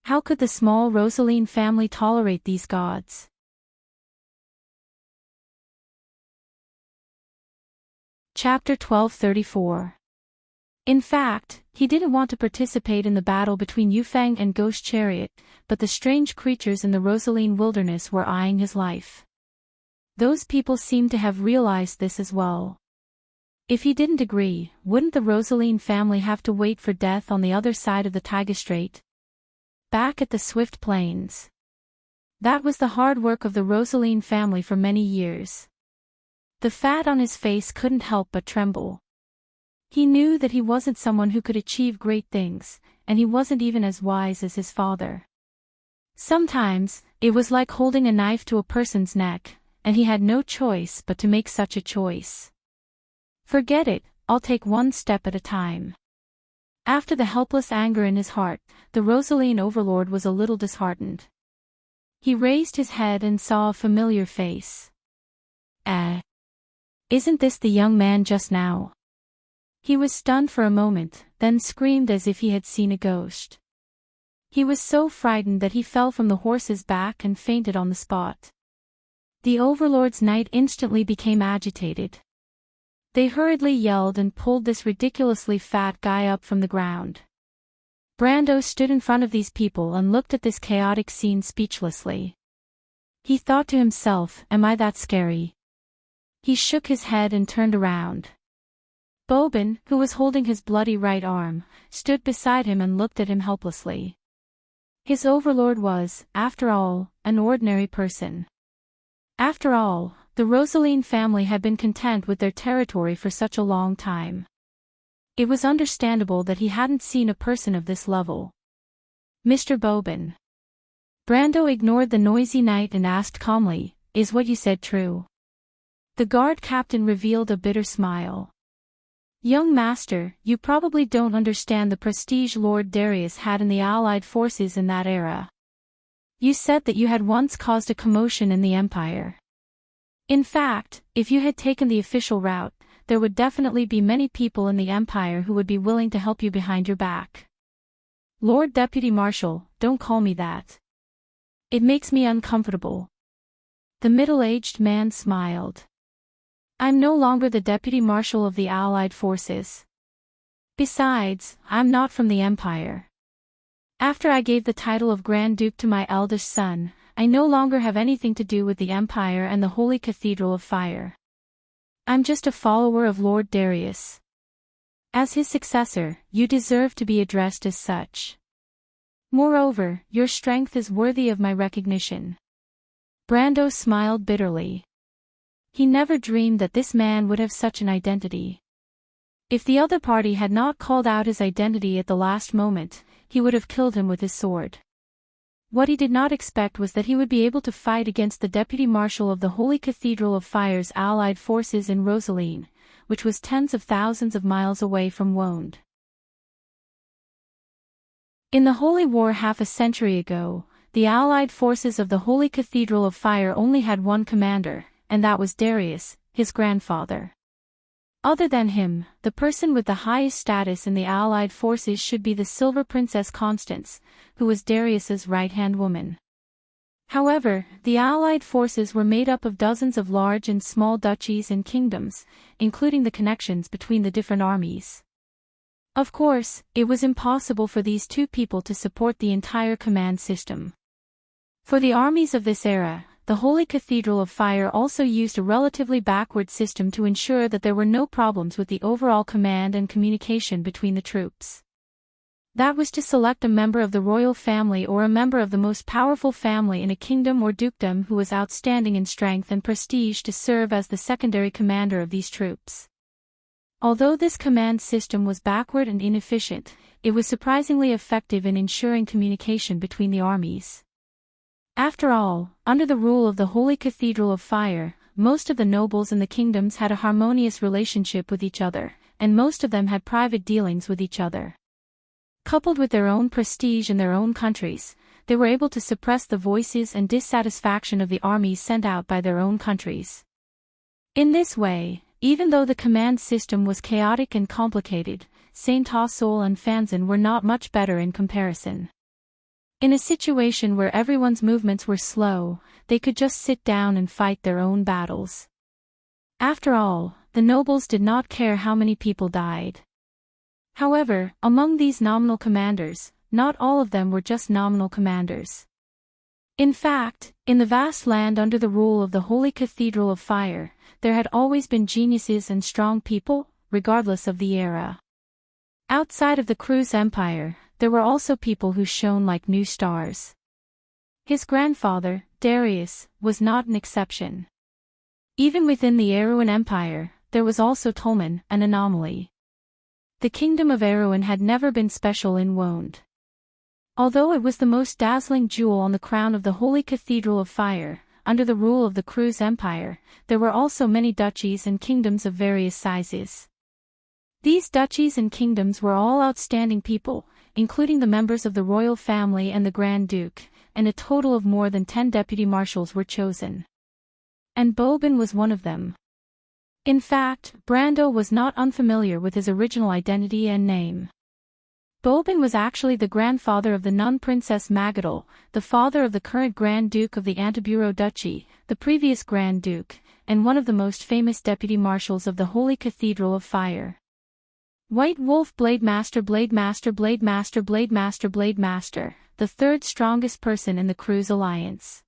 How could the small Rosaline family tolerate these gods? Chapter 1234. In fact, he didn't want to participate in the battle between Yufeng and Ghost Chariot, but the strange creatures in the Rosaline wilderness were eyeing his life. Those people seemed to have realized this as well. If he didn't agree, wouldn't the Rosaline family have to wait for death on the other side of the Taiga Strait? Back at the Swift Plains. That was the hard work of the Rosaline family for many years. The fat on his face couldn't help but tremble. He knew that he wasn't someone who could achieve great things, and he wasn't even as wise as his father. Sometimes, it was like holding a knife to a person's neck, and he had no choice but to make such a choice. Forget it, I'll take one step at a time. After the helpless anger in his heart, the Rosaline overlord was a little disheartened. He raised his head and saw a familiar face. Isn't this the young man just now? He was stunned for a moment, then screamed as if he had seen a ghost. He was so frightened that he fell from the horse's back and fainted on the spot. The Overlord's knight instantly became agitated. They hurriedly yelled and pulled this ridiculously fat guy up from the ground. Brando stood in front of these people and looked at this chaotic scene speechlessly. He thought to himself, am I that scary? He shook his head and turned around. Boban, who was holding his bloody right arm, stood beside him and looked at him helplessly. His overlord was, after all, an ordinary person. After all, the Rosaline family had been content with their territory for such a long time. It was understandable that he hadn't seen a person of this level. Mr. Boban. Brando ignored the noisy knight and asked calmly, is what you said true? The guard captain revealed a bitter smile. Young master, you probably don't understand the prestige Lord Darius had in the allied forces in that era. You said that you had once caused a commotion in the Empire. In fact, if you had taken the official route, there would definitely be many people in the Empire who would be willing to help you behind your back. Lord Deputy Marshal, don't call me that. It makes me uncomfortable. The middle-aged man smiled. I'm no longer the Deputy Marshal of the Allied forces. Besides, I'm not from the Empire. After I gave the title of Grand Duke to my eldest son, I no longer have anything to do with the Empire and the Holy Cathedral of Fire. I'm just a follower of Lord Darius. As his successor, you deserve to be addressed as such. Moreover, your strength is worthy of my recognition. Brando smiled bitterly. He never dreamed that this man would have such an identity. If the other party had not called out his identity at the last moment, he would have killed him with his sword. What he did not expect was that he would be able to fight against the Deputy Marshal of the Holy Cathedral of Fire's allied forces in Rosaline, which was tens of thousands of miles away from Wonde. In the Holy War half a century ago, the allied forces of the Holy Cathedral of Fire only had one commander, and that was Darius, his grandfather. Other than him, the person with the highest status in the allied forces should be the Silver Princess Constance, who was Darius's right-hand woman. However, the allied forces were made up of dozens of large and small duchies and kingdoms, including the connections between the different armies. Of course, it was impossible for these two people to support the entire command system. For the armies of this era, the Holy Cathedral of Fire also used a relatively backward system to ensure that there were no problems with the overall command and communication between the troops. That was to select a member of the royal family or a member of the most powerful family in a kingdom or dukedom who was outstanding in strength and prestige to serve as the secondary commander of these troops. Although this command system was backward and inefficient, it was surprisingly effective in ensuring communication between the armies. After all, under the rule of the Holy Cathedral of Fire, most of the nobles in the kingdoms had a harmonious relationship with each other, and most of them had private dealings with each other. Coupled with their own prestige in their own countries, they were able to suppress the voices and dissatisfaction of the armies sent out by their own countries. In this way, even though the command system was chaotic and complicated, Saint-Ossol and Fanzon were not much better in comparison. In a situation where everyone's movements were slow, they could just sit down and fight their own battles. After all, the nobles did not care how many people died. However, among these nominal commanders, not all of them were just nominal commanders. In fact, in the vast land under the rule of the Holy Cathedral of Fire, there had always been geniuses and strong people, regardless of the era. Outside of the Cruz Empire, there were also people who shone like new stars. His grandfather, Darius, was not an exception. Even within the Erewhon Empire, there was also Tolman, an anomaly. The kingdom of Erewhon had never been special in Wonde. Although it was the most dazzling jewel on the crown of the Holy Cathedral of Fire, under the rule of the Cruz Empire, there were also many duchies and kingdoms of various sizes. These duchies and kingdoms were all outstanding people, including the members of the royal family and the Grand Duke, and a total of more than 10 deputy marshals were chosen. And Bobin was one of them. In fact, Brando was not unfamiliar with his original identity and name. Bobin was actually the grandfather of the nun Princess Magadol, the father of the current Grand Duke of the Antiburo Duchy, the previous Grand Duke, and one of the most famous deputy marshals of the Holy Cathedral of Fire. White Wolf Blademaster Blademaster Blademaster Blademaster Blademaster, the third strongest person in the Cruz Alliance.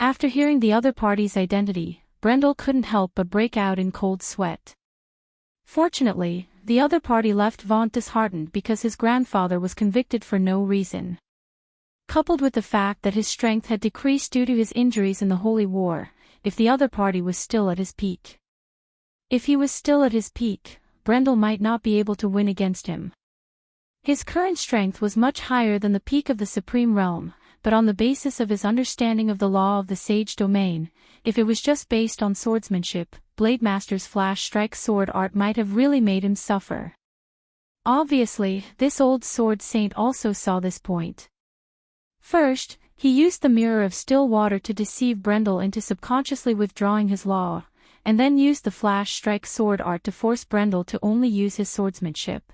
After hearing the other party's identity, Brendel couldn't help but break out in cold sweat. Fortunately, the other party left Vaunt disheartened because his grandfather was convicted for no reason. Coupled with the fact that his strength had decreased due to his injuries in the Holy War, if the other party was still at his peak. If he was still at his peak, Brendel might not be able to win against him. His current strength was much higher than the peak of the Supreme Realm, but on the basis of his understanding of the law of the Sage Domain, if it was just based on swordsmanship, Blademaster's flash strike sword art might have really made him suffer. Obviously, this old sword saint also saw this point. First, he used the Mirror of Still Water to deceive Brendel into subconsciously withdrawing his law, and then used the flash strike sword art to force Brendel to only use his swordsmanship.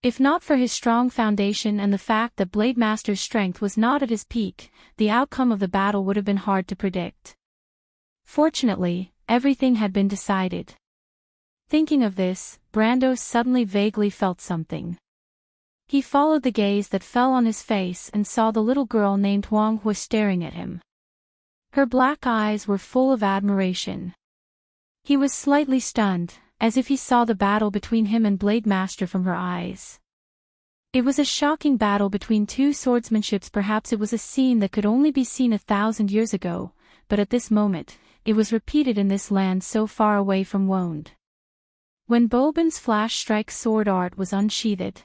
If not for his strong foundation and the fact that Blade Master's strength was not at his peak, the outcome of the battle would have been hard to predict. Fortunately, everything had been decided. Thinking of this, Brando suddenly vaguely felt something. He followed the gaze that fell on his face and saw the little girl named Huang Hua staring at him. Her black eyes were full of admiration. He was slightly stunned, as if he saw the battle between him and Blade Master from her eyes. It was a shocking battle between two swordsmanships. Perhaps it was a scene that could only be seen 1,000 years ago, but at this moment, it was repeated in this land so far away from Wonde. When Bobin's flash strike sword art was unsheathed,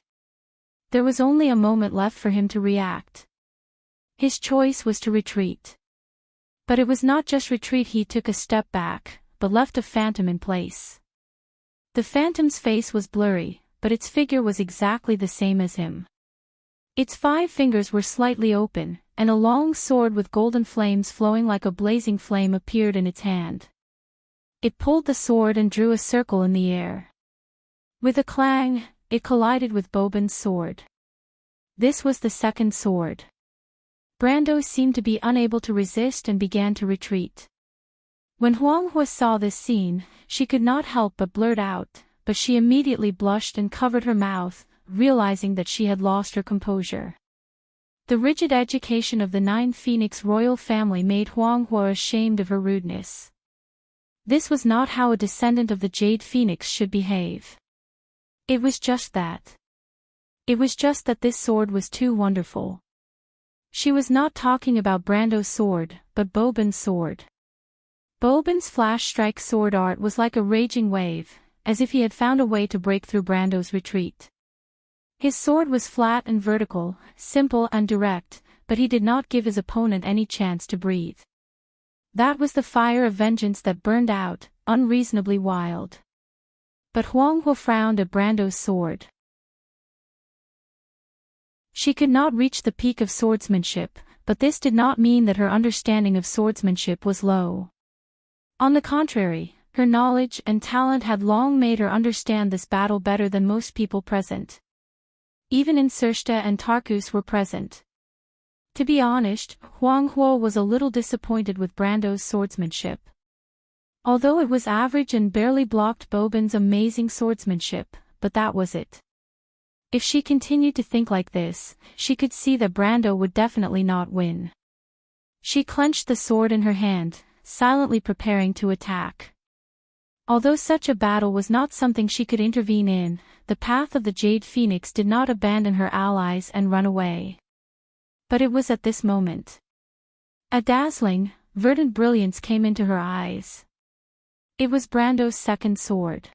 there was only a moment left for him to react. His choice was to retreat. But it was not just retreat. He took a step back, but left a phantom in place. The phantom's face was blurry, but its figure was exactly the same as him. Its 5 fingers were slightly open, and a long sword with golden flames flowing like a blazing flame appeared in its hand. It pulled the sword and drew a circle in the air. With a clang, it collided with Bobin's sword. This was the second sword. Brando seemed to be unable to resist and began to retreat. When Huang Hua saw this scene, she could not help but blurt out, but she immediately blushed and covered her mouth, realizing that she had lost her composure. The rigid education of the 9 Phoenix royal family made Huang Hua ashamed of her rudeness. This was not how a descendant of the Jade Phoenix should behave. It was just that. It was just that this sword was too wonderful. She was not talking about Brando's sword, but Bobin's sword. Bobin's flash strike sword art was like a raging wave, as if he had found a way to break through Brando's retreat. His sword was flat and vertical, simple and direct, but he did not give his opponent any chance to breathe. That was the fire of vengeance that burned out, unreasonably wild. But Huang Hua frowned at Brando's sword. She could not reach the peak of swordsmanship, but this did not mean that her understanding of swordsmanship was low. On the contrary, her knowledge and talent had long made her understand this battle better than most people present. Even Insersta and Tarkus were present. To be honest, Huang Hua was a little disappointed with Brando's swordsmanship. Although it was average and barely blocked Bobin's amazing swordsmanship, but that was it. If she continued to think like this, she could see that Brando would definitely not win. She clenched the sword in her hand, silently preparing to attack. Although such a battle was not something she could intervene in, the path of the Jade Phoenix did not abandon her allies and run away. But it was at this moment. A dazzling, verdant brilliance came into her eyes. It was Brando's second sword.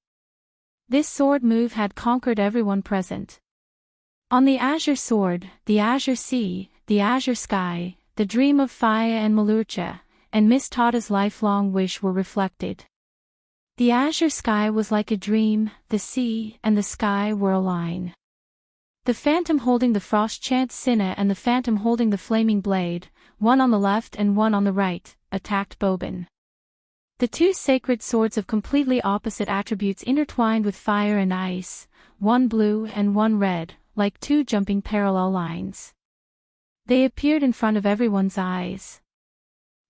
This sword move had conquered everyone present. On the azure sword, the azure sea, the azure sky, the dream of Faya and Malurcha, and Miss Tada's lifelong wish were reflected. The azure sky was like a dream, the sea and the sky were a line. The phantom holding the frost chant Sinna and the phantom holding the flaming blade, one on the left and one on the right, attacked Bobin. The 2 sacred swords of completely opposite attributes intertwined with fire and ice, one blue and one red, like 2 jumping parallel lines. They appeared in front of everyone's eyes.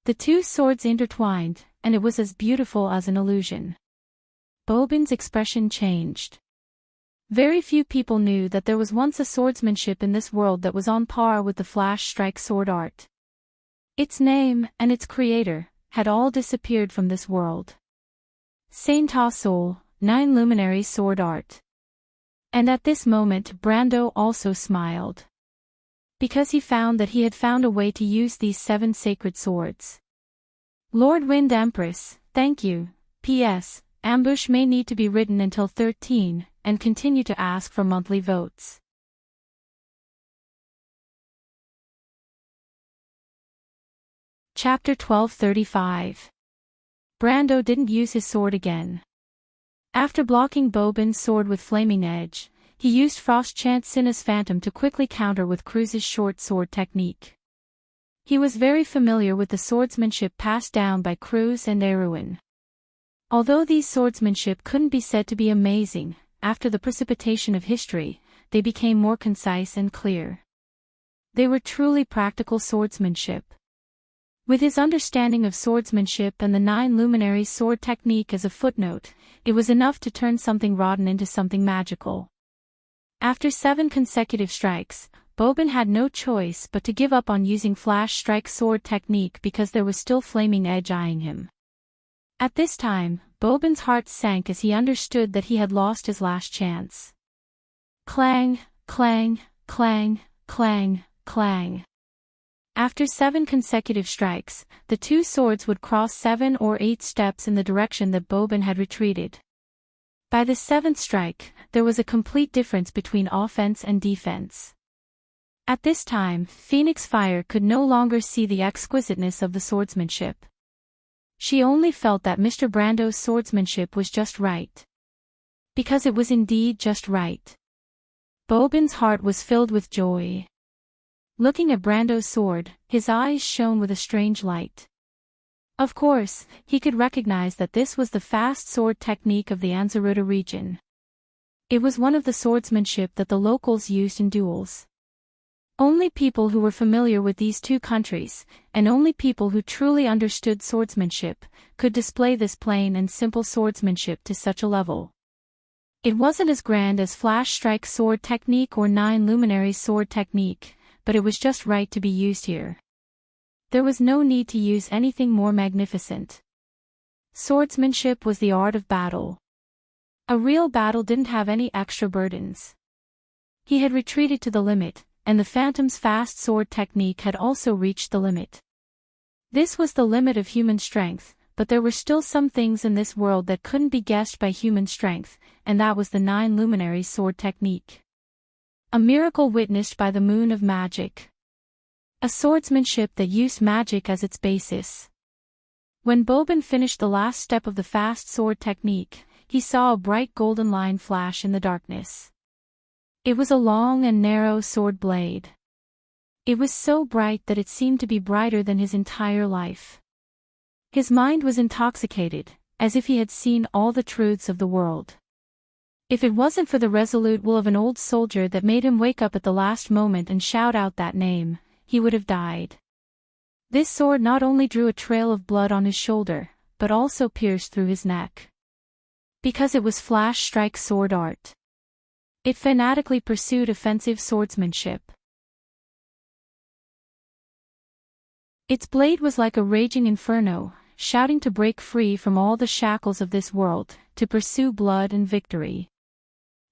The 2 swords intertwined, and it was as beautiful as an illusion. Bobin's expression changed. Very few people knew that there was once a swordsmanship in this world that was on par with the flash strike sword art. Its name, and its creator, had all disappeared from this world. Saint Soul, 9 luminary sword art. And at this moment Brando also smiled. Because he found that he had found a way to use these 7 sacred swords. Lord Wind Empress, thank you. P.S. Ambush may need to be written until 13, and continue to ask for monthly votes. Chapter 1235. Brando didn't use his sword again. After blocking Bobin's sword with flaming edge, he used Frost Chant Sinna's phantom to quickly counter with Cruz's short sword technique. He was very familiar with the swordsmanship passed down by Cruz and Erwin. Although these swordsmanship couldn't be said to be amazing, after the precipitation of history, they became more concise and clear. They were truly practical swordsmanship. With his understanding of swordsmanship and the 9 luminaries sword technique as a footnote, it was enough to turn something rotten into something magical. After 7 consecutive strikes, Boban had no choice but to give up on using flash strike sword technique because there was still flaming edge eyeing him. At this time, Boban's heart sank as he understood that he had lost his last chance. Clang, clang, clang, clang, clang. After 7 consecutive strikes, the 2 swords would cross 7 or 8 steps in the direction that Boban had retreated. By the 7th strike, there was a complete difference between offense and defense. At this time, Phoenix Fire could no longer see the exquisiteness of the swordsmanship. She only felt that Mr. Brando's swordsmanship was just right. Because it was indeed just right. Boban's heart was filled with joy. Looking at Brando's sword, his eyes shone with a strange light. Of course, he could recognize that this was the fast sword technique of the Anzaruta region. It was one of the swordsmanship that the locals used in duels. Only people who were familiar with these 2 countries, and only people who truly understood swordsmanship, could display this plain and simple swordsmanship to such a level. It wasn't as grand as flash strike sword technique or 9 luminaries sword technique, but it was just right to be used here. There was no need to use anything more magnificent. Swordsmanship was the art of battle. A real battle didn't have any extra burdens. He had retreated to the limit, and the Phantom's fast sword technique had also reached the limit. This was the limit of human strength, but there were still some things in this world that couldn't be guessed by human strength, and that was the 9 luminaries sword technique. A miracle witnessed by the moon of magic. A swordsmanship that used magic as its basis. When Boban finished the last step of the fast sword technique, he saw a bright golden line flash in the darkness. It was a long and narrow sword blade. It was so bright that it seemed to be brighter than his entire life. His mind was intoxicated, as if he had seen all the truths of the world. If it wasn't for the resolute will of an old soldier that made him wake up at the last moment and shout out that name, he would have died. This sword not only drew a trail of blood on his shoulder, but also pierced through his neck. Because it was flash strike sword art. It fanatically pursued offensive swordsmanship. Its blade was like a raging inferno, shouting to break free from all the shackles of this world, to pursue blood and victory.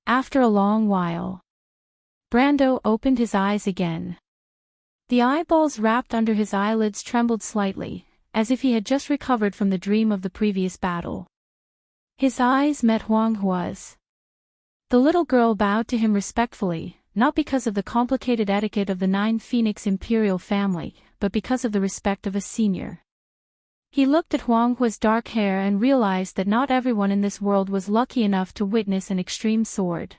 After a long while, Brando opened his eyes again. The eyeballs wrapped under his eyelids trembled slightly, as if he had just recovered from the dream of the previous battle. His eyes met Huang Hua's. The little girl bowed to him respectfully, not because of the complicated etiquette of the 9 Phoenix imperial family, but because of the respect of a senior. He looked at Huang Hua's dark hair and realized that not everyone in this world was lucky enough to witness an extreme sword.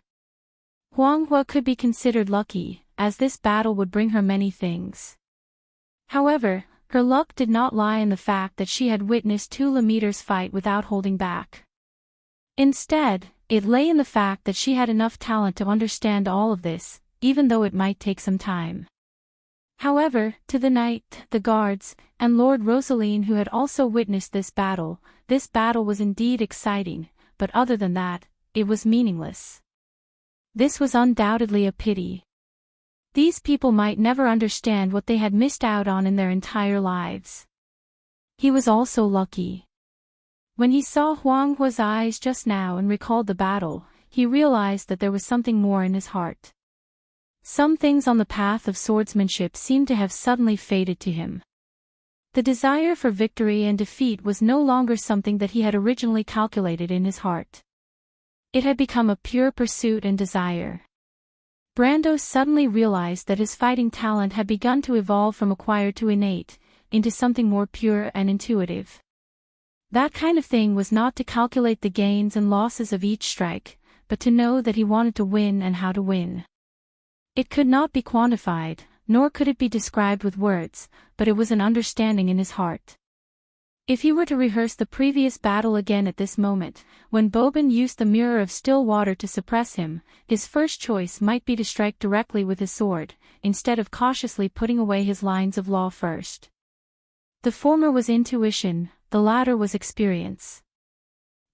Huang Hua could be considered lucky, as this battle would bring her many things. However, her luck did not lie in the fact that she had witnessed 2 Lemeters fight without holding back. Instead, it lay in the fact that she had enough talent to understand all of this, even though it might take some time. However, to the knight, the guards, and Lord Rosaline who had also witnessed this battle was indeed exciting, but other than that, it was meaningless. This was undoubtedly a pity. These people might never understand what they had missed out on in their entire lives. He was also lucky. When he saw Huang Hua's eyes just now and recalled the battle, he realized that there was something more in his heart. Some things on the path of swordsmanship seemed to have suddenly faded to him. The desire for victory and defeat was no longer something that he had originally calculated in his heart. It had become a pure pursuit and desire. Brando suddenly realized that his fighting talent had begun to evolve from acquired to innate, into something more pure and intuitive. That kind of thing was not to calculate the gains and losses of each strike, but to know that he wanted to win and how to win. It could not be quantified, nor could it be described with words, but it was an understanding in his heart. If he were to rehearse the previous battle again at this moment, when Boban used the mirror of still water to suppress him, his first choice might be to strike directly with his sword, instead of cautiously putting away his lines of law first. The former was intuition, the latter was experience.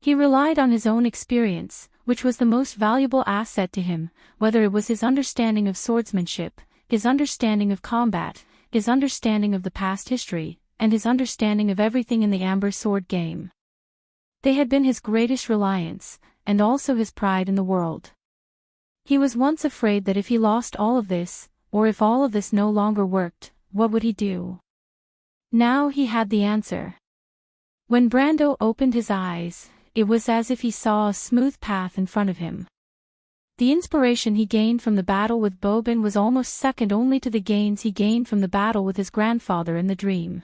He relied on his own experience, which was the most valuable asset to him, whether it was his understanding of swordsmanship, his understanding of combat, his understanding of the past history, and his understanding of everything in the Amber Sword game. They had been his greatest reliance, and also his pride in the world. He was once afraid that if he lost all of this, or if all of this no longer worked, what would he do? Now he had the answer. When Brando opened his eyes, it was as if he saw a smooth path in front of him. The inspiration he gained from the battle with Boban was almost second only to the gains he gained from the battle with his grandfather in the dream.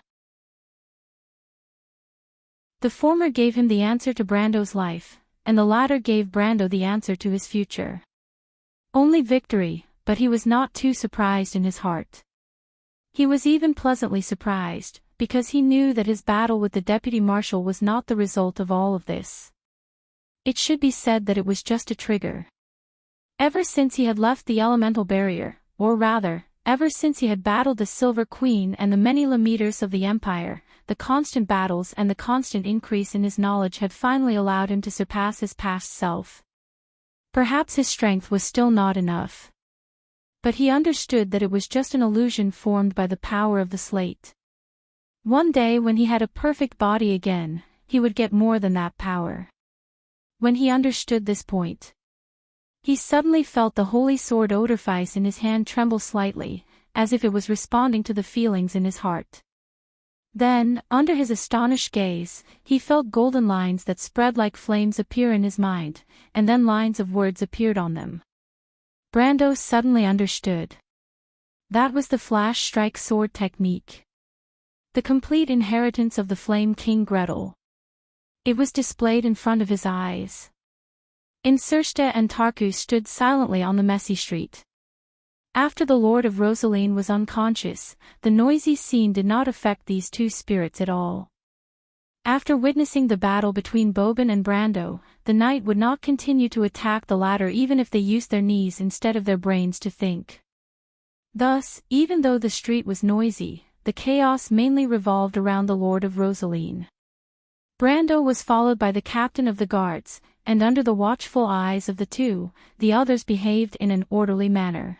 The former gave him the answer to Brando's life, and the latter gave Brando the answer to his future. Only victory, but he was not too surprised in his heart. He was even pleasantly surprised, because he knew that his battle with the deputy marshal was not the result of all of this. It should be said that it was just a trigger. Ever since he had left the elemental barrier, or rather, ever since he had battled the Silver Queen and the many Lemeters of the Empire, the constant battles and the constant increase in his knowledge had finally allowed him to surpass his past self. Perhaps his strength was still not enough. But he understood that it was just an illusion formed by the power of the slate. One day when he had a perfect body again, he would get more than that power. When he understood this point, he suddenly felt the holy sword Odorfice in his hand tremble slightly, as if it was responding to the feelings in his heart. Then, under his astonished gaze, he felt golden lines that spread like flames appear in his mind, and then lines of words appeared on them. Brando suddenly understood. That was the flash strike sword technique. The complete inheritance of the Flame King Gretel. It was displayed in front of his eyes. Insersta and Tarkus stood silently on the messy street. After the Lord of Rosaline was unconscious, the noisy scene did not affect these two spirits at all. After witnessing the battle between Boban and Brando, the knight would not continue to attack the latter even if they used their knees instead of their brains to think. Thus, even though the street was noisy, the chaos mainly revolved around the Lord of Rosaline. Brando was followed by the captain of the guards, and under the watchful eyes of the two, the others behaved in an orderly manner.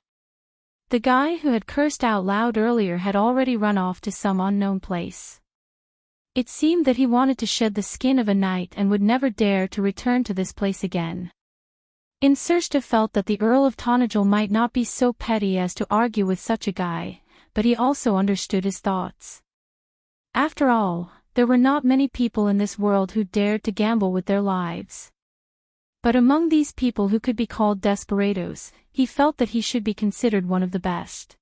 The guy who had cursed out loud earlier had already run off to some unknown place. It seemed that he wanted to shed the skin of a knight and would never dare to return to this place again. Insersta felt that the Earl of Tonagel might not be so petty as to argue with such a guy, but he also understood his thoughts. After all, there were not many people in this world who dared to gamble with their lives. But among these people who could be called desperados, he felt that he should be considered one of the best.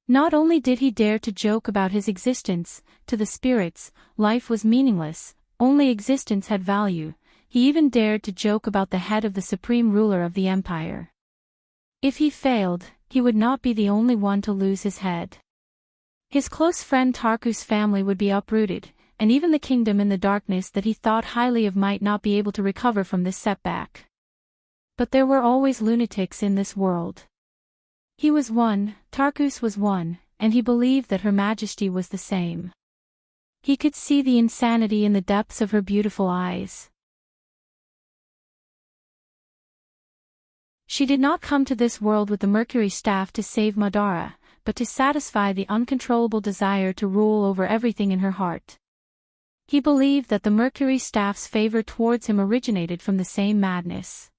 Not only did he dare to joke about his existence, to the spirits, life was meaningless, only existence had value, he even dared to joke about the head of the supreme ruler of the empire. If he failed, he would not be the only one to lose his head. His close friend Tarkus' family would be uprooted, and even the kingdom in the darkness that he thought highly of might not be able to recover from this setback. But there were always lunatics in this world. He was one, Tarkus was one, and he believed that Her Majesty was the same. He could see the insanity in the depths of her beautiful eyes. She did not come to this world with the Mercury staff to save Madara, but to satisfy the uncontrollable desire to rule over everything in her heart. He believed that the Mercury staff's favor towards him originated from the same madness.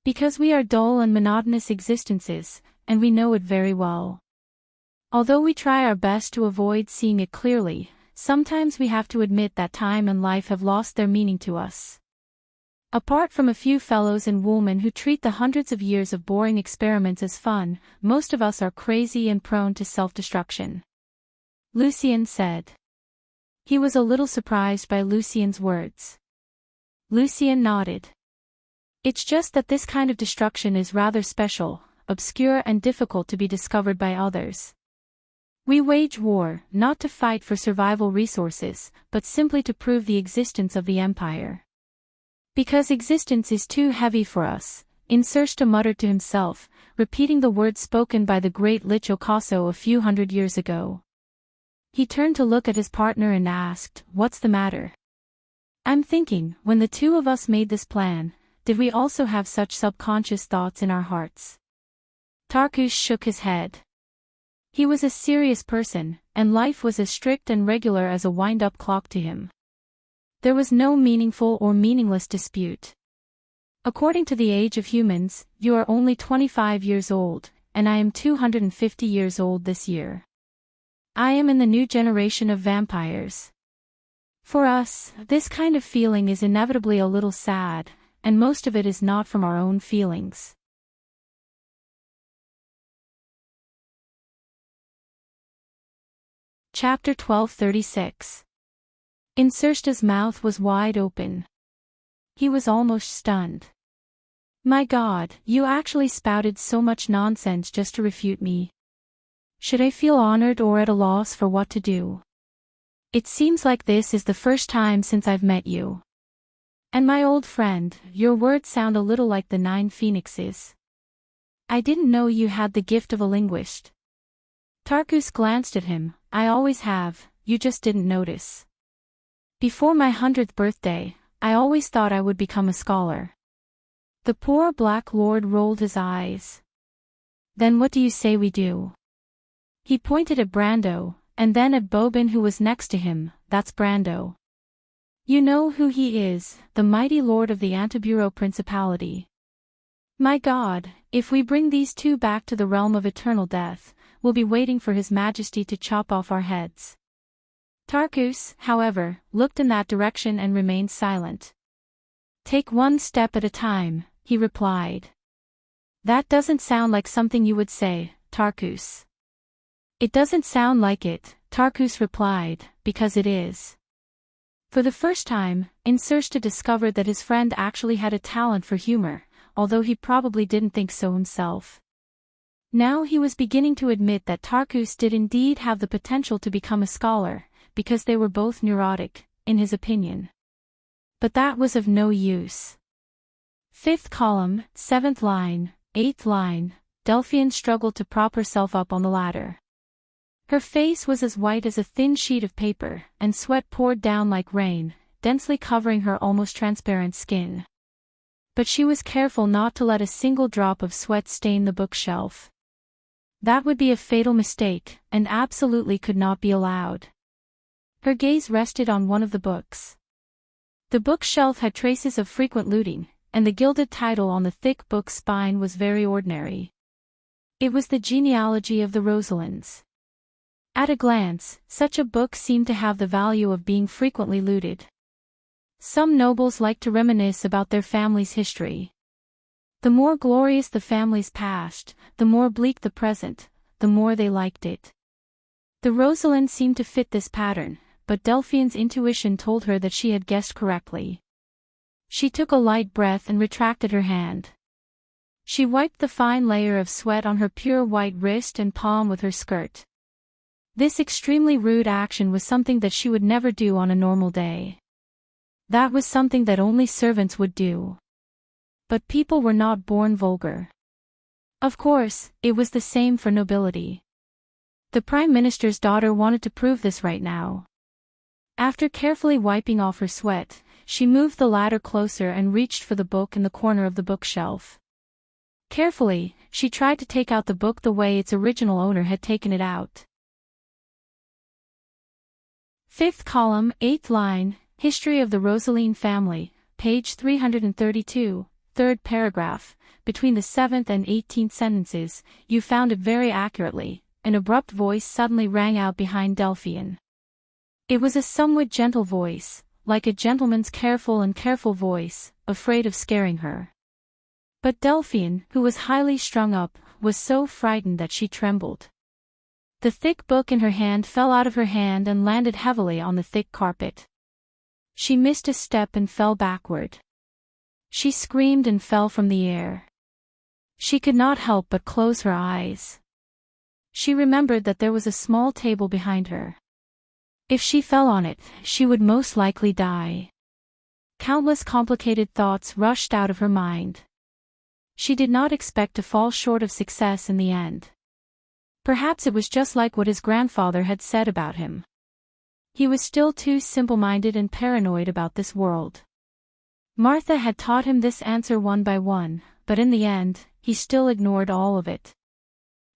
Because we are dull and monotonous existences, and we know it very well. Although we try our best to avoid seeing it clearly, sometimes we have to admit that time and life have lost their meaning to us. Apart from a few fellows in Woolman who treat the hundreds of years of boring experiments as fun, most of us are crazy and prone to self-destruction. Lucien said. He was a little surprised by Lucien's words. Lucien nodded. It's just that this kind of destruction is rather special, obscure and difficult to be discovered by others. We wage war, not to fight for survival resources, but simply to prove the existence of the Empire. Because existence is too heavy for us, Insersta muttered to himself, repeating the words spoken by the great Lich Ocaso a few hundred years ago. He turned to look at his partner and asked, "What's the matter?" "I'm thinking, when the two of us made this plan, did we also have such subconscious thoughts in our hearts?" Tarkus shook his head. He was a serious person, and life was as strict and regular as a wind-up clock to him. There was no meaningful or meaningless dispute. According to the age of humans, you are only 25 years old, and I am 250 years old this year. I am in the new generation of vampires. For us, this kind of feeling is inevitably a little sad, and most of it is not from our own feelings. Chapter 1236. Insersta's mouth was wide open. He was almost stunned. My God, you actually spouted so much nonsense just to refute me. Should I feel honored or at a loss for what to do? It seems like this is the first time since I've met you. And my old friend, your words sound a little like the 9 phoenixes. I didn't know you had the gift of a linguist. Tarkus glanced at him. I always have, you just didn't notice. Before my 100th birthday, I always thought I would become a scholar. The poor Black Lord rolled his eyes. Then what do you say we do? He pointed at Brando, and then at Bobin who was next to him. That's Brando. You know who he is, the mighty lord of the Antiburo Principality. My God, if we bring these two back to the realm of eternal death, we'll be waiting for His Majesty to chop off our heads. Tarkus, however, looked in that direction and remained silent. Take one step at a time, he replied. That doesn't sound like something you would say, Tarkus. It doesn't sound like it, Tarkus replied, because it is. For the first time, Insersta discovered that his friend actually had a talent for humor, although he probably didn't think so himself. Now he was beginning to admit that Tarkus did indeed have the potential to become a scholar, because they were both neurotic, in his opinion. But that was of no use. 5th column, 7th line, 8th line, Delphian struggled to prop herself up on the ladder. Her face was as white as a thin sheet of paper, and sweat poured down like rain, densely covering her almost transparent skin. But she was careful not to let a single drop of sweat stain the bookshelf. That would be a fatal mistake, and absolutely could not be allowed. Her gaze rested on one of the books. The bookshelf had traces of frequent looting, and the gilded title on the thick book spine was very ordinary. It was the genealogy of the Rosalinds. At a glance, such a book seemed to have the value of being frequently looted. Some nobles liked to reminisce about their family's history. The more glorious the family's past, the more bleak the present, the more they liked it. The Rosalind seemed to fit this pattern, but Delphine's intuition told her that she had guessed correctly. She took a light breath and retracted her hand. She wiped the fine layer of sweat on her pure white wrist and palm with her skirt. This extremely rude action was something that she would never do on a normal day. That was something that only servants would do. But people were not born vulgar. Of course, it was the same for nobility. The Prime Minister's daughter wanted to prove this right now. After carefully wiping off her sweat, she moved the ladder closer and reached for the book in the corner of the bookshelf. Carefully, she tried to take out the book the way its original owner had taken it out. 5th column, 8th line, History of the Rosaline Family, page 332, 3rd paragraph, between the 7th and 18th sentences, you found it very accurately. An abrupt voice suddenly rang out behind Delphian. It was a somewhat gentle voice, like a gentleman's careful voice, afraid of scaring her. But Delphian, who was highly strung up, was so frightened that she trembled. The thick book in her hand fell out of her hand and landed heavily on the thick carpet. She missed a step and fell backward. She screamed and fell from the air. She could not help but close her eyes. She remembered that there was a small table behind her. If she fell on it, she would most likely die. Countless complicated thoughts rushed out of her mind. She did not expect to fall short of success in the end. Perhaps it was just like what his grandfather had said about him. He was still too simple-minded and paranoid about this world. Martha had taught him this answer one by one, but in the end, he still ignored all of it.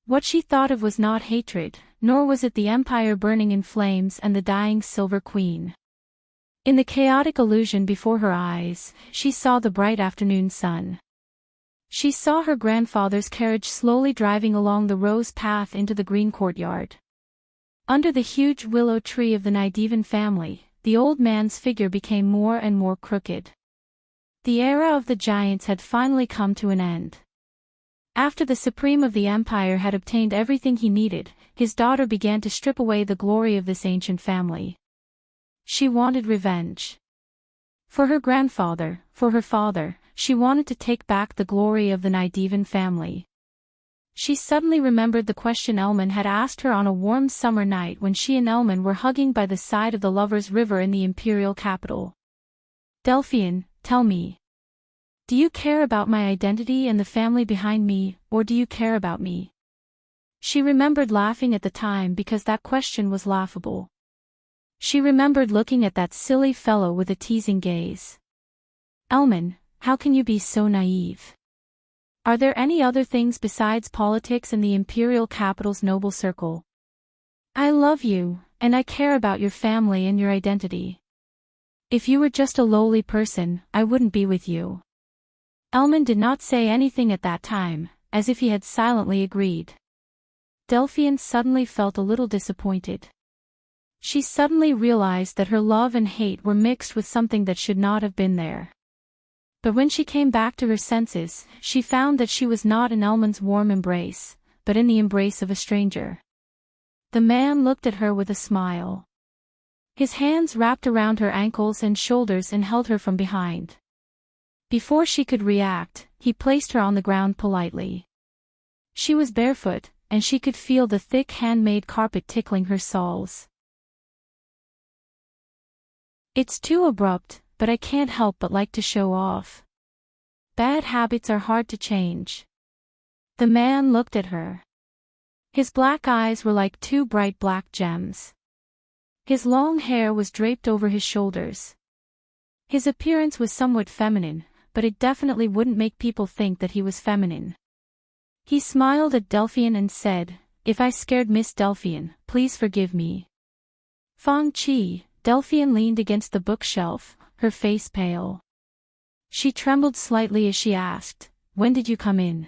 What she thought of was not hatred, nor was it the empire burning in flames and the dying Silver Queen. In the chaotic illusion before her eyes, she saw the bright afternoon sun. She saw her grandfather's carriage slowly driving along the rose path into the green courtyard. Under the huge willow tree of the Nidevan family, the old man's figure became more and more crooked. The era of the giants had finally come to an end. After the Supreme of the Empire had obtained everything he needed, his daughter began to strip away the glory of this ancient family. She wanted revenge. For her grandfather, for her father, she wanted to take back the glory of the Nidevan family. She suddenly remembered the question Elman had asked her on a warm summer night when she and Elman were hugging by the side of the Lovers' River in the imperial capital. "Delphian, tell me. Do you care about my identity and the family behind me, or do you care about me?" She remembered laughing at the time because that question was laughable. She remembered looking at that silly fellow with a teasing gaze. "Elman, how can you be so naive? Are there any other things besides politics and the imperial capital's noble circle? I love you, and I care about your family and your identity. If you were just a lowly person, I wouldn't be with you." Elman did not say anything at that time, as if he had silently agreed. Delphian suddenly felt a little disappointed. She suddenly realized that her love and hate were mixed with something that should not have been there. But when she came back to her senses, she found that she was not in Elman's warm embrace, but in the embrace of a stranger. The man looked at her with a smile. His hands wrapped around her ankles and shoulders and held her from behind. Before she could react, he placed her on the ground politely. She was barefoot, and she could feel the thick handmade carpet tickling her soles. "It's too abrupt, but I can't help but like to show off. Bad habits are hard to change." The man looked at her. His black eyes were like two bright black gems. His long hair was draped over his shoulders. His appearance was somewhat feminine, but it definitely wouldn't make people think that he was feminine. He smiled at Delphian and said, "If I scared Miss Delphian, please forgive me." "Fang Qi." Delphian leaned against the bookshelf, her face pale. She trembled slightly as she asked, "When did you come in?"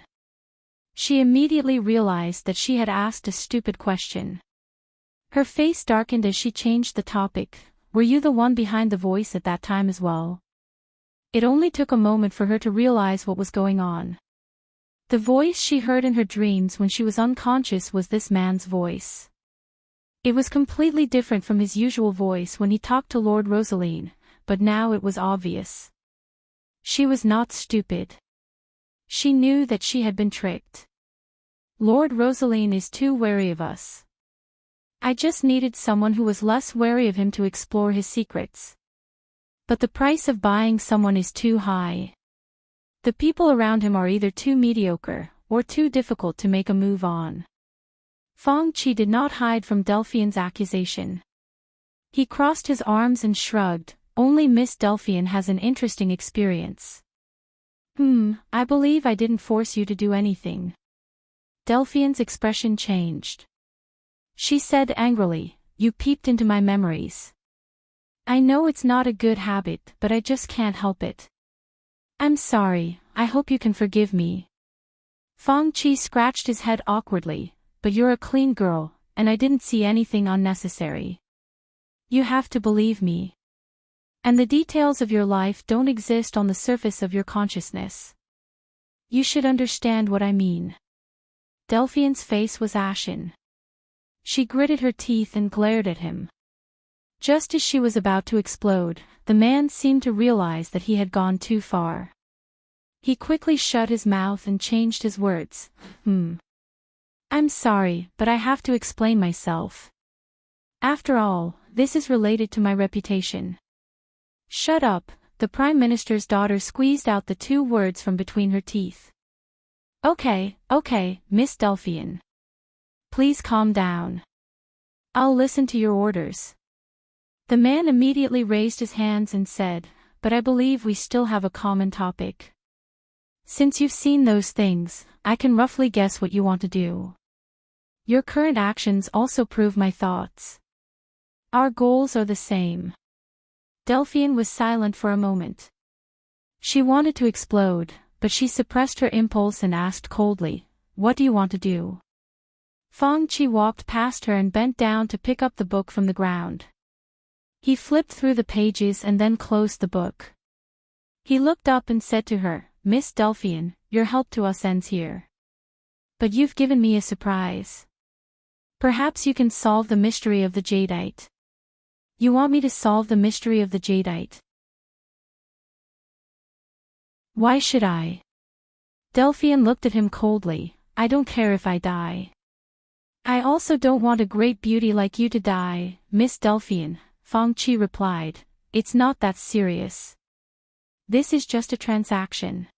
She immediately realized that she had asked a stupid question. Her face darkened as she changed the topic. "Were you the one behind the voice at that time as well?" It only took a moment for her to realize what was going on. The voice she heard in her dreams when she was unconscious was this man's voice. It was completely different from his usual voice when he talked to Lord Rosaline, but now it was obvious. She was not stupid. She knew that she had been tricked. "Lord Rosaline is too wary of us. I just needed someone who was less wary of him to explore his secrets. But the price of buying someone is too high. The people around him are either too mediocre, or too difficult to make a move on." Fang Qi did not hide from Delphian's accusation. He crossed his arms and shrugged, "Only Miss Delphian has an interesting experience." I believe I didn't force you to do anything." Delphian's expression changed. She said angrily, "You peeped into my memories. I know it's not a good habit, but I just can't help it. I'm sorry, I hope you can forgive me." Fang Qi scratched his head awkwardly, "But you're a clean girl, and I didn't see anything unnecessary. You have to believe me. And the details of your life don't exist on the surface of your consciousness. You should understand what I mean." Delphian's face was ashen. She gritted her teeth and glared at him. Just as she was about to explode, the man seemed to realize that he had gone too far. He quickly shut his mouth and changed his words. I'm sorry, but I have to explain myself. After all, this is related to my reputation. Shut up, the Prime Minister's daughter squeezed out the two words from between her teeth. Okay, Miss Delphian. Please calm down. I'll listen to your orders. The man immediately raised his hands and said, but I believe we still have a common topic. Since you've seen those things, I can roughly guess what you want to do. Your current actions also prove my thoughts. Our goals are the same. Delphian was silent for a moment. She wanted to explode, but she suppressed her impulse and asked coldly, what do you want to do? Feng Qi walked past her and bent down to pick up the book from the ground. He flipped through the pages and then closed the book. He looked up and said to her, Miss Delphian, your help to us ends here. But you've given me a surprise. Perhaps you can solve the mystery of the jadeite. You want me to solve the mystery of the jadeite? Why should I? Delphian looked at him coldly. I don't care if I die. I also don't want a great beauty like you to die, Miss Delphian, Feng Qi replied. It's not that serious. This is just a transaction.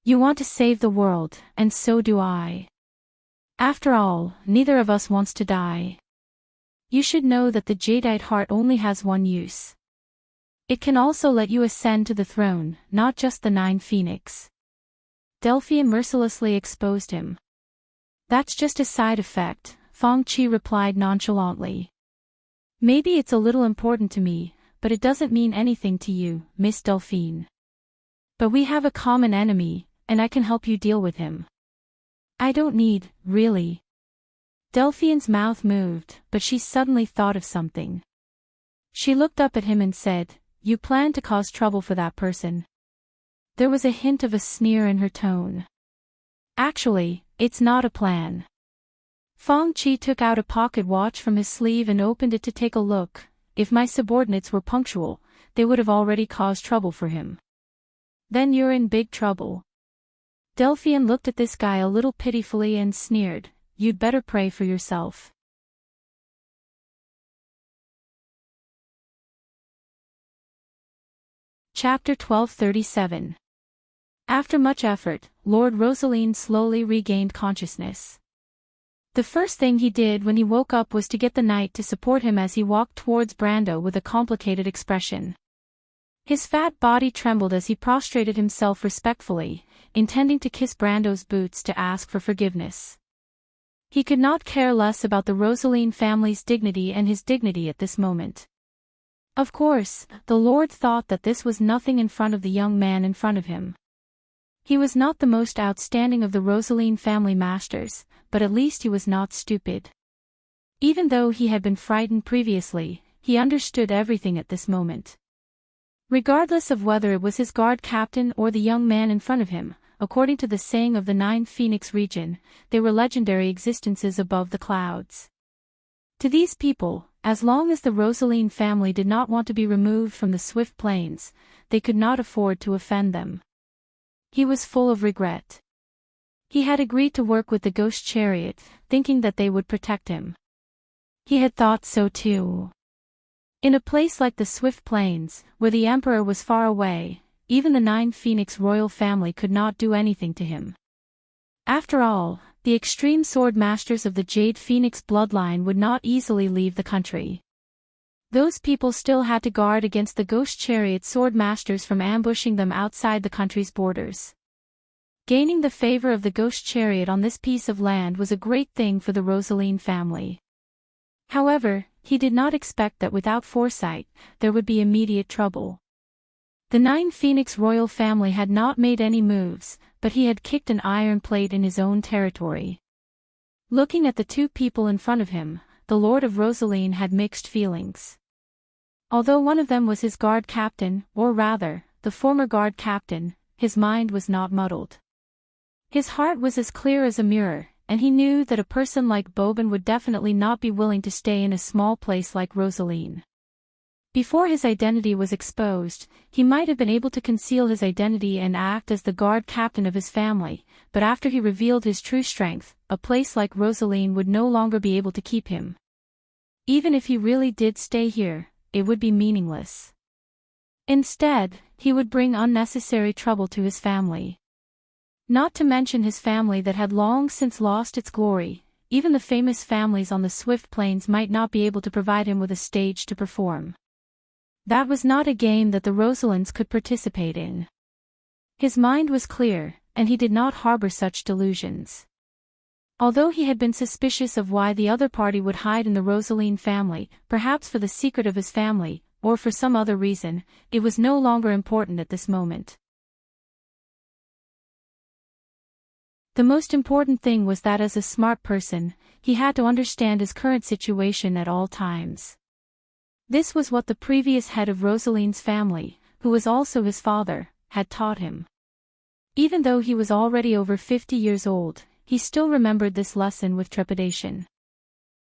You want to save the world, and so do I. After all, neither of us wants to die. You should know that the jadeite heart only has one use. It can also let you ascend to the throne, not just the 9 phoenix. Delphian mercilessly exposed him. That's just a side effect, Feng Qi replied nonchalantly. Maybe it's a little important to me, but it doesn't mean anything to you, Miss Delphine. But we have a common enemy, and I can help you deal with him. I don't need, really. Delphian's mouth moved, but she suddenly thought of something. She looked up at him and said, You plan to cause trouble for that person. There was a hint of a sneer in her tone. Actually, it's not a plan. Feng Qi took out a pocket watch from his sleeve and opened it to take a look. If my subordinates were punctual, they would have already caused trouble for him. Then you're in big trouble. Delphian looked at this guy a little pitifully and sneered, You'd better pray for yourself. Chapter 1237. After much effort, Lord Rosaline slowly regained consciousness. The first thing he did when he woke up was to get the knight to support him as he walked towards Brando with a complicated expression. His fat body trembled as he prostrated himself respectfully, intending to kiss Brando's boots to ask for forgiveness. He could not care less about the Rosaline family's dignity and his dignity at this moment. Of course, the Lord thought that this was nothing in front of the young man in front of him. He was not the most outstanding of the Rosaline family masters, but at least he was not stupid. Even though he had been frightened previously, he understood everything at this moment. Regardless of whether it was his guard captain or the young man in front of him, according to the saying of the 9 Phoenix region, they were legendary existences above the clouds. To these people, as long as the Rosaline family did not want to be removed from the swift plains, they could not afford to offend them. He was full of regret. He had agreed to work with the ghost chariot, thinking that they would protect him. He had thought so too. In a place like the Swift Plains, where the Emperor was far away, even the 9 Phoenix royal family could not do anything to him. After all, the extreme sword masters of the Jade Phoenix bloodline would not easily leave the country. Those people still had to guard against the ghost chariot sword masters from ambushing them outside the country's borders. Gaining the favor of the ghost chariot on this piece of land was a great thing for the Rosaline family. However, he did not expect that without foresight, there would be immediate trouble. The 9 Phoenix royal family had not made any moves, but he had kicked an iron plate in his own territory. Looking at the two people in front of him, the Lord of Rosaline had mixed feelings. Although one of them was his guard captain, or rather, the former guard captain, his mind was not muddled. His heart was as clear as a mirror, and he knew that a person like Boban would definitely not be willing to stay in a small place like Rosaline. Before his identity was exposed, he might have been able to conceal his identity and act as the guard captain of his family, but after he revealed his true strength, a place like Rosaline would no longer be able to keep him. Even if he really did stay here, it would be meaningless. Instead, he would bring unnecessary trouble to his family. Not to mention his family that had long since lost its glory. Even the famous families on the swift plains might not be able to provide him with a stage to perform. That was not a game that the Rosalines could participate in. His mind was clear, and he did not harbor such delusions. Although he had been suspicious of why the other party would hide in the Rosaline family, perhaps for the secret of his family, or for some other reason, it was no longer important at this moment. The most important thing was that as a smart person, he had to understand his current situation at all times. This was what the previous head of Rosaline's family, who was also his father, had taught him. Even though he was already over 50 years old, he still remembered this lesson with trepidation.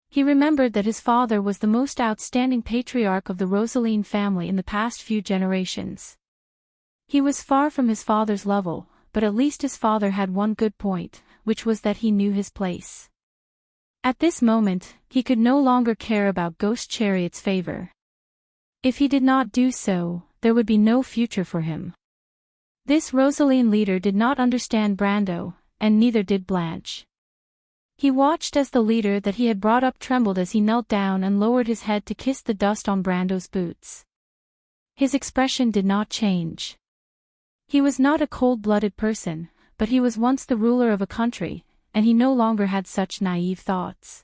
He remembered that his father was the most outstanding patriarch of the Rosaline family in the past few generations. He was far from his father's level, but at least his father had one good point, which was that he knew his place. At this moment, he could no longer care about Ghost Chariot's favor. If he did not do so, there would be no future for him. This Rosaline leader did not understand Brando, and neither did Blanche. He watched as the leader that he had brought up trembled as he knelt down and lowered his head to kiss the dust on Brando's boots. His expression did not change. He was not a cold-blooded person, but he was once the ruler of a country, and he no longer had such naive thoughts.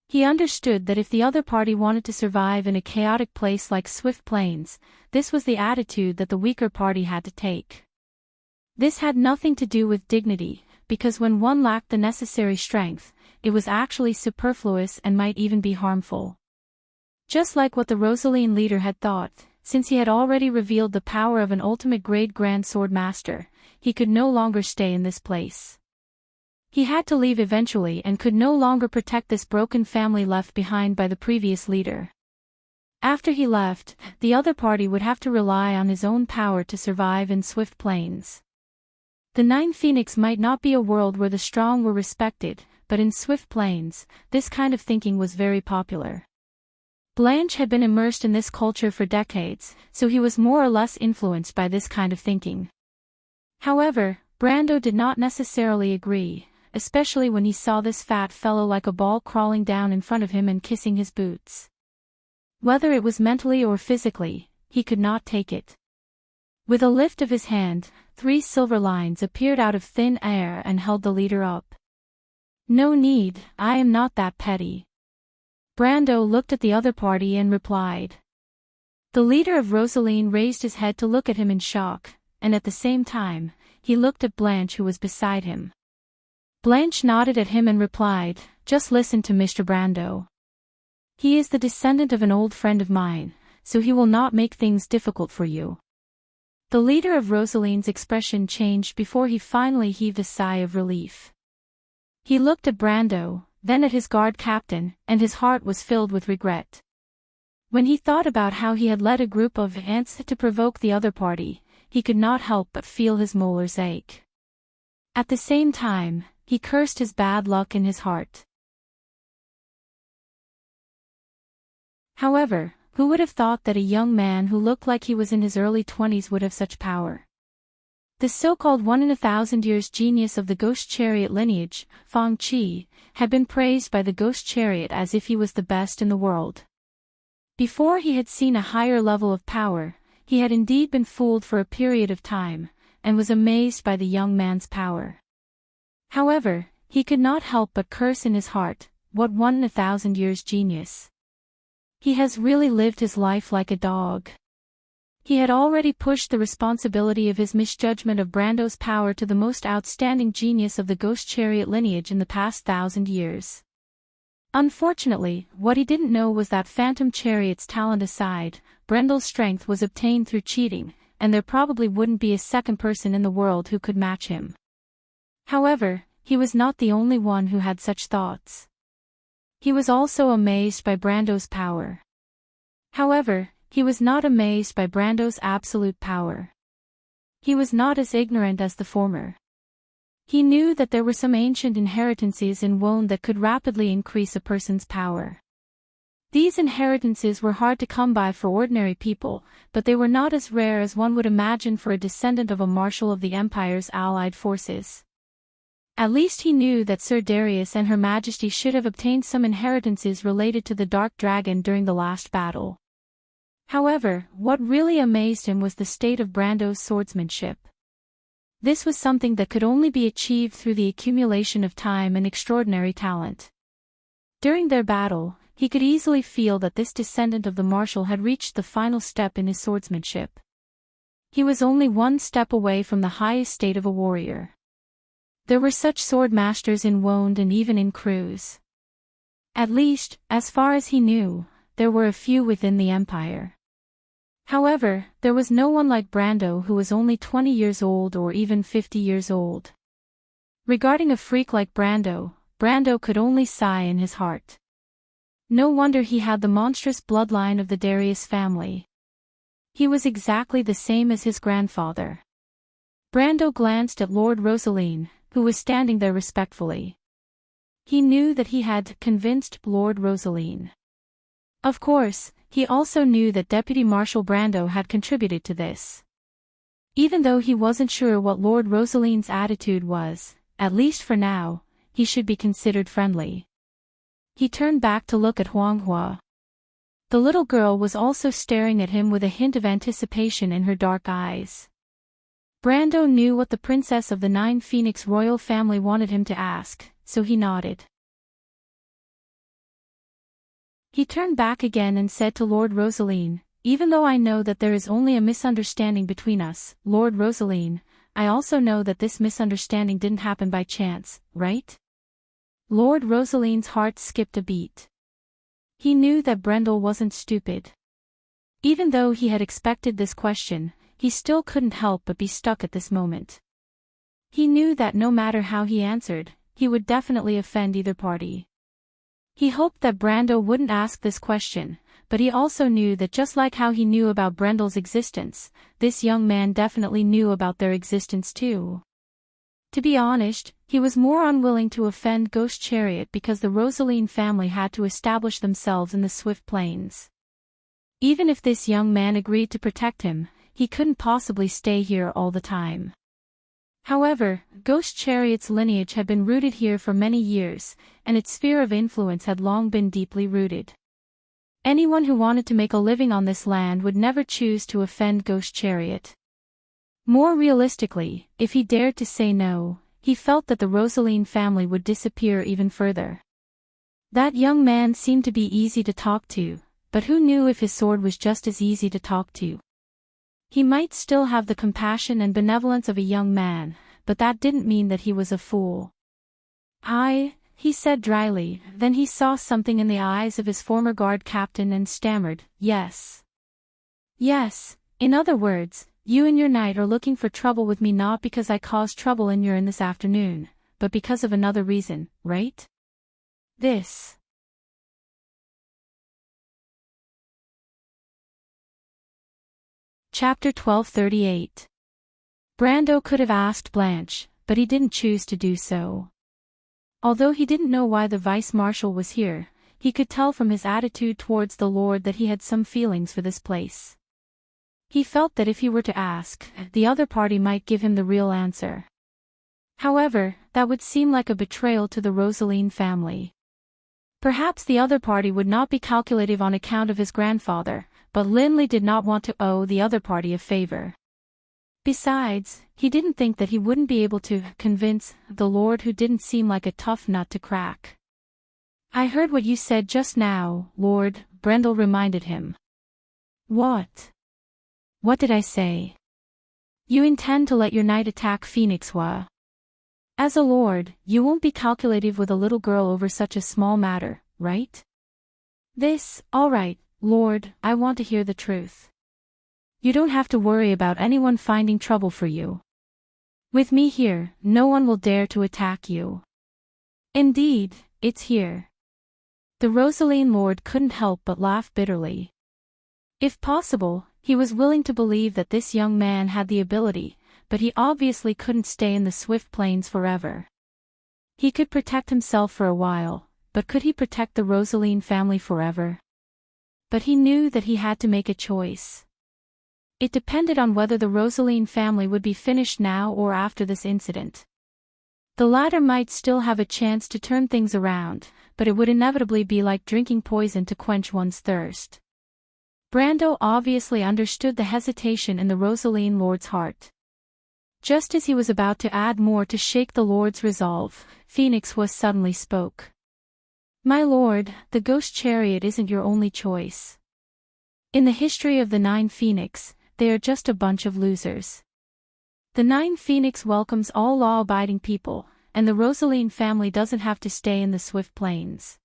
He understood that if the other party wanted to survive in a chaotic place like Swift Plains, this was the attitude that the weaker party had to take. This had nothing to do with dignity, because when one lacked the necessary strength, it was actually superfluous and might even be harmful. Just like what the Rosaline leader had thought, since he had already revealed the power of an ultimate grade Grand Sword Master, he could no longer stay in this place. He had to leave eventually and could no longer protect this broken family left behind by the previous leader. After he left, the other party would have to rely on his own power to survive in Swift Plains. The Nine Phoenix might not be a world where the strong were respected, but in Swift Plains, this kind of thinking was very popular. Blanche had been immersed in this culture for decades, so he was more or less influenced by this kind of thinking. However, Brando did not necessarily agree, especially when he saw this fat fellow like a ball crawling down in front of him and kissing his boots. Whether it was mentally or physically, he could not take it. With a lift of his hand, 3 silver lines appeared out of thin air and held the leader up. "No need, I am not that petty." Brando looked at the other party and replied. The leader of Rosaline raised his head to look at him in shock, and at the same time, he looked at Blanche who was beside him. Blanche nodded at him and replied, "Just listen to Mr. Brando. He is the descendant of an old friend of mine, so he will not make things difficult for you." The leader of Rosaline's expression changed before he finally heaved a sigh of relief. He looked at Brando, then at his guard captain, and his heart was filled with regret. When he thought about how he had led a group of ants to provoke the other party, he could not help but feel his molars ache. At the same time, he cursed his bad luck in his heart. However, who would have thought that a young man who looked like he was in his early 20s would have such power? The so-called 1-in-1,000 years genius of the Ghost Chariot lineage, Fang Qi, had been praised by the Ghost Chariot as if he was the best in the world. Before he had seen a higher level of power, he had indeed been fooled for a period of time, and was amazed by the young man's power. However, he could not help but curse in his heart, what 1-in-1,000 years genius. He has really lived his life like a dog. He had already pushed the responsibility of his misjudgment of Brando's power to the most outstanding genius of the Ghost Chariot lineage in the past 1,000 years. Unfortunately, what he didn't know was that Phantom Chariot's talent aside, Brendel's strength was obtained through cheating, and there probably wouldn't be a second person in the world who could match him. However, he was not the only one who had such thoughts. He was also amazed by Brando's power. However, he was not amazed by Brando's absolute power. He was not as ignorant as the former. He knew that there were some ancient inheritances in Wone that could rapidly increase a person's power. These inheritances were hard to come by for ordinary people, but they were not as rare as one would imagine for a descendant of a marshal of the Empire's allied forces. At least he knew that Sir Darius and Her Majesty should have obtained some inheritances related to the Dark Dragon during the last battle. However, what really amazed him was the state of Brando's swordsmanship. This was something that could only be achieved through the accumulation of time and extraordinary talent. During their battle, he could easily feel that this descendant of the marshal had reached the final step in his swordsmanship. He was only one step away from the highest state of a warrior. There were such sword masters in Wone and even in Cruz. At least, as far as he knew, there were a few within the Empire. However, there was no one like Brando who was only 20 years old or even 50 years old. Regarding a freak like Brando could only sigh in his heart. No wonder he had the monstrous bloodline of the Darius family. He was exactly the same as his grandfather. Brando glanced at Lord Rosaline, who was standing there respectfully. He knew that he had convinced Lord Rosaline. Of course, he also knew that Deputy Marshal Brando had contributed to this. Even though he wasn't sure what Lord Rosaline's attitude was, at least for now, he should be considered friendly. He turned back to look at Huanghua. The little girl was also staring at him with a hint of anticipation in her dark eyes. Brando knew what the Princess of the Nine Phoenix royal family wanted him to ask, so he nodded. He turned back again and said to Lord Rosaline, "Even though I know that there is only a misunderstanding between us, Lord Rosaline, I also know that this misunderstanding didn't happen by chance, right?" Lord Rosaline's heart skipped a beat. He knew that Brendel wasn't stupid. Even though he had expected this question, he still couldn't help but be stuck at this moment. He knew that no matter how he answered, he would definitely offend either party. He hoped that Brando wouldn't ask this question, but he also knew that just like how he knew about Brendel's existence, this young man definitely knew about their existence too. To be honest, he was more unwilling to offend Ghost Chariot because the Rosaline family had to establish themselves in the Swift Plains. Even if this young man agreed to protect him, he couldn't possibly stay here all the time. However, Ghost Chariot's lineage had been rooted here for many years, and its sphere of influence had long been deeply rooted. Anyone who wanted to make a living on this land would never choose to offend Ghost Chariot. More realistically, if he dared to say no, he felt that the Rosaline family would disappear even further. That young man seemed to be easy to talk to, but who knew if his sword was just as easy to talk to? He might still have the compassion and benevolence of a young man, but that didn't mean that he was a fool. He said dryly, then he saw something in the eyes of his former guard captain and stammered, "Yes. Yes, in other words, you and your knight are looking for trouble with me not because I caused trouble in Urin this afternoon, but because of another reason, right?" This. Chapter 1238. Brando could have asked Blanche, but he didn't choose to do so. Although he didn't know why the vice-marshal was here, he could tell from his attitude towards the lord that he had some feelings for this place. He felt that if he were to ask, the other party might give him the real answer. However, that would seem like a betrayal to the Rosaline family. Perhaps the other party would not be calculative on account of his grandfather, but Linley did not want to owe the other party a favor. Besides, he didn't think that he wouldn't be able to convince the lord who didn't seem like a tough nut to crack. "I heard what you said just now, Lord," Brendel reminded him. "What? What did I say?" "You intend to let your knight attack Phoenixwa. As a lord, you won't be calculative with a little girl over such a small matter, right?" "This, all right, Lord, I want to hear the truth. You don't have to worry about anyone finding trouble for you. With me here, no one will dare to attack you. Indeed, it's here." The Rosaline lord couldn't help but laugh bitterly. If possible, he was willing to believe that this young man had the ability, but he obviously couldn't stay in the swift plains forever. He could protect himself for a while, but could he protect the Rosaline family forever? But he knew that he had to make a choice. It depended on whether the Rosaline family would be finished now or after this incident. The latter might still have a chance to turn things around, but it would inevitably be like drinking poison to quench one's thirst. Brando obviously understood the hesitation in the Rosaline lord's heart. Just as he was about to add more to shake the lord's resolve, Phoenix was suddenly spoke. "My lord, the ghost chariot isn't your only choice. In the history of the Nine Phoenix, they are just a bunch of losers. The Nine Phoenix welcomes all law-abiding people, and the Rosaline family doesn't have to stay in the swift plains."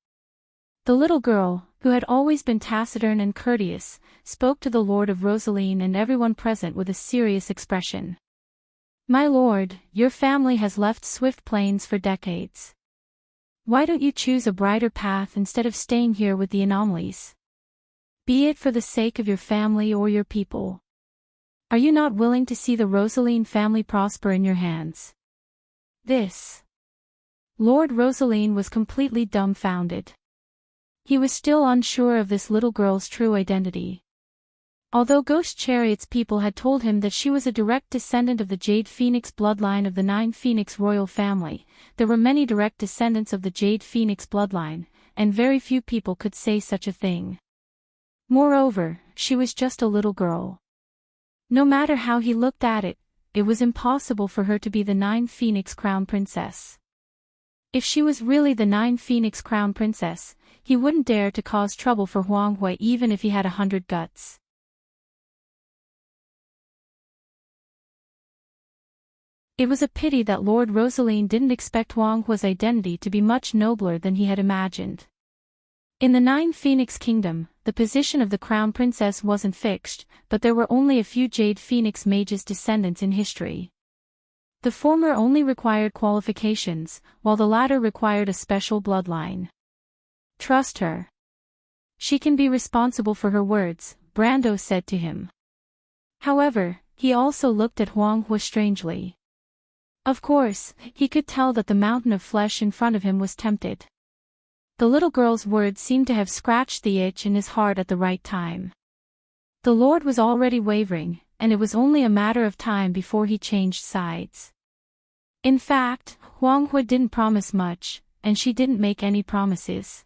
The little girl, who had always been taciturn and courteous, spoke to the Lord of Rosaline and everyone present with a serious expression. "My lord, your family has left swift plains for decades. Why don't you choose a brighter path instead of staying here with the anomalies? Be it for the sake of your family or your people. Are you not willing to see the Rosaline family prosper in your hands?" This. Lord Rosaline was completely dumbfounded. He was still unsure of this little girl's true identity. Although Ghost Chariot's people had told him that she was a direct descendant of the Jade Phoenix bloodline of the Nine Phoenix royal family, there were many direct descendants of the Jade Phoenix bloodline, and very few people could say such a thing. Moreover, she was just a little girl. No matter how he looked at it, it was impossible for her to be the Nine Phoenix crown princess. If she was really the Nine Phoenix crown princess, he wouldn't dare to cause trouble for Huanghua even if he had 100 guts. It was a pity that Lord Rosaline didn't expect Huanghua's identity to be much nobler than he had imagined. In the Nine Phoenix Kingdom, the position of the crown princess wasn't fixed, but there were only a few Jade Phoenix mages descendants in history. The former only required qualifications, while the latter required a special bloodline. "Trust her. She can be responsible for her words," Brando said to him. However, he also looked at Huanghua strangely. Of course, he could tell that the mountain of flesh in front of him was tempted. The little girl's words seemed to have scratched the itch in his heart at the right time. The Lord was already wavering, and it was only a matter of time before he changed sides. In fact, Huanghua didn't promise much, and she didn't make any promises.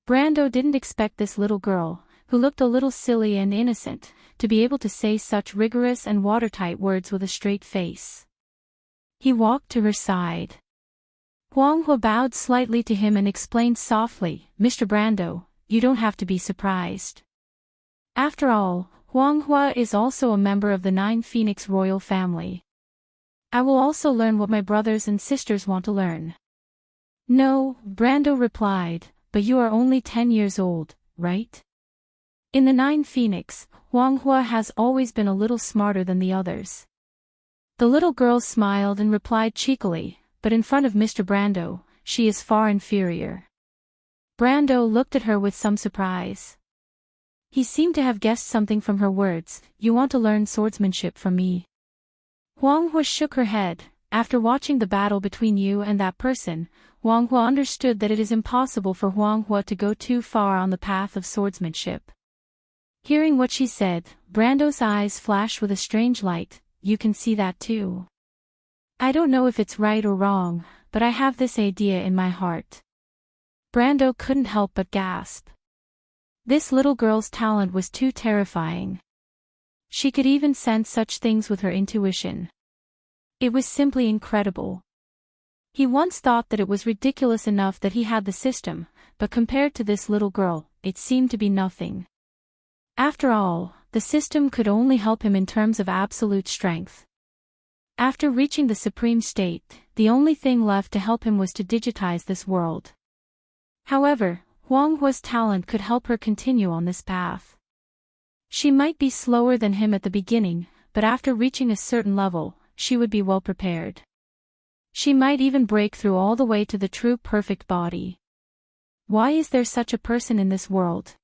Brando didn't expect this little girl, who looked a little silly and innocent, to be able to say such rigorous and watertight words with a straight face. He walked to her side. Huanghua bowed slightly to him and explained softly, "Mr. Brando, you don't have to be surprised. After all, Huanghua is also a member of the Nine Phoenix royal family. I will also learn what my brothers and sisters want to learn." "No," Brando replied, "but you are only 10 years old, right? In the Nine Phoenix, Huanghua has always been a little smarter than the others." The little girl smiled and replied cheekily, "But in front of Mr. Brando, she is far inferior." Brando looked at her with some surprise. He seemed to have guessed something from her words. "You want to learn swordsmanship from me?" Huanghua shook her head. "After watching the battle between you and that person, Huanghua understood that it is impossible for Huanghua to go too far on the path of swordsmanship." Hearing what she said, Brando's eyes flashed with a strange light. "You can see that too? I don't know if it's right or wrong, but I have this idea in my heart." Brando couldn't help but gasp. This little girl's talent was too terrifying. She could even sense such things with her intuition. It was simply incredible. He once thought that it was ridiculous enough that he had the system, but compared to this little girl, it seemed to be nothing. After all, the system could only help him in terms of absolute strength. After reaching the supreme state, the only thing left to help him was to digitize this world. However, Huanghua's talent could help her continue on this path. She might be slower than him at the beginning, but after reaching a certain level, she would be well prepared. She might even break through all the way to the true perfect body. Why is there such a person in this world?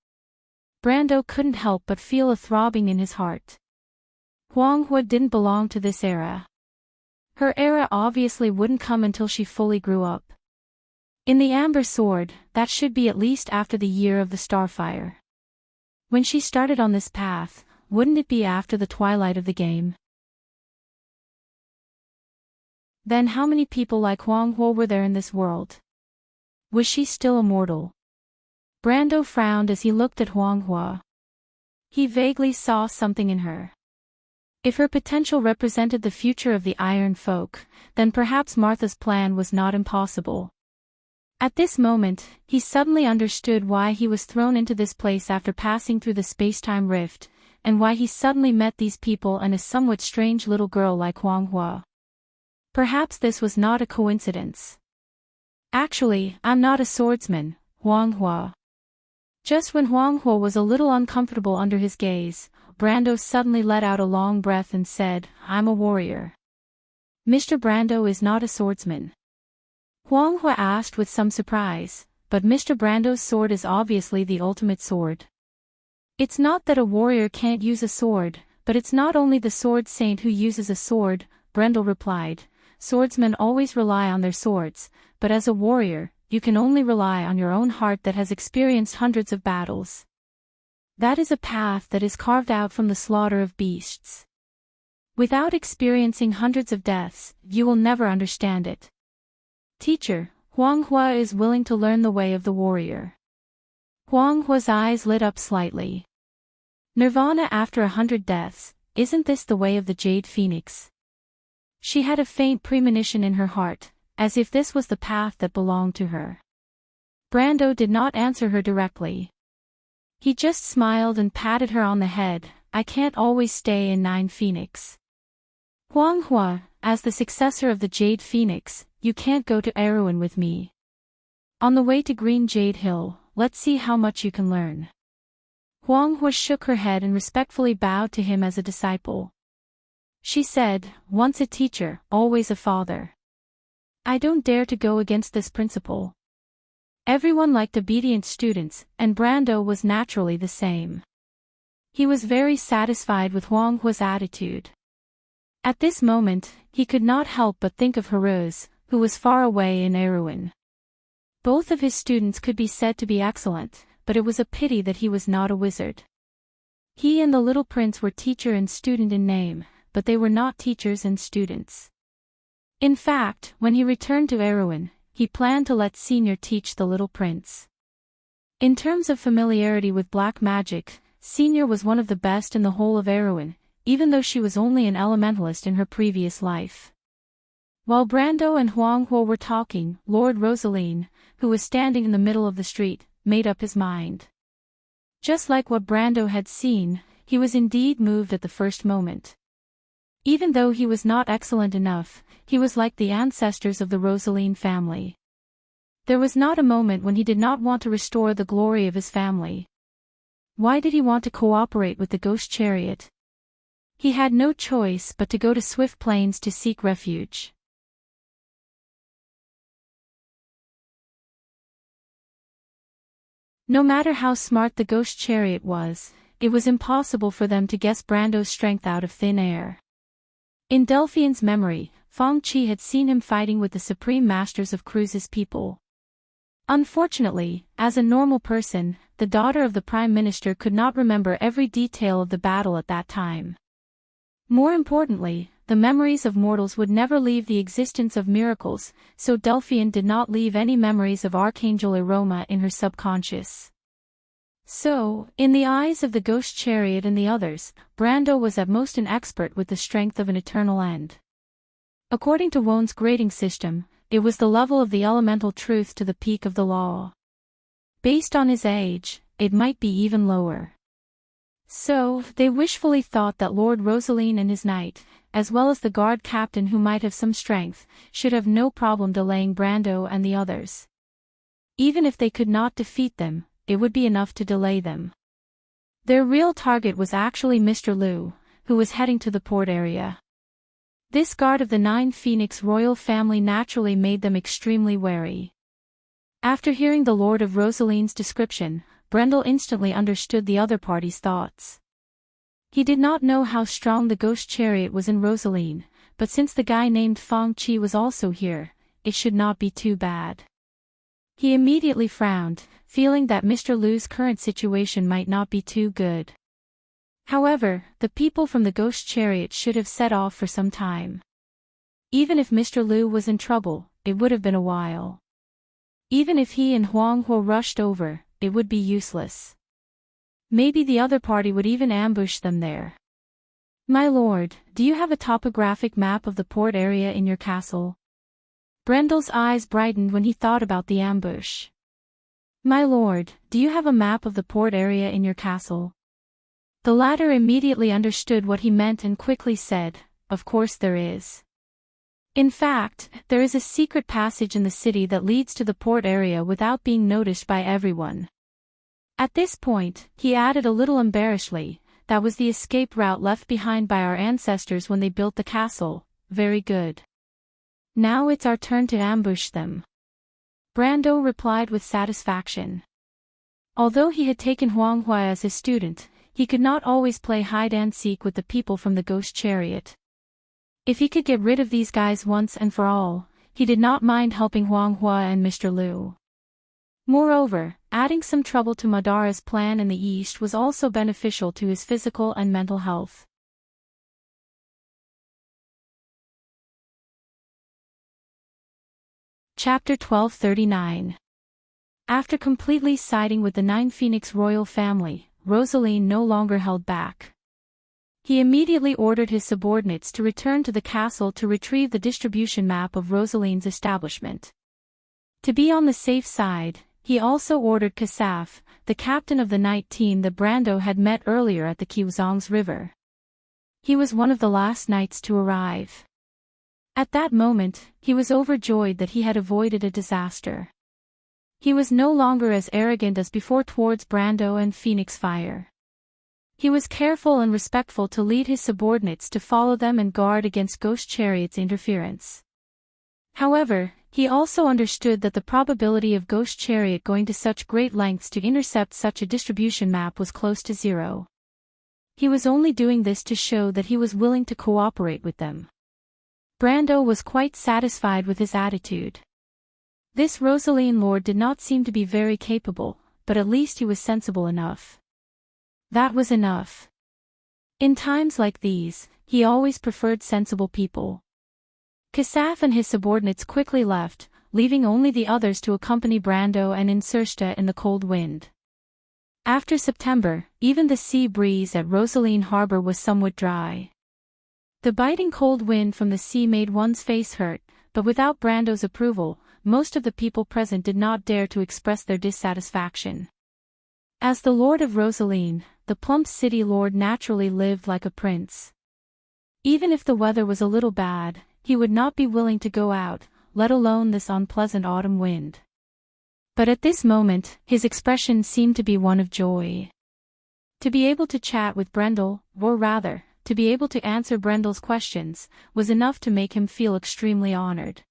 Brando couldn't help but feel a throbbing in his heart. Huang Hua didn't belong to this era. Her era obviously wouldn't come until she fully grew up. In the Amber Sword, that should be at least after the year of the Starfire. When she started on this path, wouldn't it be after the twilight of the game? Then how many people like Huang Hua were there in this world? Was she still immortal? Brando frowned as he looked at Huang Hua. He vaguely saw something in her. If her potential represented the future of the Iron Folk, then perhaps Martha's plan was not impossible. At this moment, he suddenly understood why he was thrown into this place after passing through the space-time rift, and why he suddenly met these people and a somewhat strange little girl like Huang Hua. Perhaps this was not a coincidence. Actually, I'm not a swordsman, Huang Hua. Just when Huang Hua was a little uncomfortable under his gaze, Brando suddenly let out a long breath and said, I'm a warrior. Mr. Brando is not a swordsman. Huang Hua asked with some surprise, but Mr. Brando's sword is obviously the ultimate sword. It's not that a warrior can't use a sword, but it's not only the sword saint who uses a sword, Brando replied. Swordsmen always rely on their swords, but as a warrior, you can only rely on your own heart that has experienced hundreds of battles. That is a path that is carved out from the slaughter of beasts. Without experiencing hundreds of deaths, you will never understand it. Teacher, Huang Hua is willing to learn the way of the warrior. Huang Hua's eyes lit up slightly. Nirvana after 100 deaths, isn't this the way of the Jade Phoenix? She had a faint premonition in her heart, as if this was the path that belonged to her. Brando did not answer her directly. He just smiled and patted her on the head. I can't always stay in Nine Phoenix. Huang Hua, as the successor of the Jade Phoenix, you can't go to Erewhon with me. On the way to Green Jade Hill, let's see how much you can learn. Huang Hua shook her head and respectfully bowed to him as a disciple. She said, once a teacher, always a father. I don't dare to go against this principle. Everyone liked obedient students, and Brando was naturally the same. He was very satisfied with Huang Hua's attitude. At this moment, he could not help but think of Heruz, who was far away in Erewhon. Both of his students could be said to be excellent, but it was a pity that he was not a wizard. He and the little prince were teacher and student in name, but they were not teachers and students. In fact, when he returned to Erewhon, he planned to let Senior teach the little prince. In terms of familiarity with black magic, Senior was one of the best in the whole of Erewhon, even though she was only an elementalist in her previous life. While Brando and Huang Hua were talking, Lord Rosaline, who was standing in the middle of the street, made up his mind. Just like what Brando had seen, he was indeed moved at the first moment. Even though he was not excellent enough, he was like the ancestors of the Rosaline family. There was not a moment when he did not want to restore the glory of his family. Why did he want to cooperate with the Ghost Chariot? He had no choice but to go to Swift Plains to seek refuge. No matter how smart the Ghost Chariot was, it was impossible for them to guess Brando's strength out of thin air. In Delphian's memory, Feng Qi had seen him fighting with the supreme masters of Cruz's people. Unfortunately, as a normal person, the daughter of the Prime Minister could not remember every detail of the battle at that time. More importantly, the memories of mortals would never leave the existence of miracles, so Delphian did not leave any memories of Archangel Eroma in her subconscious. So, in the eyes of the Ghost Chariot and the others, Brando was at most an expert with the strength of an eternal end. According to Won's grading system, it was the level of the elemental truth to the peak of the law. Based on his age, it might be even lower. So, they wishfully thought that Lord Rosaline and his knight, as well as the guard captain who might have some strength, should have no problem delaying Brando and the others. Even if they could not defeat them, it would be enough to delay them. Their real target was actually Mr. Liu, who was heading to the port area. This guard of the Nine Phoenix royal family naturally made them extremely wary. After hearing the Lord of Rosaline's description, Brendel instantly understood the other party's thoughts. He did not know how strong the ghost chariot was in Rosaline, but since the guy named Fong Chi was also here, it should not be too bad. He immediately frowned, feeling that Mr. Lu's current situation might not be too good. However, the people from the ghost chariot should have set off for some time. Even if Mr. Lu was in trouble, it would have been a while. Even if he and Huang Huo rushed over, it would be useless. Maybe the other party would even ambush them there. My lord, do you have a topographic map of the port area in your castle? Brendel's eyes brightened when he thought about the ambush. My lord, do you have a map of the port area in your castle? The latter immediately understood what he meant and quickly said, of course there is. In fact, there is a secret passage in the city that leads to the port area without being noticed by everyone. At this point, he added a little embarrassedly, that was the escape route left behind by our ancestors when they built the castle. Very good. Now it's our turn to ambush them. Brando replied with satisfaction. Although he had taken Huang Hua as his student, he could not always play hide-and-seek with the people from the ghost chariot. If he could get rid of these guys once and for all, he did not mind helping Huang Hua and Mr. Lu. Moreover, adding some trouble to Madara's plan in the east was also beneficial to his physical and mental health. Chapter 1239. After completely siding with the Nine Phoenix royal family, Rosaline no longer held back. He immediately ordered his subordinates to return to the castle to retrieve the distribution map of Rosaline's establishment. To be on the safe side, he also ordered Kasaf, the captain of the night team that Brando had met earlier at the Qiuzongs River. He was one of the last knights to arrive. At that moment, he was overjoyed that he had avoided a disaster. He was no longer as arrogant as before towards Brando and Phoenix Fire. He was careful and respectful to lead his subordinates to follow them and guard against Ghost Chariot's interference. However, he also understood that the probability of Ghost Chariot going to such great lengths to intercept such a distribution map was close to zero. He was only doing this to show that he was willing to cooperate with them. Brando was quite satisfied with his attitude. This Rosaline lord did not seem to be very capable, but at least he was sensible enough. That was enough. In times like these, he always preferred sensible people. Kasaf and his subordinates quickly left, leaving only the others to accompany Brando and Insursta in the cold wind. After September, even the sea breeze at Rosaline Harbor was somewhat dry. The biting cold wind from the sea made one's face hurt, but without Brando's approval, most of the people present did not dare to express their dissatisfaction. As the Lord of Rosaline, the plump city lord naturally lived like a prince. Even if the weather was a little bad, he would not be willing to go out, let alone this unpleasant autumn wind. But at this moment, his expression seemed to be one of joy. To be able to chat with Brendel, or rather, to be able to answer Brendel's questions, was enough to make him feel extremely honored.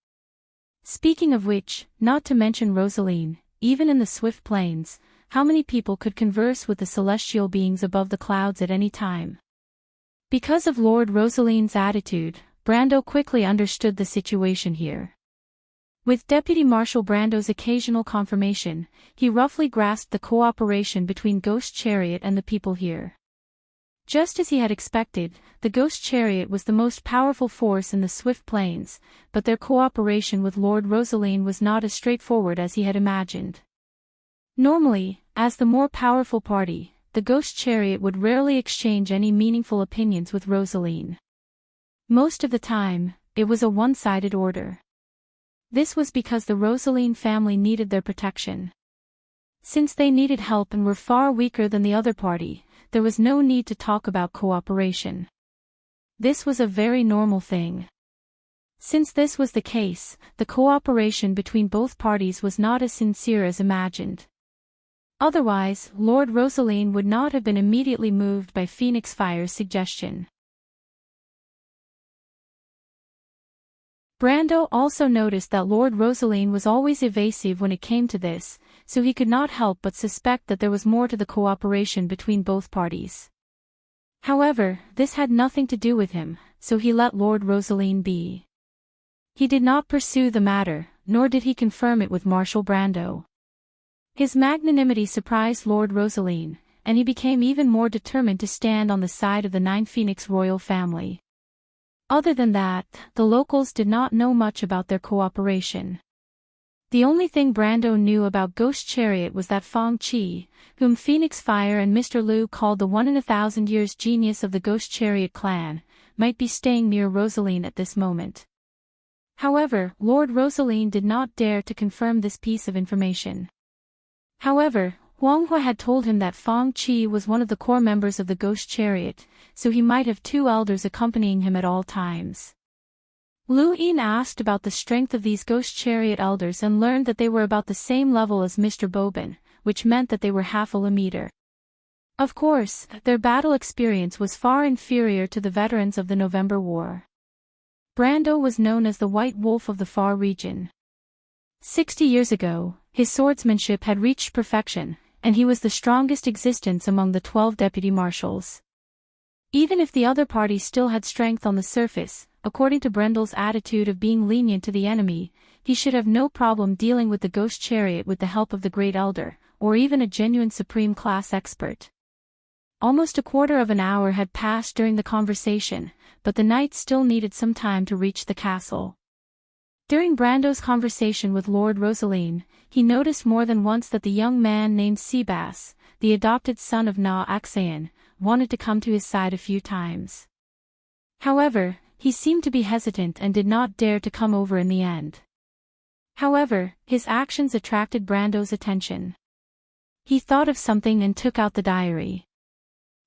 Speaking of which, not to mention Rosaline, even in the swift plains, how many people could converse with the celestial beings above the clouds at any time? Because of Lord Rosaline's attitude, Brando quickly understood the situation here. With Deputy Marshal Brando's occasional confirmation, he roughly grasped the cooperation between Ghost Chariot and the people here. Just as he had expected, the Ghost Chariot was the most powerful force in the Swift Plains, but their cooperation with Lord Rosaline was not as straightforward as he had imagined. Normally, as the more powerful party, the Ghost Chariot would rarely exchange any meaningful opinions with Rosaline. Most of the time, it was a one-sided order. This was because the Rosaline family needed their protection. Since they needed help and were far weaker than the other party, there was no need to talk about cooperation. This was a very normal thing. Since this was the case, the cooperation between both parties was not as sincere as imagined. Otherwise, Lord Rosaline would not have been immediately moved by Phoenix Fire's suggestion. Brando also noticed that Lord Rosaline was always evasive when it came to this, so he could not help but suspect that there was more to the cooperation between both parties. However, this had nothing to do with him, so he let Lord Rosaline be. He did not pursue the matter, nor did he confirm it with Marshal Brando. His magnanimity surprised Lord Rosaline, and he became even more determined to stand on the side of the Nine Phoenix royal family. Other than that, the locals did not know much about their cooperation. The only thing Brando knew about Ghost Chariot was that Fong Chi, whom Phoenix Fire and Mr. Liu called the 1-in-1,000 years genius of the Ghost Chariot clan, might be staying near Rosaline at this moment. However, Lord Rosaline did not dare to confirm this piece of information. However, Huang Hua had told him that Fong Chi was one of the core members of the Ghost Chariot, so he might have two elders accompanying him at all times. Lu Yin asked about the strength of these Ghost Chariot elders and learned that they were about the same level as Mr. Bobin, which meant that they were half a meter. Of course, their battle experience was far inferior to the veterans of the November War. Brando was known as the White Wolf of the Far region. 60 years ago, his swordsmanship had reached perfection, and he was the strongest existence among the 12 deputy marshals. Even if the other party still had strength on the surface, according to Brendel's attitude of being lenient to the enemy, he should have no problem dealing with the Ghost Chariot with the help of the Great Elder, or even a genuine Supreme Class expert. Almost a quarter of an hour had passed during the conversation, but the knight still needed some time to reach the castle. During Brando's conversation with Lord Rosaline, he noticed more than once that the young man named Seabass, the adopted son of Na Axayan, wanted to come to his side a few times. However, he seemed to be hesitant and did not dare to come over in the end. However, his actions attracted Brando's attention. He thought of something and took out the diary.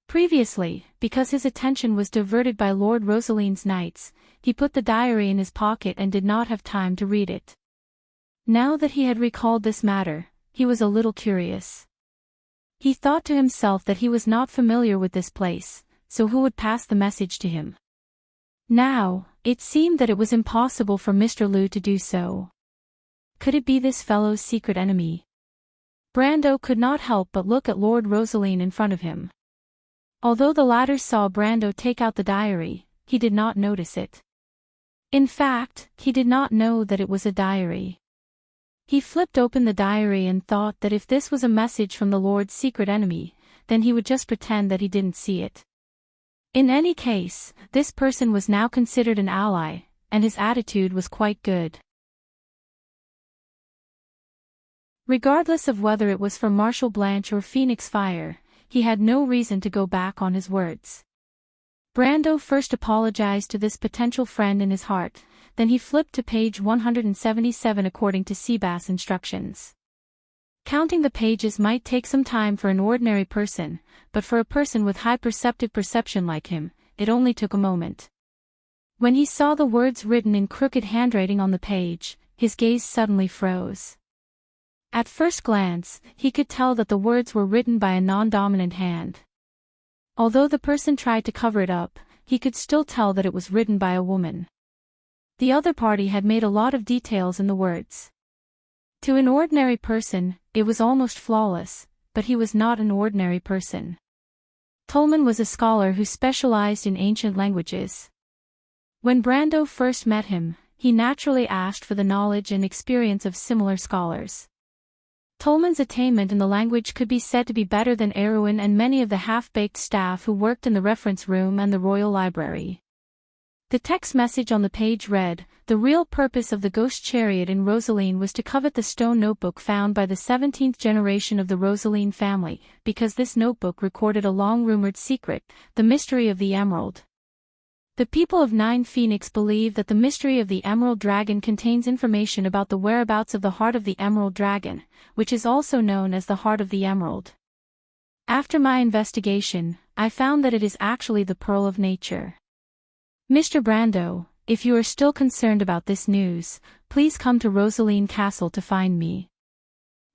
Previously, because his attention was diverted by Lord Rosaline's knights, he put the diary in his pocket and did not have time to read it. Now that he had recalled this matter, he was a little curious. He thought to himself that he was not familiar with this place, so who would pass the message to him? Now, it seemed that it was impossible for Mr. Liu to do so. Could it be this fellow's secret enemy? Brando could not help but look at Lord Rosaline in front of him. Although the latter saw Brando take out the diary, he did not notice it. In fact, he did not know that it was a diary. He flipped open the diary and thought that if this was a message from the Lord's secret enemy, then he would just pretend that he didn't see it. In any case, this person was now considered an ally, and his attitude was quite good. Regardless of whether it was from Marshal Blanche or Phoenix Fire, he had no reason to go back on his words. Brando first apologized to this potential friend in his heart, then he flipped to page 177 according to Seabass' instructions. Counting the pages might take some time for an ordinary person, but for a person with high perceptive perception like him, it only took a moment. When he saw the words written in crooked handwriting on the page, his gaze suddenly froze. At first glance, he could tell that the words were written by a non-dominant hand. Although the person tried to cover it up, he could still tell that it was written by a woman. The other party had made a lot of details in the words. To an ordinary person, it was almost flawless, but he was not an ordinary person. Tolman was a scholar who specialized in ancient languages. When Brando first met him, he naturally asked for the knowledge and experience of similar scholars. Tolman's attainment in the language could be said to be better than Erwin and many of the half-baked staff who worked in the reference room and the Royal Library. The text message on the page read, "The real purpose of the Ghost Chariot in Rosaline was to covet the stone notebook found by the 17th generation of the Rosaline family, because this notebook recorded a long-rumored secret, the mystery of the Emerald. The people of Nine Phoenix believe that the mystery of the Emerald Dragon contains information about the whereabouts of the heart of the Emerald Dragon, which is also known as the Heart of the Emerald. After my investigation, I found that it is actually the Pearl of Nature. Mr. Brando, if you are still concerned about this news, please come to Rosaline Castle to find me."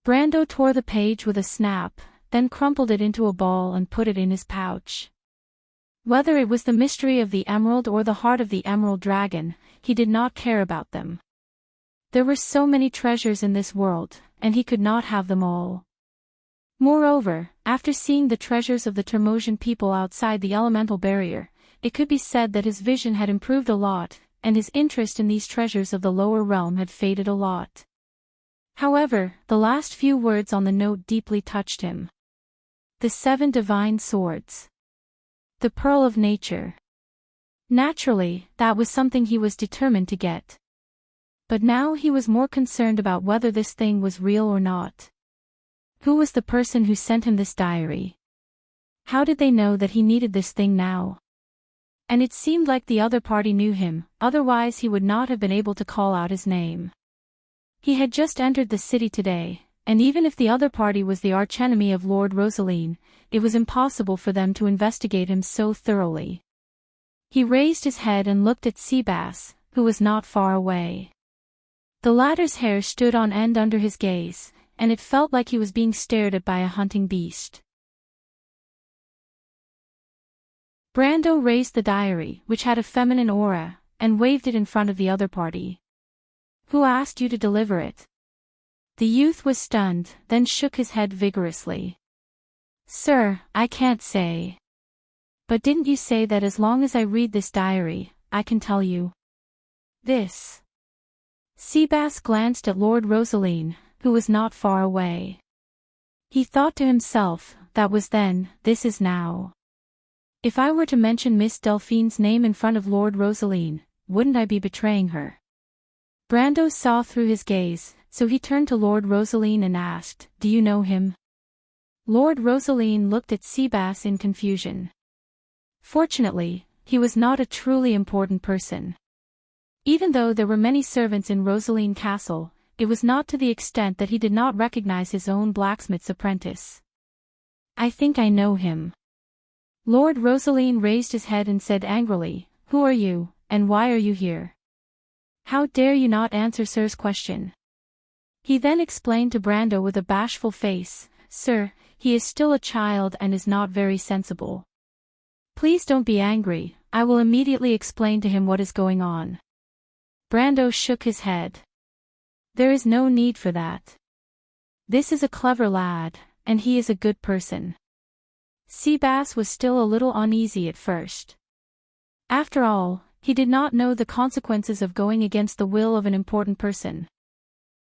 Brando tore the page with a snap, then crumpled it into a ball and put it in his pouch. Whether it was the mystery of the emerald or the heart of the emerald dragon, he did not care about them. There were so many treasures in this world, and he could not have them all. Moreover, after seeing the treasures of the Termosian people outside the elemental barrier, it could be said that his vision had improved a lot, and his interest in these treasures of the lower realm had faded a lot. However, the last few words on the note deeply touched him. The 7 divine swords. The pearl of nature. Naturally, that was something he was determined to get. But now he was more concerned about whether this thing was real or not. Who was the person who sent him this diary? How did they know that he needed this thing now? And it seemed like the other party knew him, otherwise he would not have been able to call out his name. He had just entered the city today, and even if the other party was the archenemy of Lord Rosaline, it was impossible for them to investigate him so thoroughly. He raised his head and looked at Seabass, who was not far away. The latter's hair stood on end under his gaze, and it felt like he was being stared at by a hunting beast. Brando raised the diary, which had a feminine aura, and waved it in front of the other party. Who asked you to deliver it? The youth was stunned, then shook his head vigorously. Sir, I can't say. But didn't you say that as long as I read this diary, I can tell you this? Seabass glanced at Lord Rosaline, who was not far away. He thought to himself, that was then, this is now. If I were to mention Miss Delphine's name in front of Lord Rosaline, wouldn't I be betraying her? Brando saw through his gaze, so he turned to Lord Rosaline and asked, Do you know him? Lord Rosaline looked at Seabass in confusion. Fortunately, he was not a truly important person. Even though there were many servants in Rosaline Castle, it was not to the extent that he did not recognize his own blacksmith's apprentice. I think I know him. Lord Rosaline raised his head and said angrily, Who are you, and why are you here? How dare you not answer Sir's question? He then explained to Brando with a bashful face, Sir, he is still a child and is not very sensible. Please don't be angry, I will immediately explain to him what is going on. Brando shook his head. There is no need for that. This is a clever lad, and he is a good person. Seabass was still a little uneasy at first. After all, he did not know the consequences of going against the will of an important person.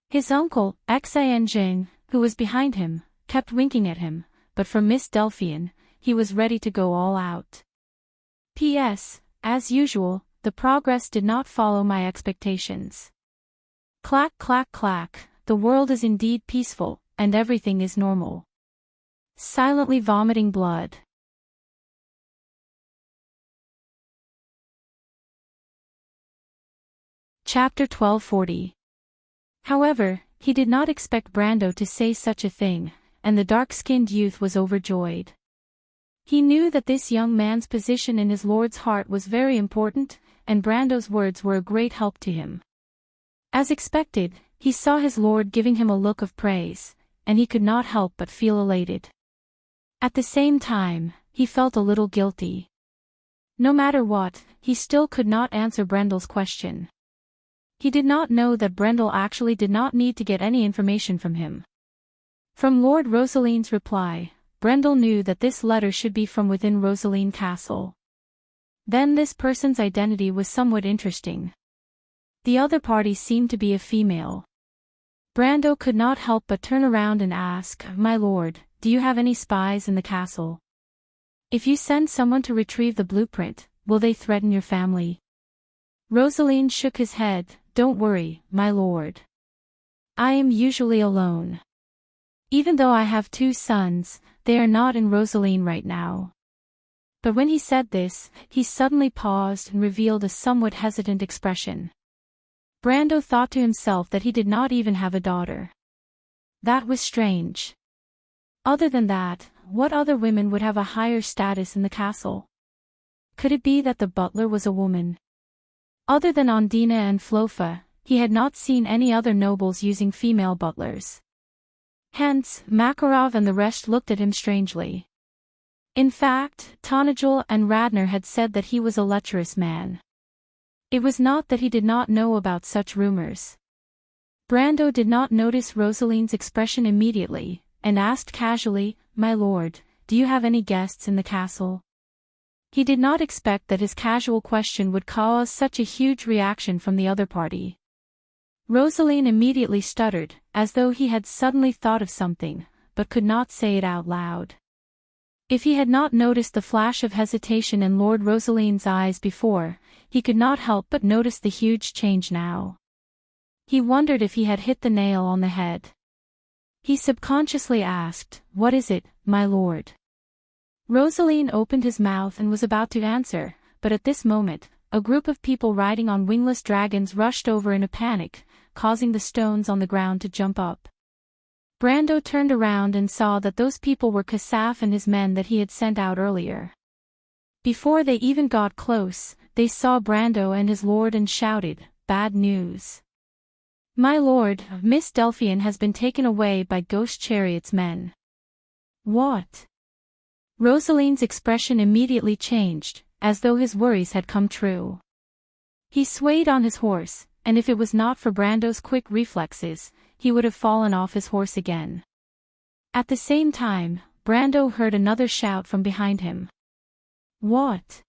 His uncle, Enchanting, who was behind him, kept winking at him, but for Miss Delphine, he was ready to go all out. P.S. As usual, the progress did not follow my expectations. Clack clack clack, the world is indeed peaceful, and everything is normal. Silently vomiting blood. Chapter 1240. However, he did not expect Brando to say such a thing, and the dark-skinned youth was overjoyed. He knew that this young man's position in his lord's heart was very important, and Brando's words were a great help to him. As expected, he saw his lord giving him a look of praise, and he could not help but feel elated. At the same time, he felt a little guilty. No matter what, he still could not answer Brendel's question. He did not know that Brendel actually did not need to get any information from him. From Lord Rosaline's reply, Brendel knew that this letter should be from within Rosaline Castle. Then this person's identity was somewhat interesting. The other party seemed to be a female. Brando could not help but turn around and ask, My lord, do you have any spies in the castle? If you send someone to retrieve the blueprint, will they threaten your family? Rosaline shook his head, Don't worry, my lord. I am usually alone. Even though I have 2 sons, they are not in Rosaline right now. But when he said this, he suddenly paused and revealed a somewhat hesitant expression. Brando thought to himself that he did not even have a daughter. That was strange. Other than that, what other women would have a higher status in the castle? Could it be that the butler was a woman? Other than Ondina and Flofa, he had not seen any other nobles using female butlers. Hence, Makarov and the rest looked at him strangely. In fact, Tonagel and Radnor had said that he was a lecherous man. It was not that he did not know about such rumors. Brando did not notice Rosaline's expression immediately, and asked casually, "My lord, do you have any guests in the castle?" He did not expect that his casual question would cause such a huge reaction from the other party. Rosaline immediately stuttered, as though he had suddenly thought of something, but could not say it out loud. If he had not noticed the flash of hesitation in Lord Rosaline's eyes before, he could not help but notice the huge change now. He wondered if he had hit the nail on the head. He subconsciously asked, "What is it, my lord?" Rosaline opened his mouth and was about to answer, but at this moment, a group of people riding on wingless dragons rushed over in a panic, causing the stones on the ground to jump up. Brando turned around and saw that those people were Kasaf and his men that he had sent out earlier. Before they even got close, they saw Brando and his lord and shouted, "Bad news! My lord, Miss Delphian has been taken away by Ghost Chariot's men." "What?" Rosaline's expression immediately changed, as though his worries had come true. He swayed on his horse, and if it was not for Brando's quick reflexes, he would have fallen off his horse again. At the same time, Brando heard another shout from behind him. "What?"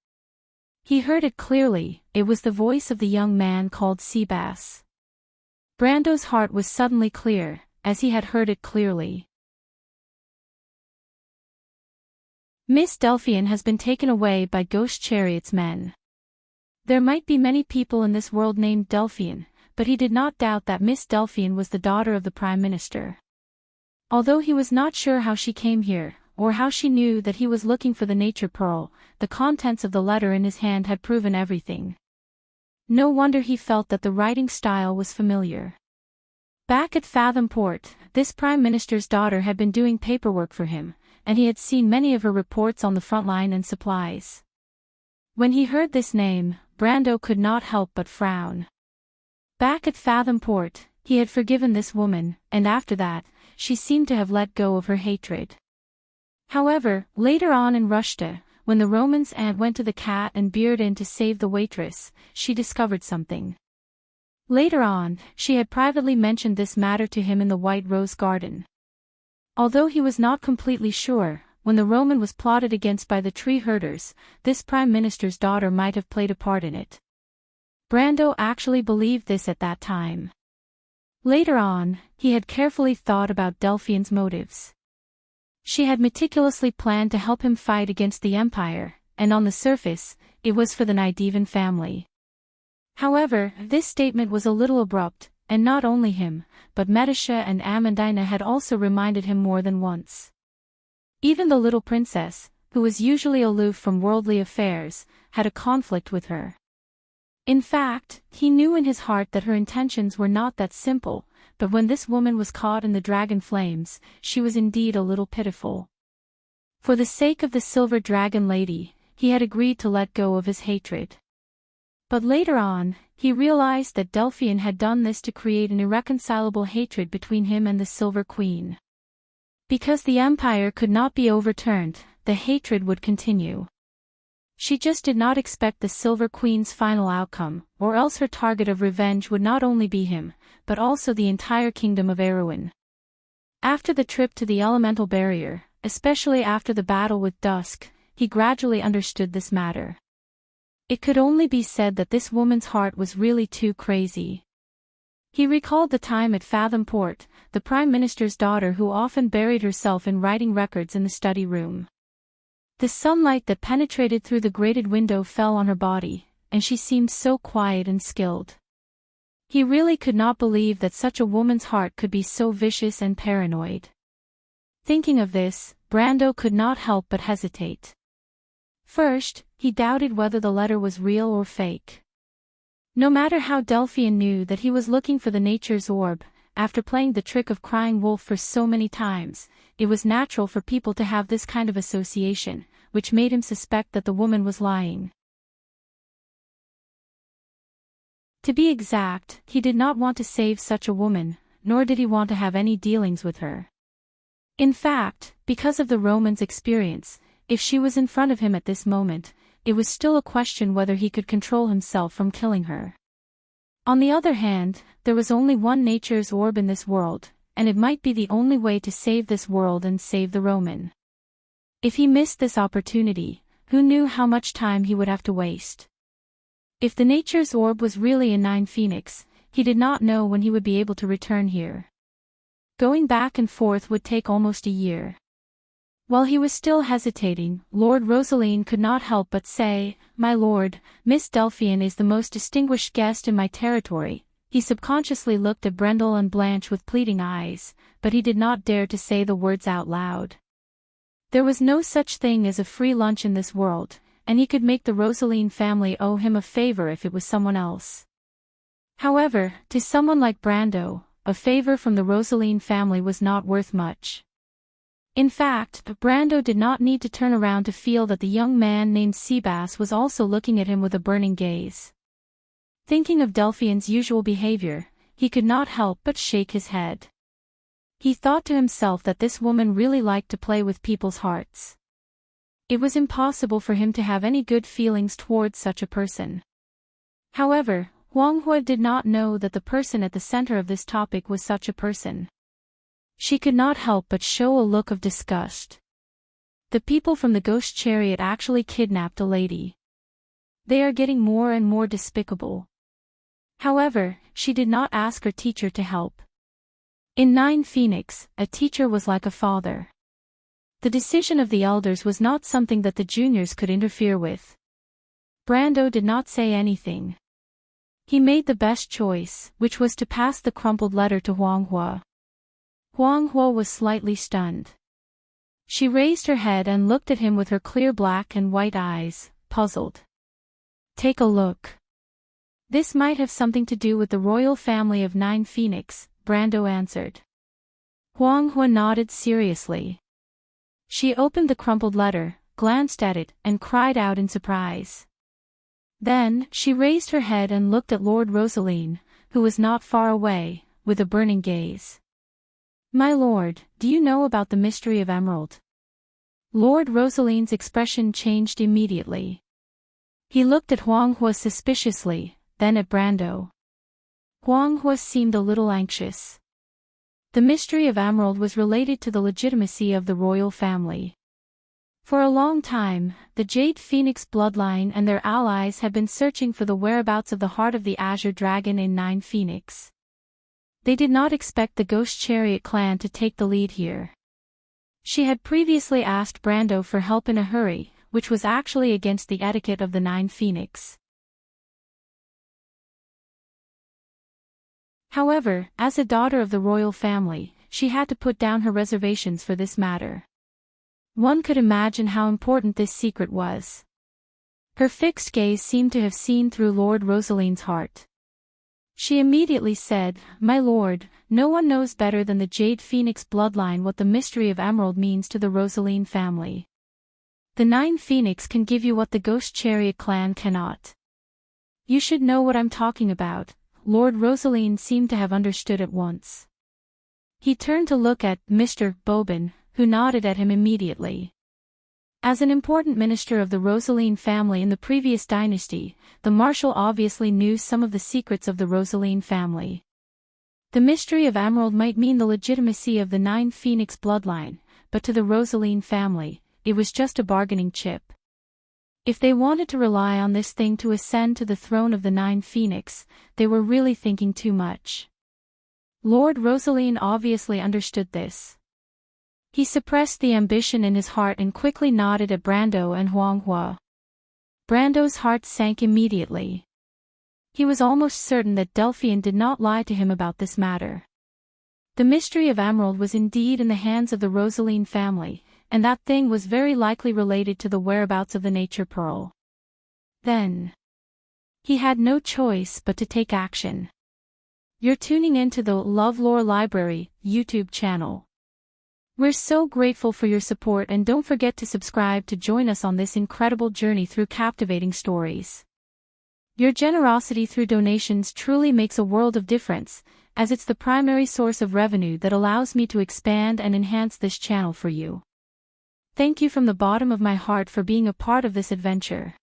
He heard it clearly. It was the voice of the young man called Seabass. Brando's heart was suddenly clear, as he had heard it clearly. Miss Delphian has been taken away by Ghost Chariot's men. There might be many people in this world named Delphian, but he did not doubt that Miss Delphian was the daughter of the Prime Minister. Although he was not sure how she came here, or how she knew that he was looking for the nature pearl, the contents of the letter in his hand had proven everything. No wonder he felt that the writing style was familiar. Back at Fathom Port, this Prime Minister's daughter had been doing paperwork for him, and he had seen many of her reports on the front line and supplies. When he heard this name, Brando could not help but frown. Back at Fathom Port, he had forgiven this woman, and after that, she seemed to have let go of her hatred. However, later on in Rushta, when the Roman's aunt went to the Cat and Beard Inn to save the waitress, she discovered something. Later on, she had privately mentioned this matter to him in the White Rose Garden. Although he was not completely sure, when the Roman was plotted against by the tree herders, this Prime Minister's daughter might have played a part in it. Brando actually believed this at that time. Later on, he had carefully thought about Delphian's motives. She had meticulously planned to help him fight against the Empire, and on the surface, it was for the Nydevan family. However, this statement was a little abrupt, and not only him, but Medisha and Amandina had also reminded him more than once. Even the little princess, who was usually aloof from worldly affairs, had a conflict with her. In fact, he knew in his heart that her intentions were not that simple, but when this woman was caught in the dragon flames, she was indeed a little pitiful. For the sake of the Silver Dragon Lady, he had agreed to let go of his hatred. But later on, he realized that Delphian had done this to create an irreconcilable hatred between him and the Silver Queen. Because the Empire could not be overturned, the hatred would continue. She just did not expect the Silver Queen's final outcome, or else her target of revenge would not only be him, but also the entire kingdom of Erewhon. After the trip to the elemental barrier, especially after the battle with Dusk, he gradually understood this matter. It could only be said that this woman's heart was really too crazy. He recalled the time at Fathom Port, the Prime Minister's daughter who often buried herself in writing records in the study room. The sunlight that penetrated through the grated window fell on her body, and she seemed so quiet and skilled. He really could not believe that such a woman's heart could be so vicious and paranoid. Thinking of this, Brando could not help but hesitate. First, he doubted whether the letter was real or fake. No matter how Delphian knew that he was looking for the nature's orb, after playing the trick of crying wolf for so many times, it was natural for people to have this kind of association, which made him suspect that the woman was lying. To be exact, he did not want to save such a woman, nor did he want to have any dealings with her. In fact, because of the Roman's experience, if she was in front of him at this moment, it was still a question whether he could control himself from killing her. On the other hand, there was only one nature's orb in this world, and it might be the only way to save this world and save the Roman. If he missed this opportunity, who knew how much time he would have to waste? If the nature's orb was really a 9 Phoenix, he did not know when he would be able to return here. Going back and forth would take almost a year. While he was still hesitating, Lord Rosaline could not help but say, "My lord, Miss Delphian is the most distinguished guest in my territory." He subconsciously looked at Brendel and Blanche with pleading eyes, but he did not dare to say the words out loud. There was no such thing as a free lunch in this world, and he could make the Rosaline family owe him a favor if it was someone else. However, to someone like Brando, a favor from the Rosaline family was not worth much. In fact, Brando did not need to turn around to feel that the young man named Seabass was also looking at him with a burning gaze. Thinking of Delphian's usual behavior, he could not help but shake his head. He thought to himself that this woman really liked to play with people's hearts. It was impossible for him to have any good feelings towards such a person. However, Huanghua did not know that the person at the center of this topic was such a person. She could not help but show a look of disgust. The people from the ghost chariot actually kidnapped a lady. They are getting more and more despicable. However, she did not ask her teacher to help. In 9 Phoenix, a teacher was like a father. The decision of the elders was not something that the juniors could interfere with. Brando did not say anything. He made the best choice, which was to pass the crumpled letter to Huanghua. Huanghua was slightly stunned. She raised her head and looked at him with her clear black and white eyes, puzzled. "Take a look. This might have something to do with the royal family of 9 Phoenix," Brando answered. Huanghua nodded seriously. She opened the crumpled letter, glanced at it, and cried out in surprise. Then, she raised her head and looked at Lord Rosaline, who was not far away, with a burning gaze. "My lord, do you know about the mystery of Emerald?" Lord Rosaline's expression changed immediately. He looked at Huanghua suspiciously, then at Brando. Huanghua seemed a little anxious. The mystery of Emerald was related to the legitimacy of the royal family. For a long time, the Jade Phoenix bloodline and their allies had been searching for the whereabouts of the heart of the Azure Dragon in 9 Phoenix. They did not expect the Ghost Chariot clan to take the lead here. She had previously asked Brando for help in a hurry, which was actually against the etiquette of the 9 Phoenix. However, as a daughter of the royal family, she had to put down her reservations for this matter. One could imagine how important this secret was. Her fixed gaze seemed to have seen through Lord Rosaline's heart. She immediately said, "My lord, no one knows better than the Jade Phoenix bloodline what the mystery of Emerald means to the Rosaline family. The 9 Phoenix can give you what the Ghost Chariot clan cannot. You should know what I'm talking about." Lord Rosaline seemed to have understood at once. He turned to look at Mr. Bobin, who nodded at him immediately. As an important minister of the Rosaline family in the previous dynasty, the Marshal obviously knew some of the secrets of the Rosaline family. The mystery of Emerald might mean the legitimacy of the 9 Phoenix bloodline, but to the Rosaline family, it was just a bargaining chip. If they wanted to rely on this thing to ascend to the throne of the 9 Phoenix, they were really thinking too much. Lord Rosaline obviously understood this. He suppressed the ambition in his heart and quickly nodded at Brando and Huanghua. Brando's heart sank immediately. He was almost certain that Delphian did not lie to him about this matter. The mystery of Emerald was indeed in the hands of the Rosaline family, and that thing was very likely related to the whereabouts of the Nature Pearl. Then, he had no choice but to take action. You're tuning into the LoveLore Library YouTube channel. We're so grateful for your support, and don't forget to subscribe to join us on this incredible journey through captivating stories. Your generosity through donations truly makes a world of difference, as it's the primary source of revenue that allows me to expand and enhance this channel for you. Thank you from the bottom of my heart for being a part of this adventure.